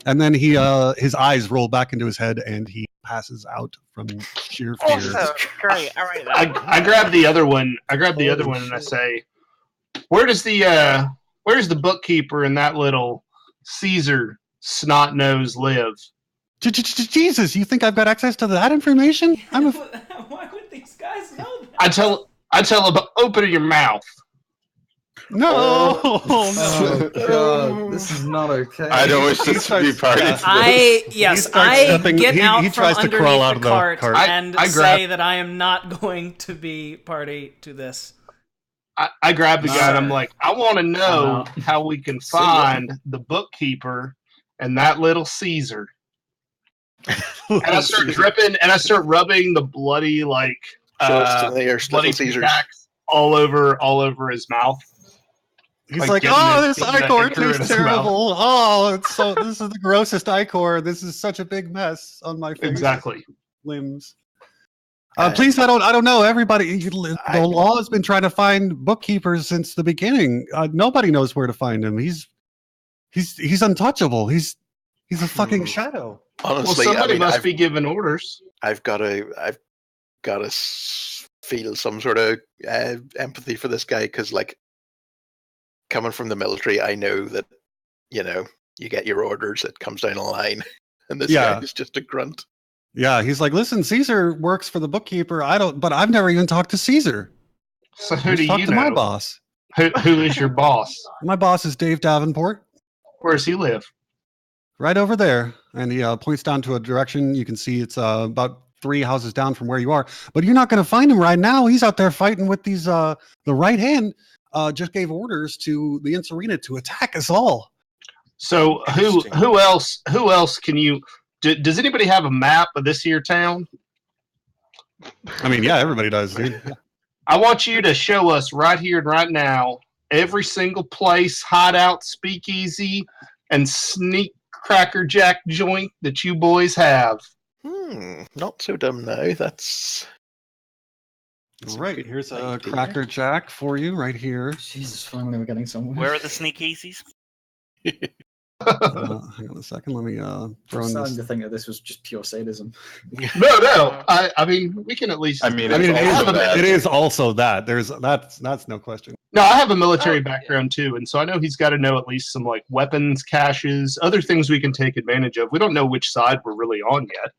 And then his eyes roll back into his head, and he passes out from sheer fear. Awesome, great. All right, then. I grab the other one. And I shit. say, where's the bookkeeper and that little Caesar snot nose live? Jesus, you think I've got access to that information? Why would these guys know that? I tell him, open your mouth. No, Oh god, this is not okay. I don't wish this to be part of this. I get out he from tries to underneath crawl out the of the cart, cart. and I say that I am not going to be party to this. I grab the guy and I'm Alright. like, I want to know I'm out. how we can See ya. find the bookkeeper and that little Caesar. And I start dripping and I start rubbing the bloody Show us to their bloody little Caesars. pickaxe all over his mouth. He's Like like, getting oh, it- this getting that ichor ichor in tastes his mouth." terrible. Oh, this is the grossest ichor. This is such a big mess on my face. Exactly. Limbs. Please, I don't know. Everybody, the law has been trying to find bookkeepers since the beginning. Nobody knows where to find him. He's untouchable. He's a fucking shadow. Honestly, Well, somebody I mean, must be giving orders. I've got to feel some sort of empathy for this guy because, like, coming from the military, I know that you get your orders, it comes down a line, and this guy is just a grunt. Yeah, he's like, listen, Caesar works for the bookkeeper. But I've never even talked to Caesar. So who Let's do talk you to know? my boss. Who is your boss? My boss is Dave Davenport. Where does he live? Right over there. And he points down to a direction. You can see it's about 3 houses down from where you are. But you're not going to find him right now. He's out there fighting with these. The right hand just gave orders to the Incirrina to attack us all. So who else can you? Does anybody have a map of this here town? I mean, yeah, everybody does, dude. I want you to show us right here and right now every single place, hideout, speakeasy, and sneak cracker jack joint that you boys have. Not so dumb now. That's Right, here's a idea. Cracker Jack for you right here. Jesus, finally we're getting somewhere. Where are the sneak easies? Hang on a second, let me I'm throw in starting this. to think that this was just pure sadism. No. I mean, we can at least. I mean, I mean, it's also that. it is also that. That's no question. No, I have a military background too, and so I know he's got to know at least some weapons caches, other things we can take advantage of. We don't know which side we're really on yet.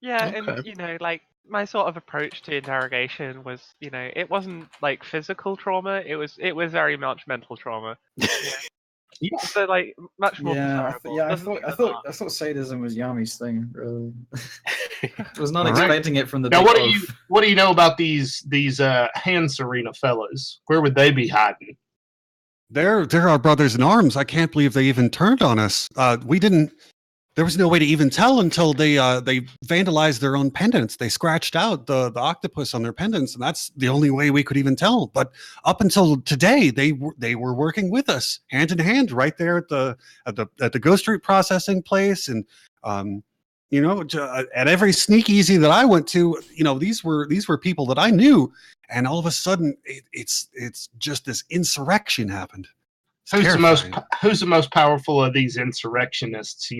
Yeah, Okay. and my sort of approach to interrogation was, it wasn't like physical trauma. It was very much mental trauma. Yeah. So much more desirable. I Doesn't leave the thought mark. I thought sadism was Yami's thing. Really, I was not All right. expecting it from the. Now, big what do you know about these Incirrina fellas? Where would they be hiding? They're our brothers in arms. I can't believe they even turned on us. We didn't. There was no way to even tell until they vandalized their own pendants. They scratched out the octopus on their pendants, and that's the only way we could even tell. But up until today, they were working with us hand in hand right there at the Ghost Root processing place, and at every sneakeasy that I went to, these were people that I knew, and all of a sudden, it's just this insurrection happened. It's Who's the most powerful of these insurrectionists?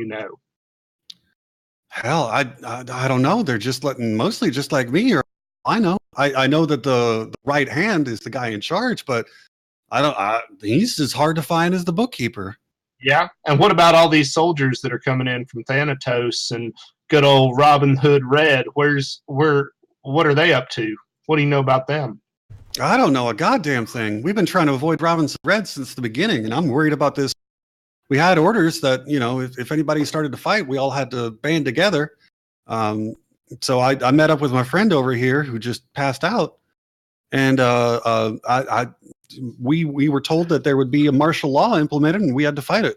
Hell, I don't know. They're just mostly just like me. Or I know. I know that the right hand is the guy in charge, but he's as hard to find as the bookkeeper. Yeah. And what about all these soldiers that are coming in from Thanatos and good old Robin Hood Red? What are they up to? What do you know about them? I don't know a goddamn thing. We've been trying to avoid Robinson Red since the beginning, and I'm worried about this. We had orders that, if anybody started to fight, we all had to band together. So I met up with my friend over here who just passed out, and we were told that there would be a martial law implemented, and we had to fight it.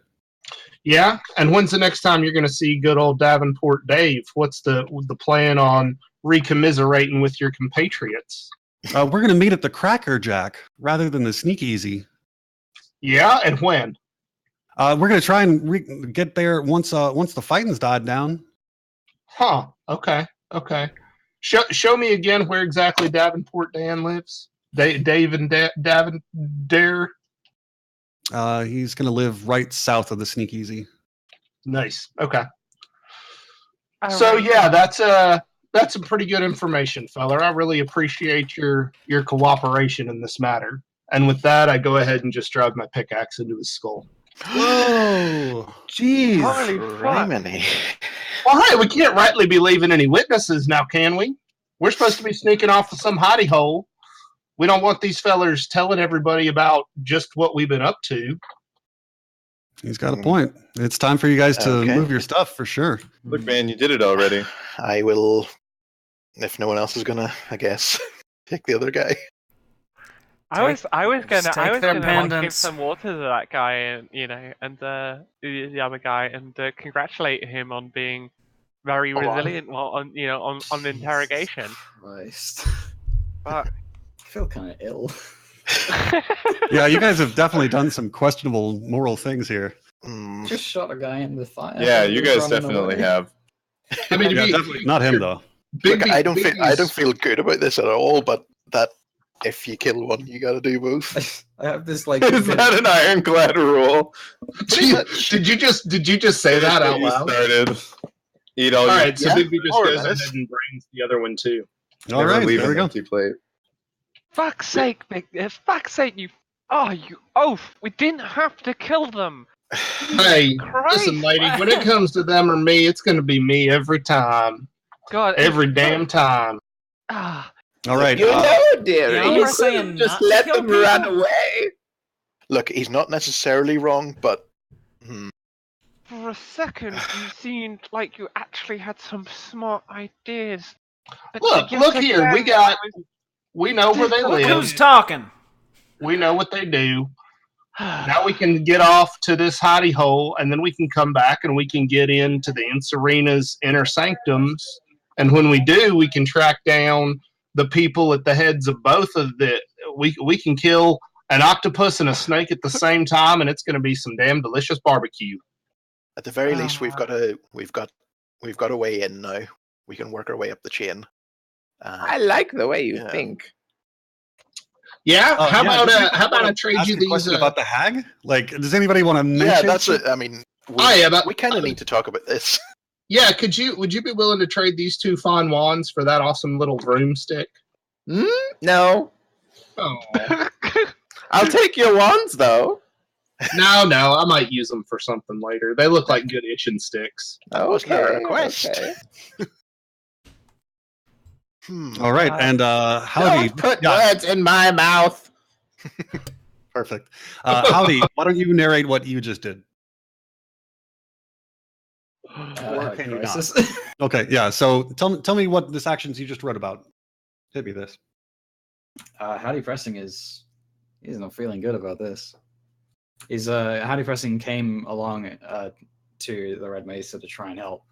Yeah. And when's the next time you're going to see good old Davenport Dave? What's the plan on recommiserating with your compatriots. We're going to meet at the Cracker Jack rather than the Sneak Easy. Yeah, and when? We're going to try and get there once the fighting's died down. Huh. Okay. Show me again where exactly Davenport Dan lives. Dave and Davendare. He's going to live right south of the Sneak Easy. Nice. Okay. So Yeah, that's some pretty good information, feller. I really appreciate your cooperation in this matter. And with that, I go ahead and just drive my pickaxe into his skull. Whoa! Jeez, Holy fuck. All right, we can't rightly be leaving any witnesses now, can we? We're supposed to be sneaking off with some hidey hole. We don't want these fellers telling everybody about just what we've been up to. He's got a point. It's time for you guys to move your stuff for sure. Look, man, you did it already. I will, if no one else is gonna, I guess, take the other guy. I was gonna give pendants. some water to that guy, and the other guy, and congratulate him on being very resilient while on interrogation. Christ. But I feel kind of ill. Yeah, you guys have definitely done some questionable moral things here. Just shot a guy in the thigh. Yeah, you guys definitely have. I mean, definitely not him though. Look, I don't feel good about this at all. But that if you kill one, you got to do both. I have this like. Is that an ironclad rule? Did you just say that out loud? Started. Eat all. All right, so Bigby just More or goes less. ahead and brings the other one too. All Never right, leave there we an go. empty plate. fuck's sake, fuck's sake, you oaf! We didn't have to kill them. Hey, Christ. listen, lady. When it comes to them or me, it's going to be me every time. God, Every damn time. Ah, All right. dearie. Yeah, I'm saying just let them run away. Look, he's not necessarily wrong, but for a second, you seemed like you actually had some smart ideas. But Look here. We know where they Look live. who's talking. We know what they do. Now we can get off to this hidey hole, and then we can come back and we can get into the Incirrina's inner sanctums. And when we do, we can track down the people at the heads of both of the. We can kill an octopus and a snake at the same time, and it's going to be some damn delicious barbecue. at the very least, we've got a way in now. We can work our way up the chain. I like the way you think. Yeah. How about I Ask trade you a these? question about the hag? Like, does anybody want to mention? Yeah, that's it. I mean, we kind of need to talk about this. Yeah. Would you be willing to trade these two fine wands for that awesome little broomstick? No. Oh. I'll take your wands, though. No, I might use them for something later. They look like good itching sticks. Was not a request. Okay. All right, and Howdy. Don't put words in my mouth. Perfect. Howdy, why don't you narrate what you just did? Or can you not? Okay, yeah. So tell me what this actions you just wrote about. Hit me this. Howdy Pressing he's not feeling good about this. Howdy Pressing came along to the Red Mesa to try and help,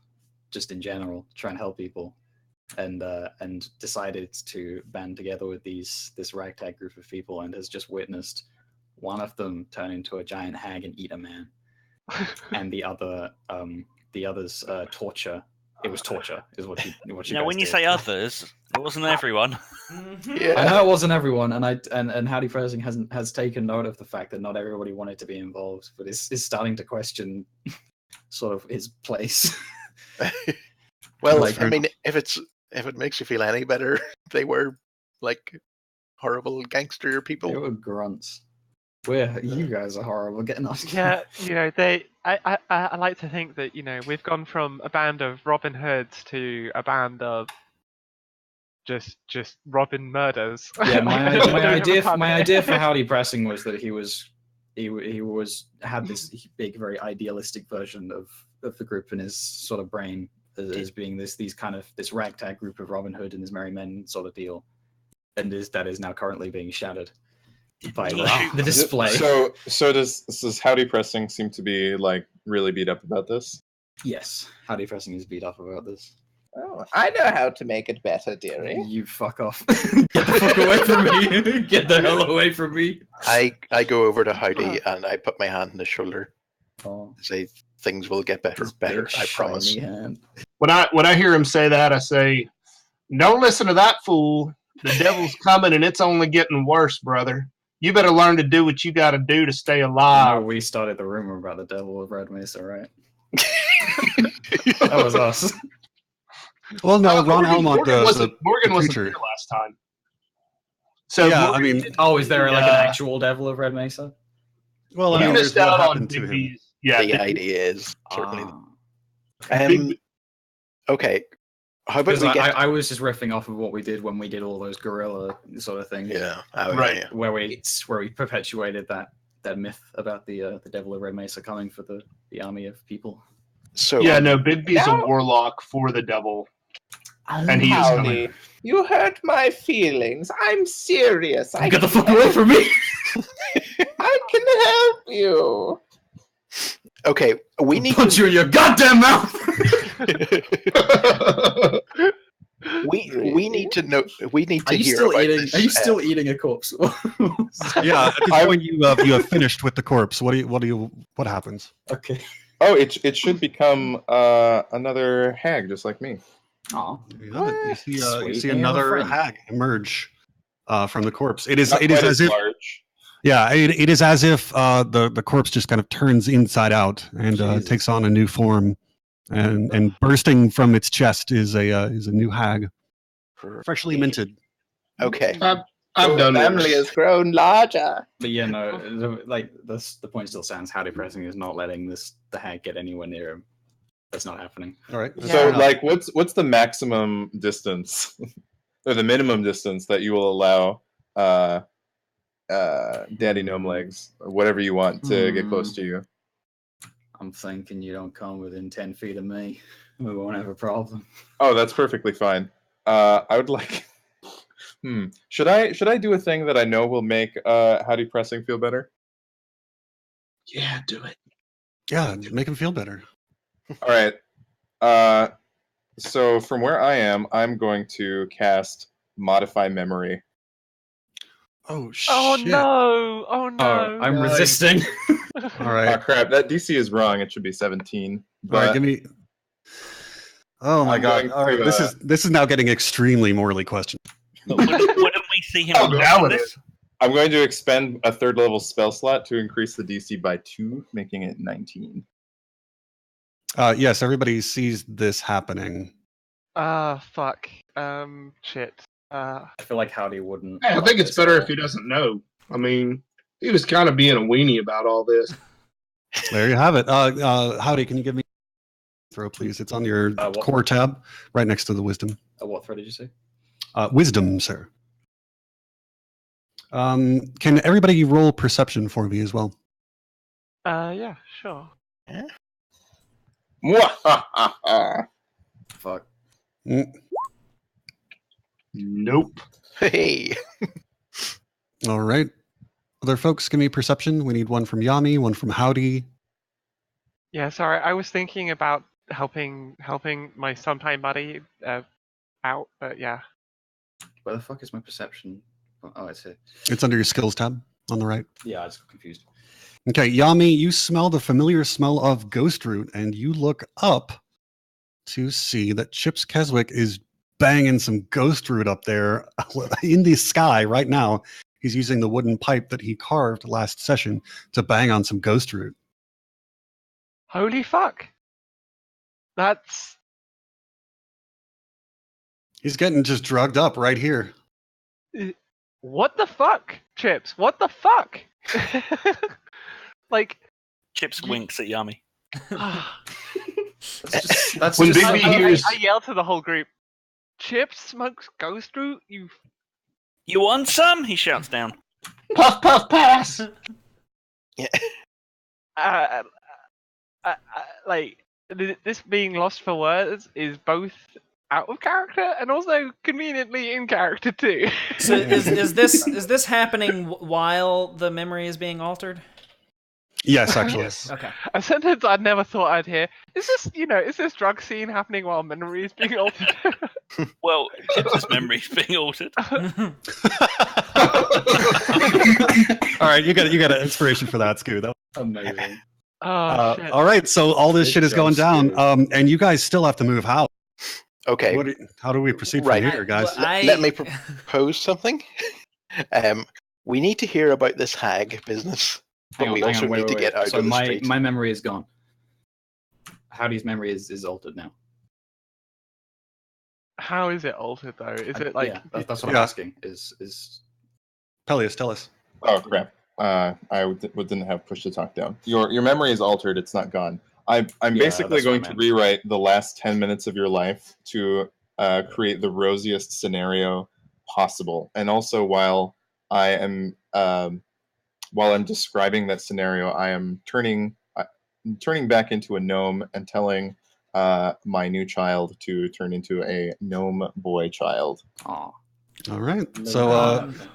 just in general, try and help people, and decided to band together with this ragtag group of people, and has just witnessed one of them turn into a giant hag and eat a man, and the others torture. It was torture, is what you. Now, when you say others, it wasn't everyone. Yeah. I know it wasn't everyone, and Howdy Pressing has taken note of the fact that not everybody wanted to be involved, but is starting to question sort of his place. Well, Like- I mean, if it makes you feel any better, they were like horrible gangster They people. were grunts. You guys are horrible. Getting us. yeah, I like to think that we've gone from a band of Robin Hoods to a band of just Robin murders. Yeah, my idea for how. Howdy Pressing was that he had this big, very idealistic version of the group in his sort of brain as being this ragtag group of Robin Hood and his merry men sort of deal, and that is now currently being shattered by the display. So does Howdy Pressing seem to be like really beat up about this? Yes, Howdy Pressing is beat up about this. Oh, I know how to make it better, dearie. You fuck off. Get the fuck away from me. Get the hell away from me. I go over to Howdy and I put my hand on his shoulder. Oh, Say things will get better. his Better, big, I promise. shiny hand. When I hear him say that, I say, "Don't listen to that fool. The devil's coming, and it's only getting worse, brother. You better learn to do what you got to do to stay alive." We started the rumor about the devil of Red Mesa, right? That was us. Well, no, Ron Almont, Morgan wasn't preacher. here last time. So Yeah, Morgan I mean, did Oh, is there like an the, actual devil of Red Mesa? well, I you mean, missed there's what out on happened to him. Bigby's. Yeah, The idea is certainly. Big- Okay. How about Because we get? I was just riffing off of what we did when we did all those guerrilla sort of things. Yeah. Right. Yeah. Where we perpetuated that myth about the devil of Red Mesa coming for the army of people. So yeah, no, Bigby's Now- a warlock for the devil, and he is Howdy. coming. You hurt my feelings. I'm serious. Get the fuck away from me! I can help you. Okay, we need Punch to, you in your goddamn mouth! we need to know. We need to Are you hear still about eating? this. Are you still eating a corpse? Yeah, at this point you have finished with the corpse. What happens? Okay. Oh, it should become another hag, just like me. Aw. You see, you Sweet. see They have a another friend. hag emerge from the corpse. It is Not it is quite as if large. yeah, it is as if the corpse just kind of turns inside out and Jesus. takes on a new form, and bursting from its chest is a new hag, freshly minted. Okay. I've Your done family worse. has grown larger. But yeah, no, the point still stands. How depressing is not letting the hag get anywhere near him. That's not happening. All right. Yeah. So, like, what's the maximum distance or the minimum distance that you will allow Daddy Gnome Legs, or whatever you want, to get close to you? I'm thinking you don't come within 10 feet of me. We won't have a problem. Oh, that's perfectly fine. I would like. Should I do a thing that I know will make Howdy Pressing feel better? Yeah, do it. Yeah, make him feel better. All right. So from where I am, I'm going to cast Modify Memory. Oh shit! Oh no! Oh no! I'm resisting. All Oh right. crap! That DC is wrong. It should be 17. All right, But give me. Oh my I'm god! going All right, to, this is now getting extremely morally questioned. But wouldn't we see him? Oh, unlocking now it this? is. I'm going to expend a 3rd level spell slot to increase the DC by 2, making it 19. Yes, everybody sees this happening. Fuck. Shit. I feel like Howdy wouldn't. I like think it's this better at if he all. doesn't know. I mean, he was kind of being a weenie about all this. There you have it. Howdy, can you give me throw, please? It's on your What? core tab, right next to the wisdom. What thread did you say? Wisdom, sir. Can everybody roll perception for me as well? Yeah, sure. Mwahaha. Fuck. Nope. Hey. All right. Other folks, give me perception. We need one from Yami, one from Howdy. Yeah, sorry. I was thinking about helping my sometime buddy out, but yeah. Where the fuck is my perception? Oh, it's here. It's under your skills tab on the right. Yeah, I just got confused. Okay, Yami, you smell the familiar smell of ghost root, and you look up to see that Chips Keswick is banging some ghost root up there in the sky right now. He's using the wooden pipe that he carved last session to bang on some ghost root. Holy fuck! That's He's getting just drugged up right here. what the fuck, Chips? What the fuck? Like, Chips winks at Yami. That's When just Bigby something- hears- I yell to the whole group. Chips smokes ghost root. You You want some? He shouts down. Puff, puff, pass. like this being lost for words is both out of character and also conveniently in character too. So is this happening while the memory is being altered? Yes, actually. Yes. Okay. A sentence I never thought I'd hear. Is this drug scene happening while memory is being altered? Well, Chips' memory is being altered. All right, you got an inspiration for that, Scoo. Amazing. Oh shit. All right, so all this Good shit is job, going down, Scoo. and you guys still have to move out. Okay, How do we proceed Right. from here, guys? let me propose something. We need to hear about this hag business, but we also need to get out So of the street. my memory is gone. Howdy's memory is altered now. How is it altered though? Is it like? Yeah, that's what I'm Yeah. asking. Is Peleus, tell us. Oh crap! Didn't have push to talk down. Your memory is altered. It's not gone. I'm basically that's what I going to meant. rewrite the last 10 minutes of your life to create the rosiest scenario possible. And also, while I'm describing that scenario, I am turning back into a gnome and telling my new child to turn into a gnome boy child. Aw. All right. Little So bit. Okay.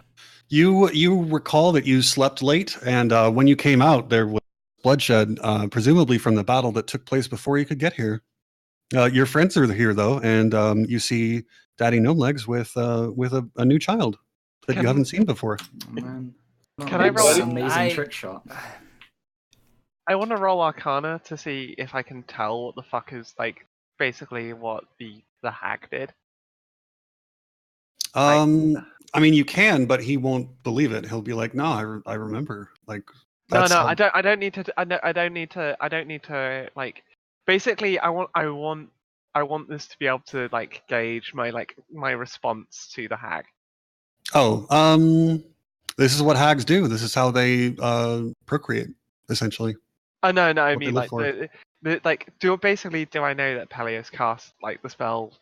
you recall that you slept late, and when you came out, there was bloodshed, presumably from the battle that took place before you could get here. Your friends are here though, and you see Daddy Gnome Legs with a new child that you haven't seen before. Oh, man. Can I roll- Amazing trick shot. I want to roll Arcana to see if I can tell what the fuck is like basically what the hag did. I mean, you can, but he won't believe it. He'll be like, "No, I remember." Like, No, that's how- I don't need to. I don't need to. Like, basically, I want this to be able to like gauge my response to the hag. Oh, this is what hags do. This is how they procreate, essentially. Oh no, I What they mean look like for. do I know that Peleus cast like the spell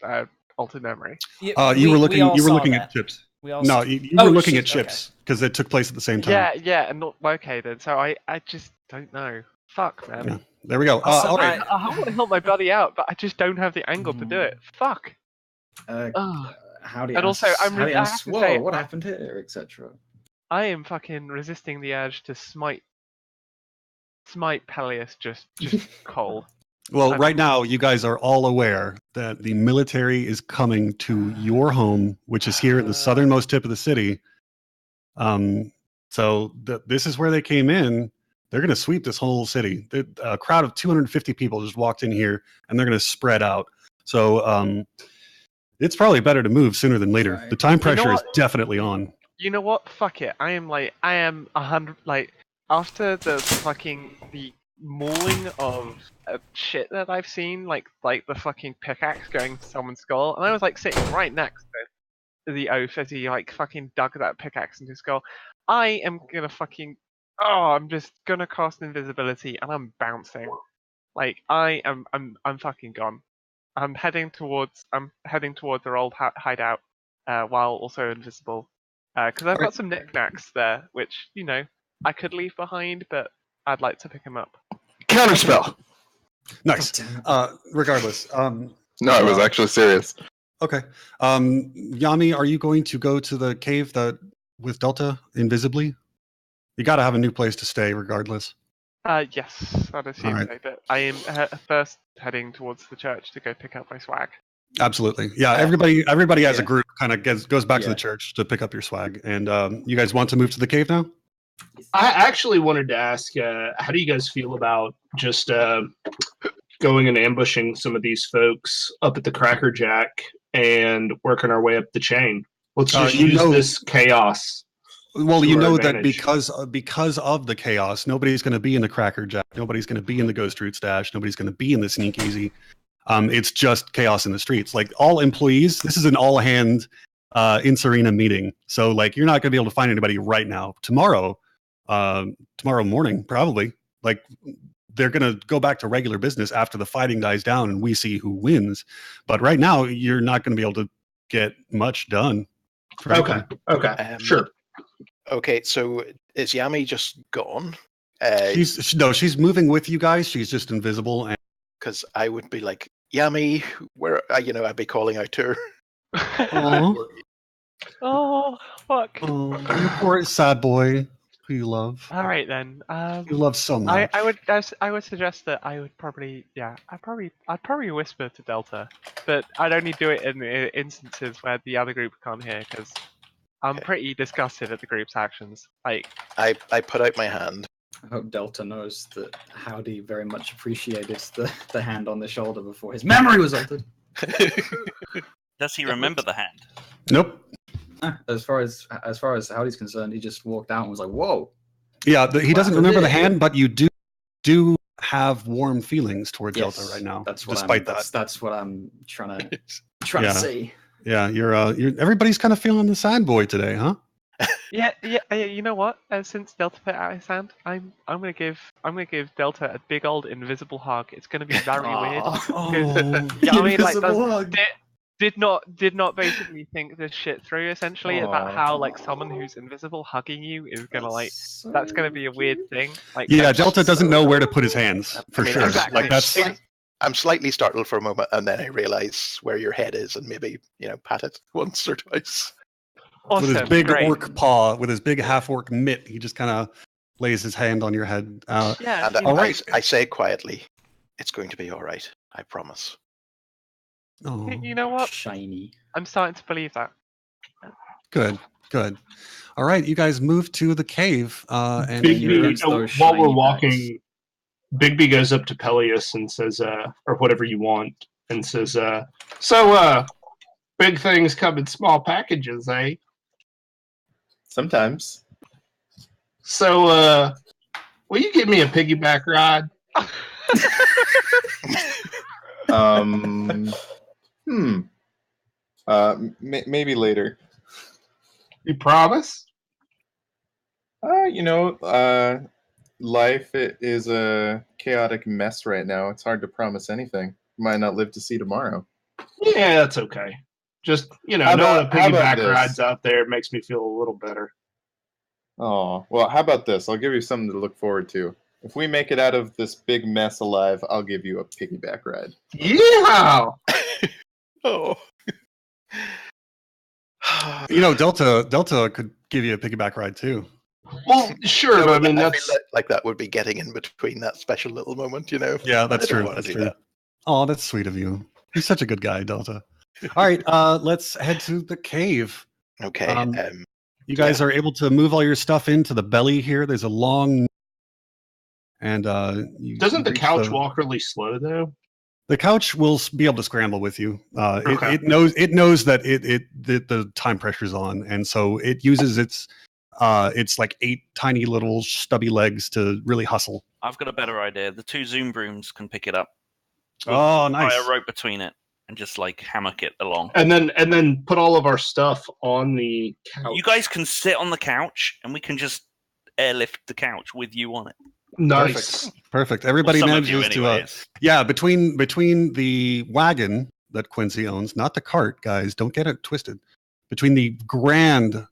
Altered Memory? You were looking at Chips. We all No, saw- you were looking shit, at Chips because it took place at the same time. Yeah, and not okay then. So I just don't know. Fuck, man. Yeah. There we go. Also, all right. I want to help my buddy out, but I just don't have the angle to do it. Fuck. How do you And also, I have to whoa, say, what happened here, etc. I am fucking resisting the urge to smite Peleus just cold. Well, right now, you guys are all aware that the military is coming to your home, which is here in the southernmost tip of the city. So this is where they came in. They're going to sweep this whole city. A crowd of 250 people just walked in here, and they're going to spread out. So it's probably better to move sooner than later. Right. The time pressure is what? definitely on. You know what? Fuck it. I am 100 after the mauling of shit that I've seen, like the fucking pickaxe going to someone's skull, and I was like sitting right next to the oaf as he like fucking dug that pickaxe into his skull. I am gonna fucking I'm just gonna cast invisibility and I'm bouncing. Like I'm fucking gone. I'm heading towards our old hideout while also invisible. Because I've got some knickknacks there, which I could leave behind, but I'd like to pick them up. Counterspell. Nice. Regardless. No, I was actually serious. Okay. Yami, are you going to go to the cave with Delta invisibly? You got to have a new place to stay, regardless. Yes, I'd assume Alright. so. But I am first heading towards the church to go pick up my swag. Absolutely. Yeah. Everybody as a yeah. group kind of goes back to Yeah. the church to pick up your swag. And you guys want to move to the cave now? I actually wanted to ask, how do you guys feel about just going and ambushing some of these folks up at the Cracker Jack and working our way up the chain? Let's just use this chaos. Well, to you our know that advantage. because of the chaos, nobody's going to be in the Cracker Jack. Nobody's going to be in the Ghost Root Stash. Nobody's going to be in the Sneak Easy. It's just chaos in the streets. Like all employees, this is an all hand Incirrina meeting. So like you're not going to be able to find anybody right now. Tomorrow morning, probably. Like they're going to go back to regular business after the fighting dies down and we see who wins. But right now, you're not going to be able to get much done. Frankly. Okay, sure. Okay, so is Yami just gone? She's moving with you guys. She's just invisible. Because I would be like, Yami, where? I'd be calling out to her. Aww. Oh fuck! Oh, you poor sad boy. who you love. All right then. You love so much. I would suggest that I would probably I'd probably whisper to Delta, but I'd only do it in instances where the other group can't hear because I'm pretty disgusted at the group's actions. Like I put out my hand. I hope Delta knows that Howdy very much appreciated the hand on the shoulder before his memory was altered. Does he remember the hand? Nope. As far as Howdy's concerned, he just walked out and was like, "Whoa." Yeah, he doesn't Wow. remember the hand, but you do have warm feelings towards Yes, Delta right now. That's what despite that's what I'm trying to Yeah. say. Yeah, you're everybody's kind of feeling the sad boy today, huh? yeah. You know what? Since Delta put out his hand, I'm gonna give Delta a big old invisible hug. It's gonna be very weird. Oh, Yeah, I mean, like, Invisible hug. did not basically think this shit through essentially about how like someone who's invisible hugging you is gonna that's gonna be a weird thing. Like yeah, Delta doesn't know where to put his hands for sure. exactly. Like that's I'm slightly startled for a moment, and then I realize where your head is, and maybe pat it once or twice. Awesome, with his big great. orc paw, with his big half orc mitt. He just kind of lays his hand on your head. Yeah. And all right. I say quietly, "It's going to be all right. I promise." Oh, You know what? Shiny. I'm starting to believe that. good. All right, you guys move to the cave, and Bigby, those while we're shiny walking, Bigby goes up to Peleus and says, or whatever you want, and says, so, big things come in small packages, eh? Sometimes. So, will you give me a piggyback ride? Maybe later. You promise? Life is a chaotic mess right now. It's hard to promise anything. Might not live to see tomorrow. Yeah, that's okay. Just, knowing a piggyback ride's out there makes me feel a little better. Oh, well, how about this? I'll give you something to look forward to. If we make it out of this big mess alive, I'll give you a piggyback ride. Yeah! Oh. Delta could give you a piggyback ride too. Well, sure, but I mean, that's... feel like that would be getting in between that special little moment, Yeah, that's I don't true. wanna That's do true. that. Oh, that's sweet of you. You're such a good guy, Delta. All right, let's head to the cave. Okay. You guys are able to move all your stuff into the belly here. There's a long, and Doesn't the couch walk really slow though? The couch will be able to scramble with you. Okay. It knows that the time pressure's on, and so it uses its like 8 tiny little stubby legs to really hustle. I've got a better idea. The 2 Zoom brooms can pick it up. Oh, nice. Tie a rope between it and just like hammock it along. And then put all of our stuff on the couch. You guys can sit on the couch, and we can just airlift the couch with you on it. Nice. Perfect. Everybody Well, some of you manages anyways. between the wagon that Quincy owns, not the cart, guys. Don't get it twisted. Between the grand,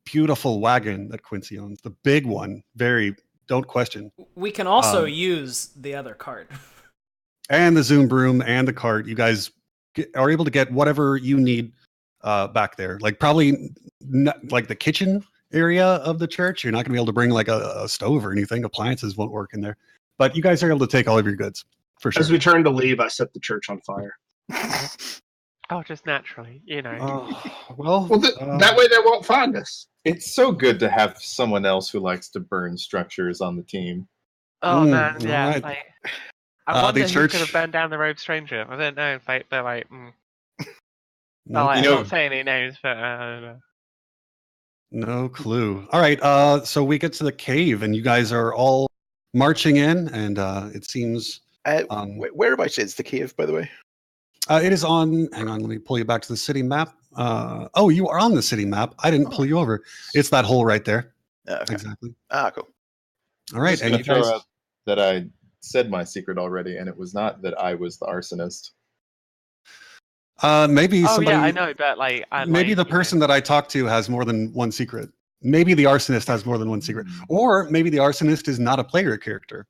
beautiful wagon that Quincy owns, the big one, don't question. We can also use the other cart. And the Zoom broom and the cart. You guys are able to get whatever you need back there. Like probably like the kitchen area of the church. You're not going to be able to bring like a stove or anything. Appliances won't work in there. But you guys are able to take all of your goods for sure. As we turn to leave, I set the church on fire. Oh, just naturally, That way they won't find us. It's so good to have someone else who likes to burn structures on the team. Oh man, yeah. right. Like, I wonder the who church- could have burned down the robe stranger. I don't know, but like, No, I'm not saying any names, but I don't know. No clue. All right, so we get to the cave, and you guys are all marching in, and it seems Whereabouts is the cave, by the way? it is on. Hang on, let me pull you back to the city map. Oh, you are on the city map. I didn't pull you over. It's that hole right there. Okay. Exactly. Cool. All right, Just and gonna you throw guys. out that I said my secret already, and it was not that I was the arsonist. Maybe Oh somebody. yeah, I know, but like, Maybe the person that I talked to has more than one secret. Maybe the arsonist has more than one secret, or maybe the arsonist is not a player character.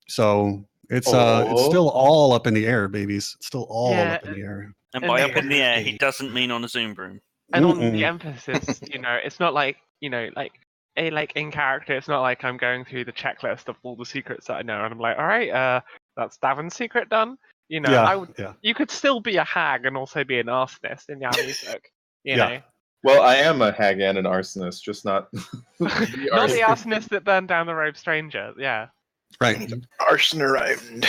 So it's still all up in the air, babies. It's still all up in the air. And by up in the air, he doesn't mean on a Zoom broom. And on the emphasis, it's not like like like in character. It's not like I'm going through the checklist of all the secrets that I know, and I'm like, all right, that's Davin's secret done. You know, I would. Yeah. You could still be a hag and also be an arsonist in Yami's book. You Yeah. know. Well, I am a hag and an arsonist, just not the Not the arsonist. arsonist that burned down the robe stranger. Yeah. Right. Arson around.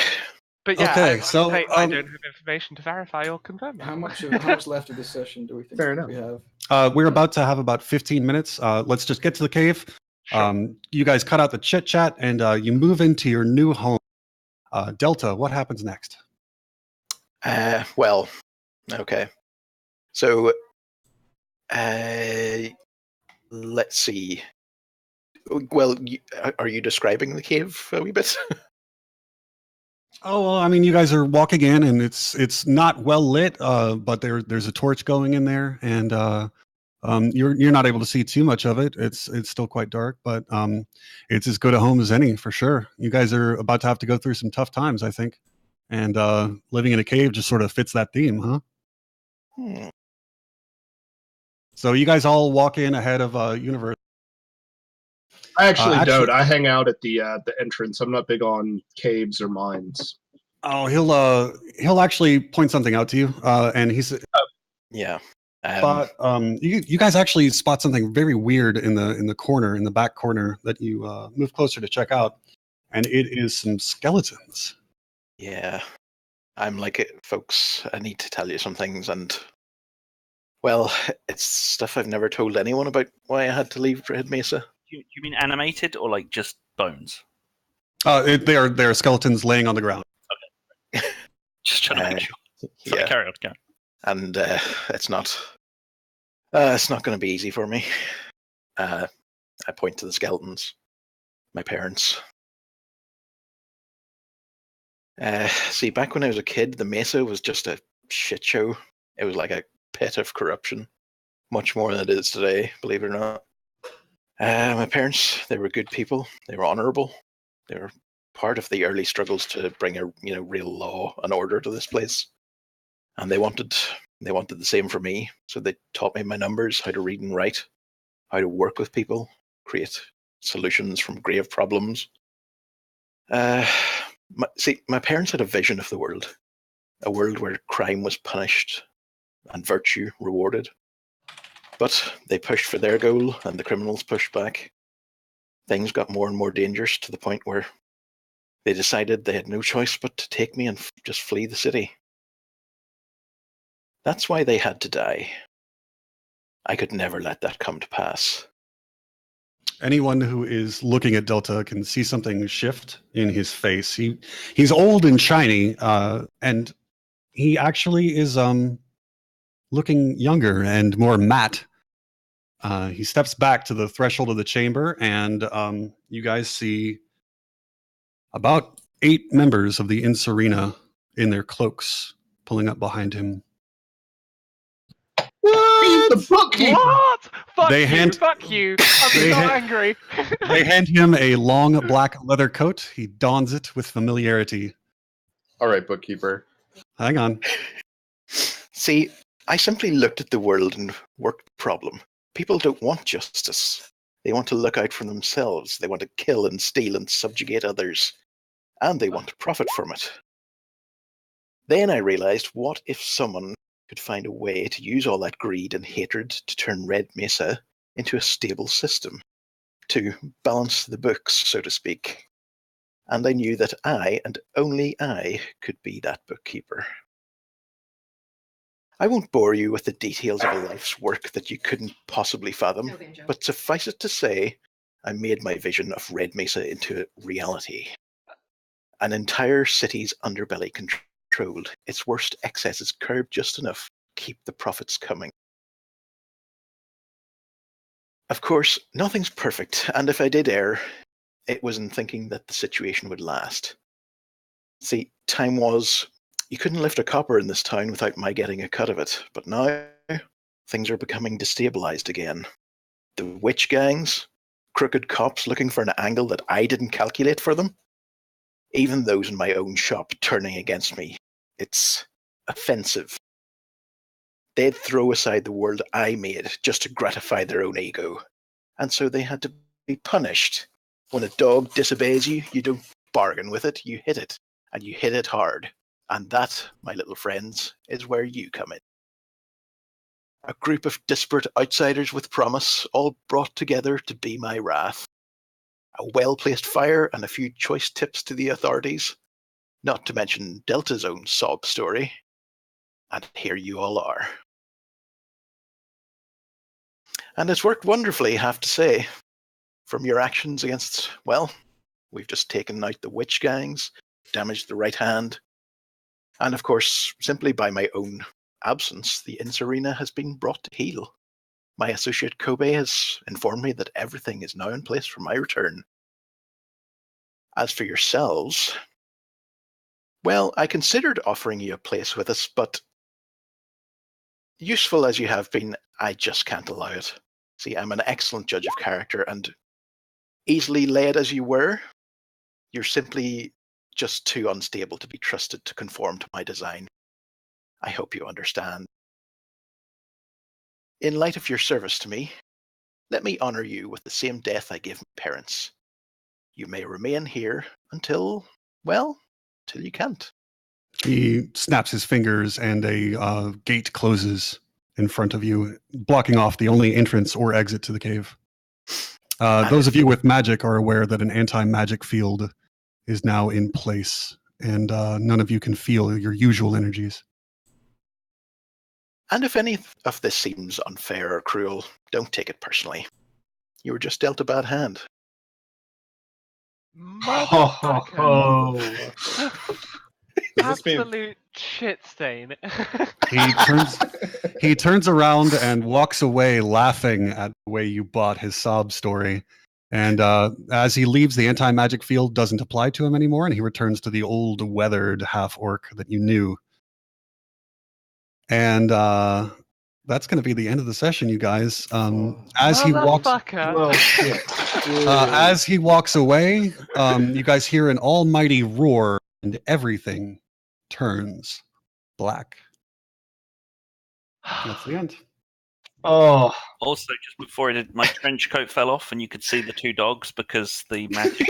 But yeah, Okay, so, I don't have information to verify or confirm that. How much left of this session do we think Fair enough. we have? we're about to have about 15 minutes. Let's just get to the cave. Sure. You guys cut out the chit chat and you move into your new home. Delta, what happens next? Well, okay. So, let's see. Well, are you describing the cave a wee bit? Oh, well, I mean, you guys are walking in, and it's not well lit, but there's a torch going in there, and you're not able to see too much of it. It's still quite dark, but it's as good a home as any for sure. You guys are about to have to go through some tough times, I think, and living in a cave just sort of fits that theme, huh? Hmm. So you guys all walk in ahead of Universe. I actually actually- don't. I hang out at the entrance. I'm not big on caves or mines. Oh, he'll actually point something out to you, and he said, Yeah. but you guys actually spot something very weird in the corner, in the back corner that you move closer to check out, and it is some skeletons. Yeah. I'm like it, folks. I need to tell you some things, and well, it's stuff I've never told anyone about why I had to leave Red Mesa. You mean animated or like just bones? They are skeletons laying on the ground. Just trying to make sure. Yeah. Sorry, carry on. And it's not going to be easy for me. I point to the skeletons, my parents. See, back when I was a kid, the Mesa was just a shit show. It was like a pit of corruption, much more than it is today, believe it or not. My parents, they were good people. They were honourable. They were part of the early struggles to bring a real law and order to this place. And they wanted the same for me. So they taught me my numbers, how to read and write, how to work with people, create solutions from grave problems. My parents had a vision of the world, a world where crime was punished and virtue rewarded. But they pushed for their goal, and the criminals pushed back. Things got more and more dangerous to the point where they decided they had no choice but to take me and just flee the city. That's why they had to die. I could never let that come to pass. Anyone who is looking at Delta can see something shift in his face. He's old and shiny, and he actually is looking younger and more matte. He steps back to the threshold of the chamber, and you guys see about 8 members of the Incirrina in their cloaks pulling up behind him. What? The bookkeeper! What? Fuck They you! hand- Fuck you! I'm they so hand- angry. They hand him a long black leather coat. He dons it with familiarity. All right, bookkeeper. Hang on. See, I simply looked at the world and worked the problem. People don't want justice. They want to look out for themselves. They want to kill and steal and subjugate others. And they want to profit from it. Then I realized, what if someone could find a way to use all that greed and hatred to turn Red Mesa into a stable system, to balance the books, so to speak. And I knew that I, and only I, could be that bookkeeper. I won't bore you with the details of a life's work that you couldn't possibly fathom, but suffice it to say, I made my vision of Red Mesa into reality. An entire city's underbelly controlled, its worst excesses curbed just enough to keep the profits coming. Of course, nothing's perfect, and if I did err, it was in thinking that the situation would last. See, time was, you couldn't lift a copper in this town without my getting a cut of it, but now things are becoming destabilized again. The witch gangs, crooked cops looking for an angle that I didn't calculate for them, even those in my own shop turning against me. It's offensive. They'd throw aside the world I made just to gratify their own ego, and so they had to punished. When a dog disobeys you, you don't bargain with it, you hit it, and you hit it hard. And that, my little friends, is where you come in. A group of disparate outsiders with promise, all brought together to be my wrath. A well-placed fire and a few choice tips to the authorities, not to mention Delta's own sob story. And here you all are. And it's worked wonderfully, I have to say. From your actions against, well, we've just taken out the witch gangs, damaged the right hand, and of course, simply by my own absence, the Incirrina has been brought to heel. My associate Kobe has informed me that everything is now in place for my return. As for yourselves, well, I considered offering you a place with us, but useful as you have been, I just can't allow it. See, I'm an excellent judge of character, and easily led as you were, you're simply just too unstable to be trusted to conform to my design. I hope you understand. In light of your service to me, let me honor you with the same death I gave my parents. You may remain here until, well, till you can't. He snaps his fingers and a gate closes in front of you, blocking off the only entrance or exit to the cave. Those of you with magic are aware that an anti-magic field is now in place, and none of you can feel your usual energies. And if any of this seems unfair or cruel, don't take it personally. You were just dealt a bad hand. Absolute shit stain. He turns around and walks away laughing at the way you bought his sob story. And as he leaves, the anti-magic field doesn't apply to him anymore, and he returns to the old weathered half-orc that you knew. And that's going to be the end of the session, you guys. As he walks away, you guys hear an almighty roar, and everything turns black. That's the end. Oh. Also, just before I did, my trench coat fell off, and you could see the two dogs because the magic.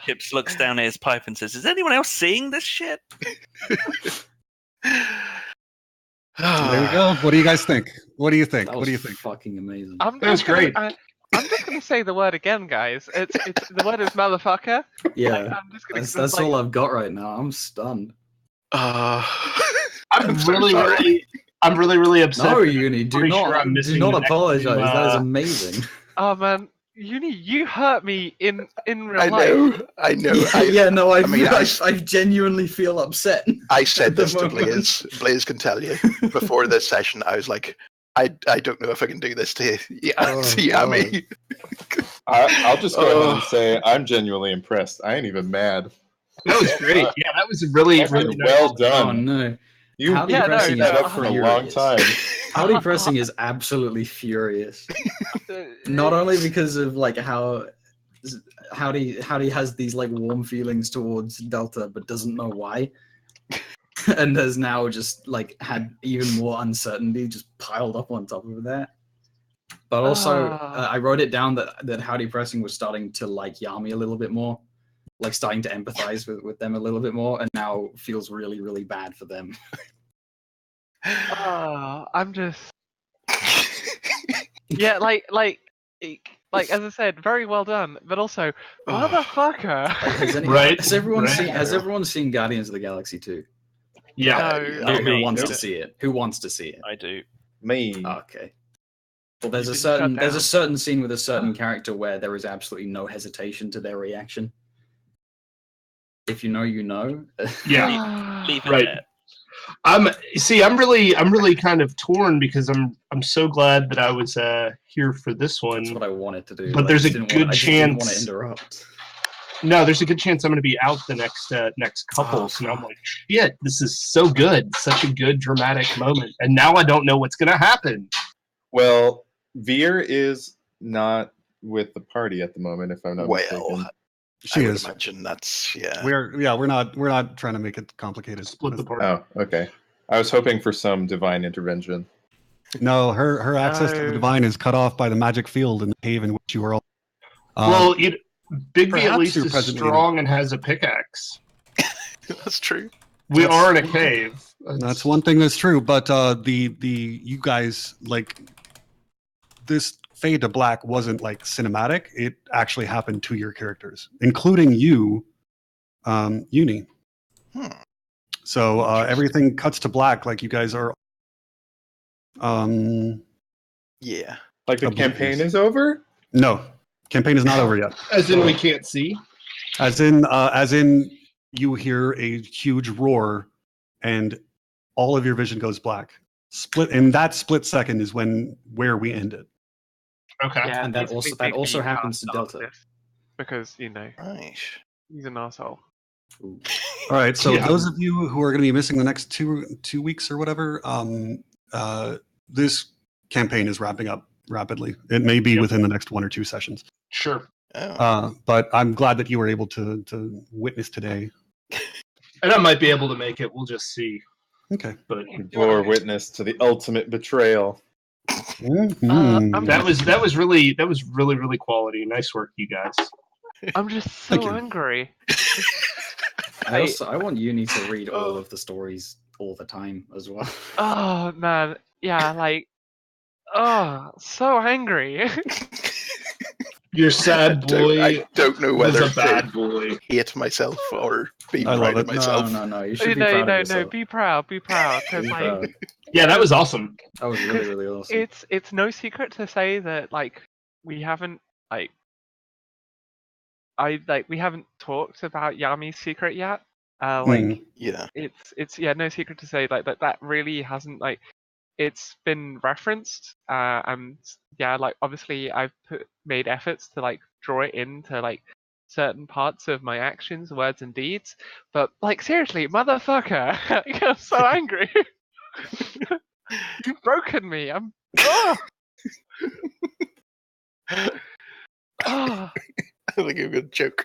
Chips looks down at his pipe and says, "Is anyone else seeing this shit?" There we go. What do you guys think? What do you think? That was fucking amazing. That was great. I'm just going to say the word again, guys. It's the word is motherfucker. Yeah, that's all I've got right now. I'm stunned. I'm really upset. No, Uni, do not apologize. That is amazing. Oh man, Uni, you hurt me in real life. I know. I genuinely feel upset. I said this to Blaze. Blaze can tell you. Before this session, I was like, I don't know if I can do this to Yami. I'll just go ahead and say I'm genuinely impressed. I ain't even mad. That was great. Yeah, that was really nice. Well done. Oh no. You've been pressing that up for a long time. Howdy Pressing is absolutely furious. Not only because of like how Howdy has these like warm feelings towards Delta, but doesn't know why, and has now just like had even more uncertainty just piled up on top of that. But also, I wrote it down that Howdy Pressing was starting to like Yami a little bit more, like starting to empathize with them a little bit more, and now feels really, really bad for them. I'm just like as I said, very well done, but also motherfucker. Has everyone seen Guardians of the Galaxy 2? Yeah. Who wants to see it? Who wants to see it? I do. Me. Okay. Well, there's a certain scene with a certain character where there is absolutely no hesitation to their reaction. If you know, you know. Yeah. Leave it right. there. I'm really kind of torn because I'm so glad that I was here for this one. That's what I wanted to do. But there's a good chance. I didn't want to interrupt. No, there's a good chance I'm going to be out the next couple. So I'm like, shit, this is so good, such a good dramatic moment, and now I don't know what's going to happen. Well, Veer is not with the party at the moment, if I'm not mistaken. I would imagine that's we're not trying to make it complicated. Split the party. Oh, okay. I was hoping for some divine intervention. No, her access to the No. divine is cut off by the magic field in the cave in which you were all. Well, Bigby at perhaps least you're is presently strong and has a pickaxe. That's true. We That's- are in a cave. That's one thing that's true, but the you guys like this fade to black wasn't like cinematic. It actually happened to your characters, including you, Uni. Hmm. So Interesting. everything cuts to black, like you guys are. Yeah. Like the Oblivious. campaign is over? No, campaign is not over yet. As in, we can't see. As in, you hear a huge roar, and all of your vision goes black. Split in that split second is where we ended. Okay. Yeah, And that basically also Bigby happens to can't Delta. start this because Right. he's an asshole. Ooh. All right, so Yeah. those of you who are going to be missing the next two weeks or whatever, this campaign is wrapping up rapidly. It may be within the next 1 or 2 sessions. Sure. Oh. But I'm glad that you were able to witness today. And I might be able to make it. We'll just see. Okay. But Bore witness to the ultimate betrayal. Mhm. that was really quality. Nice work, you guys. I'm just Thank so you. angry. I want Uni to read all of the stories all the time as well. Oh man, yeah, like, oh, so angry. Your sad boy I don't know was whether a bad to boy. hate myself or be I love proud of it. myself. No, you should be proud of no, yourself. be proud, because Be like, proud. Yeah, that was awesome. That was really, really awesome. it's no secret to say that like we haven't like we haven't talked about Yami's secret yet. Like Yeah. it's no secret to say like that really hasn't like it's been referenced and yeah, like obviously I've made efforts to like draw it into like certain parts of my actions, words and deeds, but like seriously, motherfucker, I'm so angry. You've broken me. I'm oh. Oh. I think you're a good joke.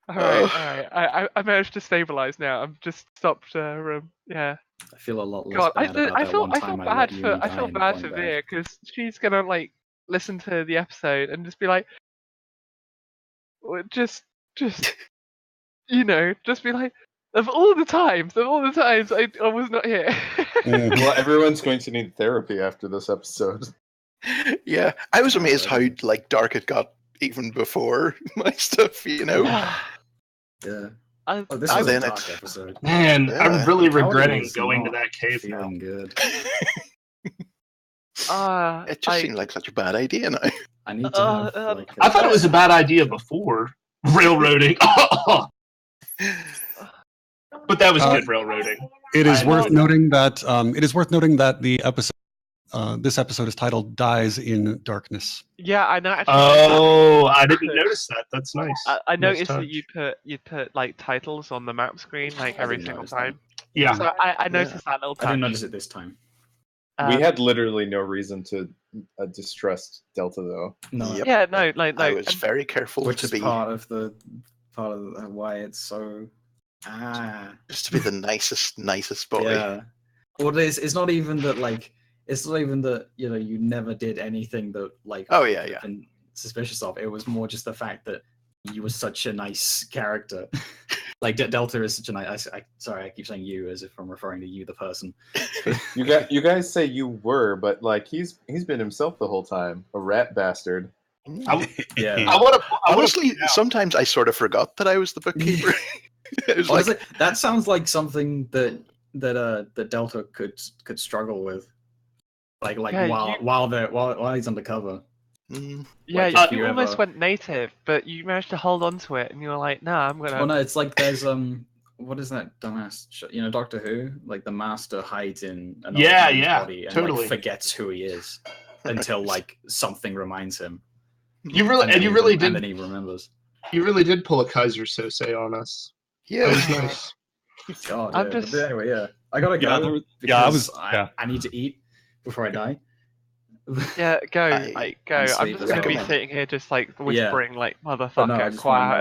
All right. I managed to stabilize now. I'm just stopped. Yeah. I feel a lot less God, bad about that one time I let Uni die I feel in bad point for blank. Veer because she's gonna like listen to the episode and just be like, just just be like, of all the times I was not here. Well, everyone's going to need therapy after this episode. Yeah. I was amazed how like dark it got even before my stuff, you know? Yeah. I- Oh, this Ah, was a then dark it's- episode. Man, Yeah. I'm really Howdy regretting is going to not that cave now. Feeling good. It just seemed like such a bad idea now. I need to have like. I thought it was a bad idea before railroading. But that was good railroading. It is I worth enjoyed noting that the episode, this episode is titled "Dies in Darkness." Yeah, I know. Actually, Oh, I didn't notice that. That's nice. I Nice noticed touch. that you put like titles on the map screen like I every didn't single notice that. time. Yeah. So I noticed that little touch. I didn't notice it this time. We had literally no reason to distrust Delta, though. No, Yep. Yeah, no, like I was very careful which to is be part of why it's so. just to be the nicest boy. Yeah. Well, it's not even that like it's not even that you never did anything that like Oh, yeah, I've yeah. been suspicious of. It was more just the fact that you were such a nice character. Like Delta is such a nice. Sorry, I keep saying you as if I'm referring to you, the person. You guys say you were, but like he's been himself the whole time. A rat bastard. Yeah. Honestly, sometimes I sort of forgot that I was the bookkeeper. It was Honestly, that sounds like something that Delta could struggle with, like Yeah, while he's undercover. Yeah, Like, if you you almost ever- went native, but you managed to hold on to it, and you were like, "Nah, I'm gonna." Well, no, it's like there's what is that dumbass? Doctor Who, like the Master hides in an old man's body and totally. like forgets who he is until like something reminds him. You really and did. then he remembers. You really did pull a Kaiser Sose on us. Yeah. That was nice. God, I'm yeah. just- But anyway, yeah. I gotta Yeah, go. I because was. Yeah. I need to eat before I die. Yeah, go, I- go. and I'm sleep just as gonna be well. sitting here, just like Yeah. whispering, like But no, I motherfucker, just wanna know,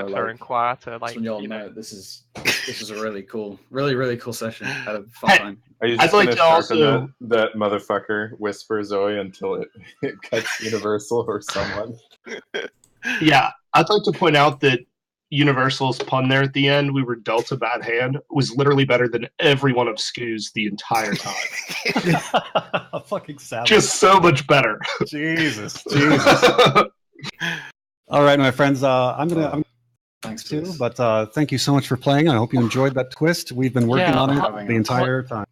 quieter and quieter, Just like when y'all you know. know this is This was a really cool session. Had a fun Hey, time. Are you I'd just like gonna to sharpen also- that motherfucker, whisper Zoe, until it cuts Universal or someone? Yeah, I'd like to point out that Universal's pun there at the end, we were dealt a bad hand, was literally better than every one of Skew's the entire time. Fucking savage. Just so much better. Jesus. All right, my friends. I'm Thanks for too, this. but thank you so much for playing. I hope you enjoyed that twist. We've been working Yeah, on having it the us. entire time.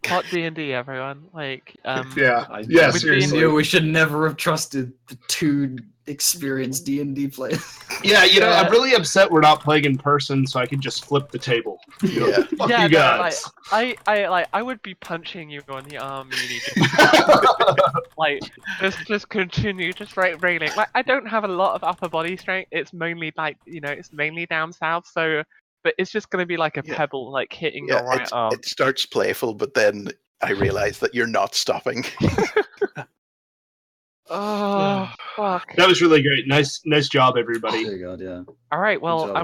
Hot D&D, everyone. Like, Yeah, I seriously. knew we should never have trusted the two experienced D&D players. Yeah, Yeah. I'm really upset we're not playing in person, so I could just flip the table. Yeah. Fuck yeah, you no, guys. I would be punching you on the arm, Uni. Just continue, just railing. Like, I don't have a lot of upper body strength. It's mainly it's mainly down south. So, but it's just gonna be like a Yeah. pebble, like hitting Yeah, your right arm. it starts playful, but then I realize that you're not stopping. Oh, fuck. That was really great. Nice job, everybody. Dear God, yeah. All right, well, job,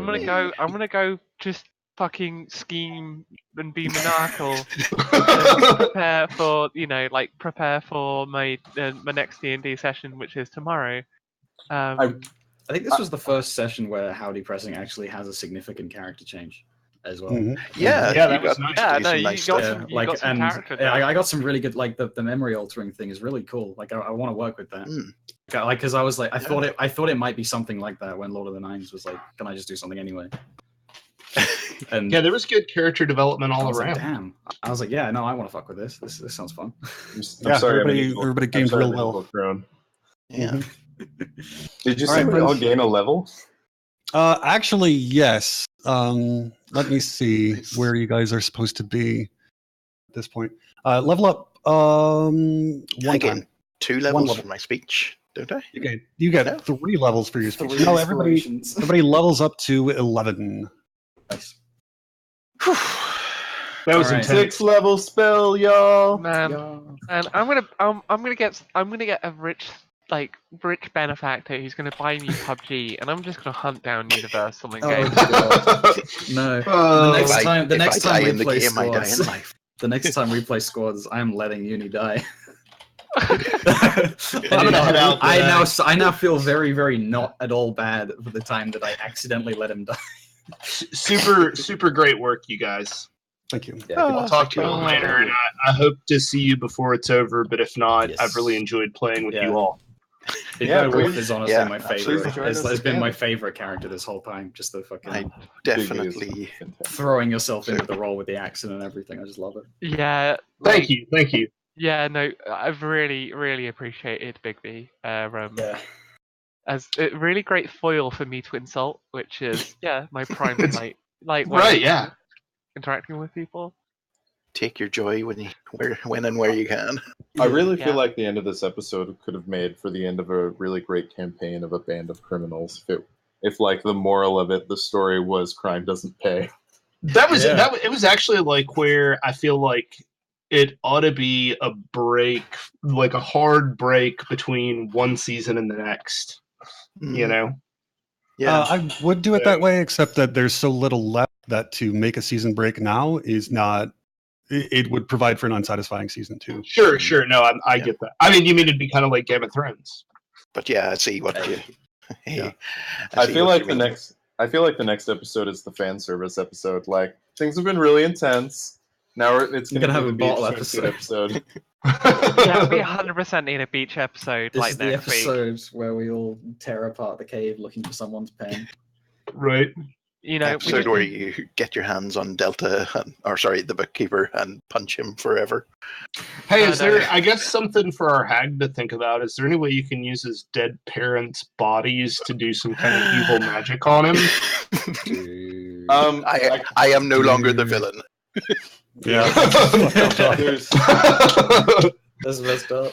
I'm gonna go just fucking scheme and be maniacal. Prepare for my my next D&D session, which is tomorrow. I think this was the first session where Howdy Pressing actually has a significant character change as well. Mhm. Yeah, Yeah, you that was got nice. to Yeah, do no, some you nice got stuff. some- you got some character there. I got some really good, like the memory altering thing is really cool. Like I want to work with that. Mm. Like because I was like, I Yeah. thought it might be something like that when Lord of the Nines was like, can I just do something anyway? And Yeah, there was good character development I all was like, around. damn. I was like, yeah, no, I want to fuck with this. This sounds fun. I'm Yeah, sorry, everybody gained real well. Yeah. Did you All say right, we all friends. gain a level? Actually, yes. Let me see Nice. where you guys are supposed to be at this point. Level up one I time. gain 2 levels level. for my speech, don't I? You get No. 3 levels for your speech. Three No, everybody inspirations. levels up to 11. Nice. That was All right. intense. 6th level spell, y'all. Man, Yeah. and I'm gonna get a rich benefactor who's gonna buy me PUBG, and I'm just gonna hunt down Universal and Oh, game. God. No. Oh. The next If time I die we in the play game, I die in squads, life. the next time we play squads, I'm letting Uni die. I'm gonna head out. I now feel very, very not at all bad for the time that I accidentally let him die. Super great work, you guys. Thank you. Yeah, I'll talk to you all later, and I hope to see you before it's over. But if not, Yes. I've really enjoyed playing with Yeah. you all. Big Yeah, Bad Wolf please. is honestly Yeah, my absolutely. favorite. Join us Has been again. my favorite character this whole time. Just the fucking I definitely. throwing yourself into the role with the accent and everything. I just love it. Yeah. Thank you. Yeah, no, I've really appreciated Big B. Yeah. As a really great foil for me to insult, which is my prime It's- way Right, of yeah. interacting with people. Take your joy when and where you can. I really Yeah. feel like the end of this episode could have made for the end of a really great campaign of a band of criminals. If like the moral of it, the story was crime doesn't pay. That was Yeah. it was actually like where I feel like it ought to be a break, like a hard break between one season and the next. You know? Yeah. I would do it that way, except that there's so little left that to make a season break now is not. It would provide for an unsatisfying season 2. Sure. No, I get that. I mean, you mean it'd be kind of like Game of Thrones. But yeah, I see what you. Yeah. I see feel what like you the mean. next episode is the fan service episode. Like things have been really intense. Now it's We're going to gonna have be a the bottle beach swimsuit episode. Yeah, we 100% need a beach episode This like is the next week. episode where we all tear apart the cave looking for someone's pen. Right. You know, we Episode just- where you get your hands on Delta, the bookkeeper, and punch him forever. Hey, No, is no. there, I guess, something for our hag to think about? Is there any way you can use his dead parents' bodies to do some kind of evil magic on him? Dude. I am no longer the villain. Yeah. There's, That's messed up.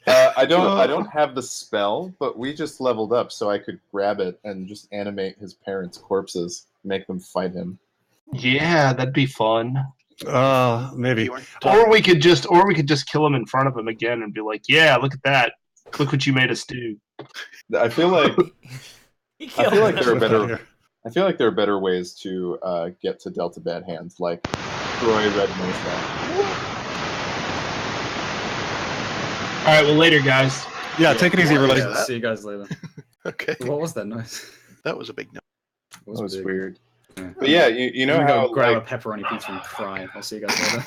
I don't have the spell, but we just leveled up, so I could grab it and just animate his parents' corpses, make them fight him. Yeah, that'd be fun. Maybe. You weren't Or we could just kill him in front of him again and be like, "Yeah, look at that! Look what you made us do." I feel like He I killed feel like him. there are better. I feel like there are better ways to get to Delta Bad Hands, like Troy Red Mesa. All right, well, later, guys. Yeah, take it easy, everybody. Yeah. See you guys later. Okay. What was that noise? That was a big no. It That was big. weird. Yeah. But yeah, you know I'm gonna how go grab like a pepperoni pizza and cry. I'll see you guys later.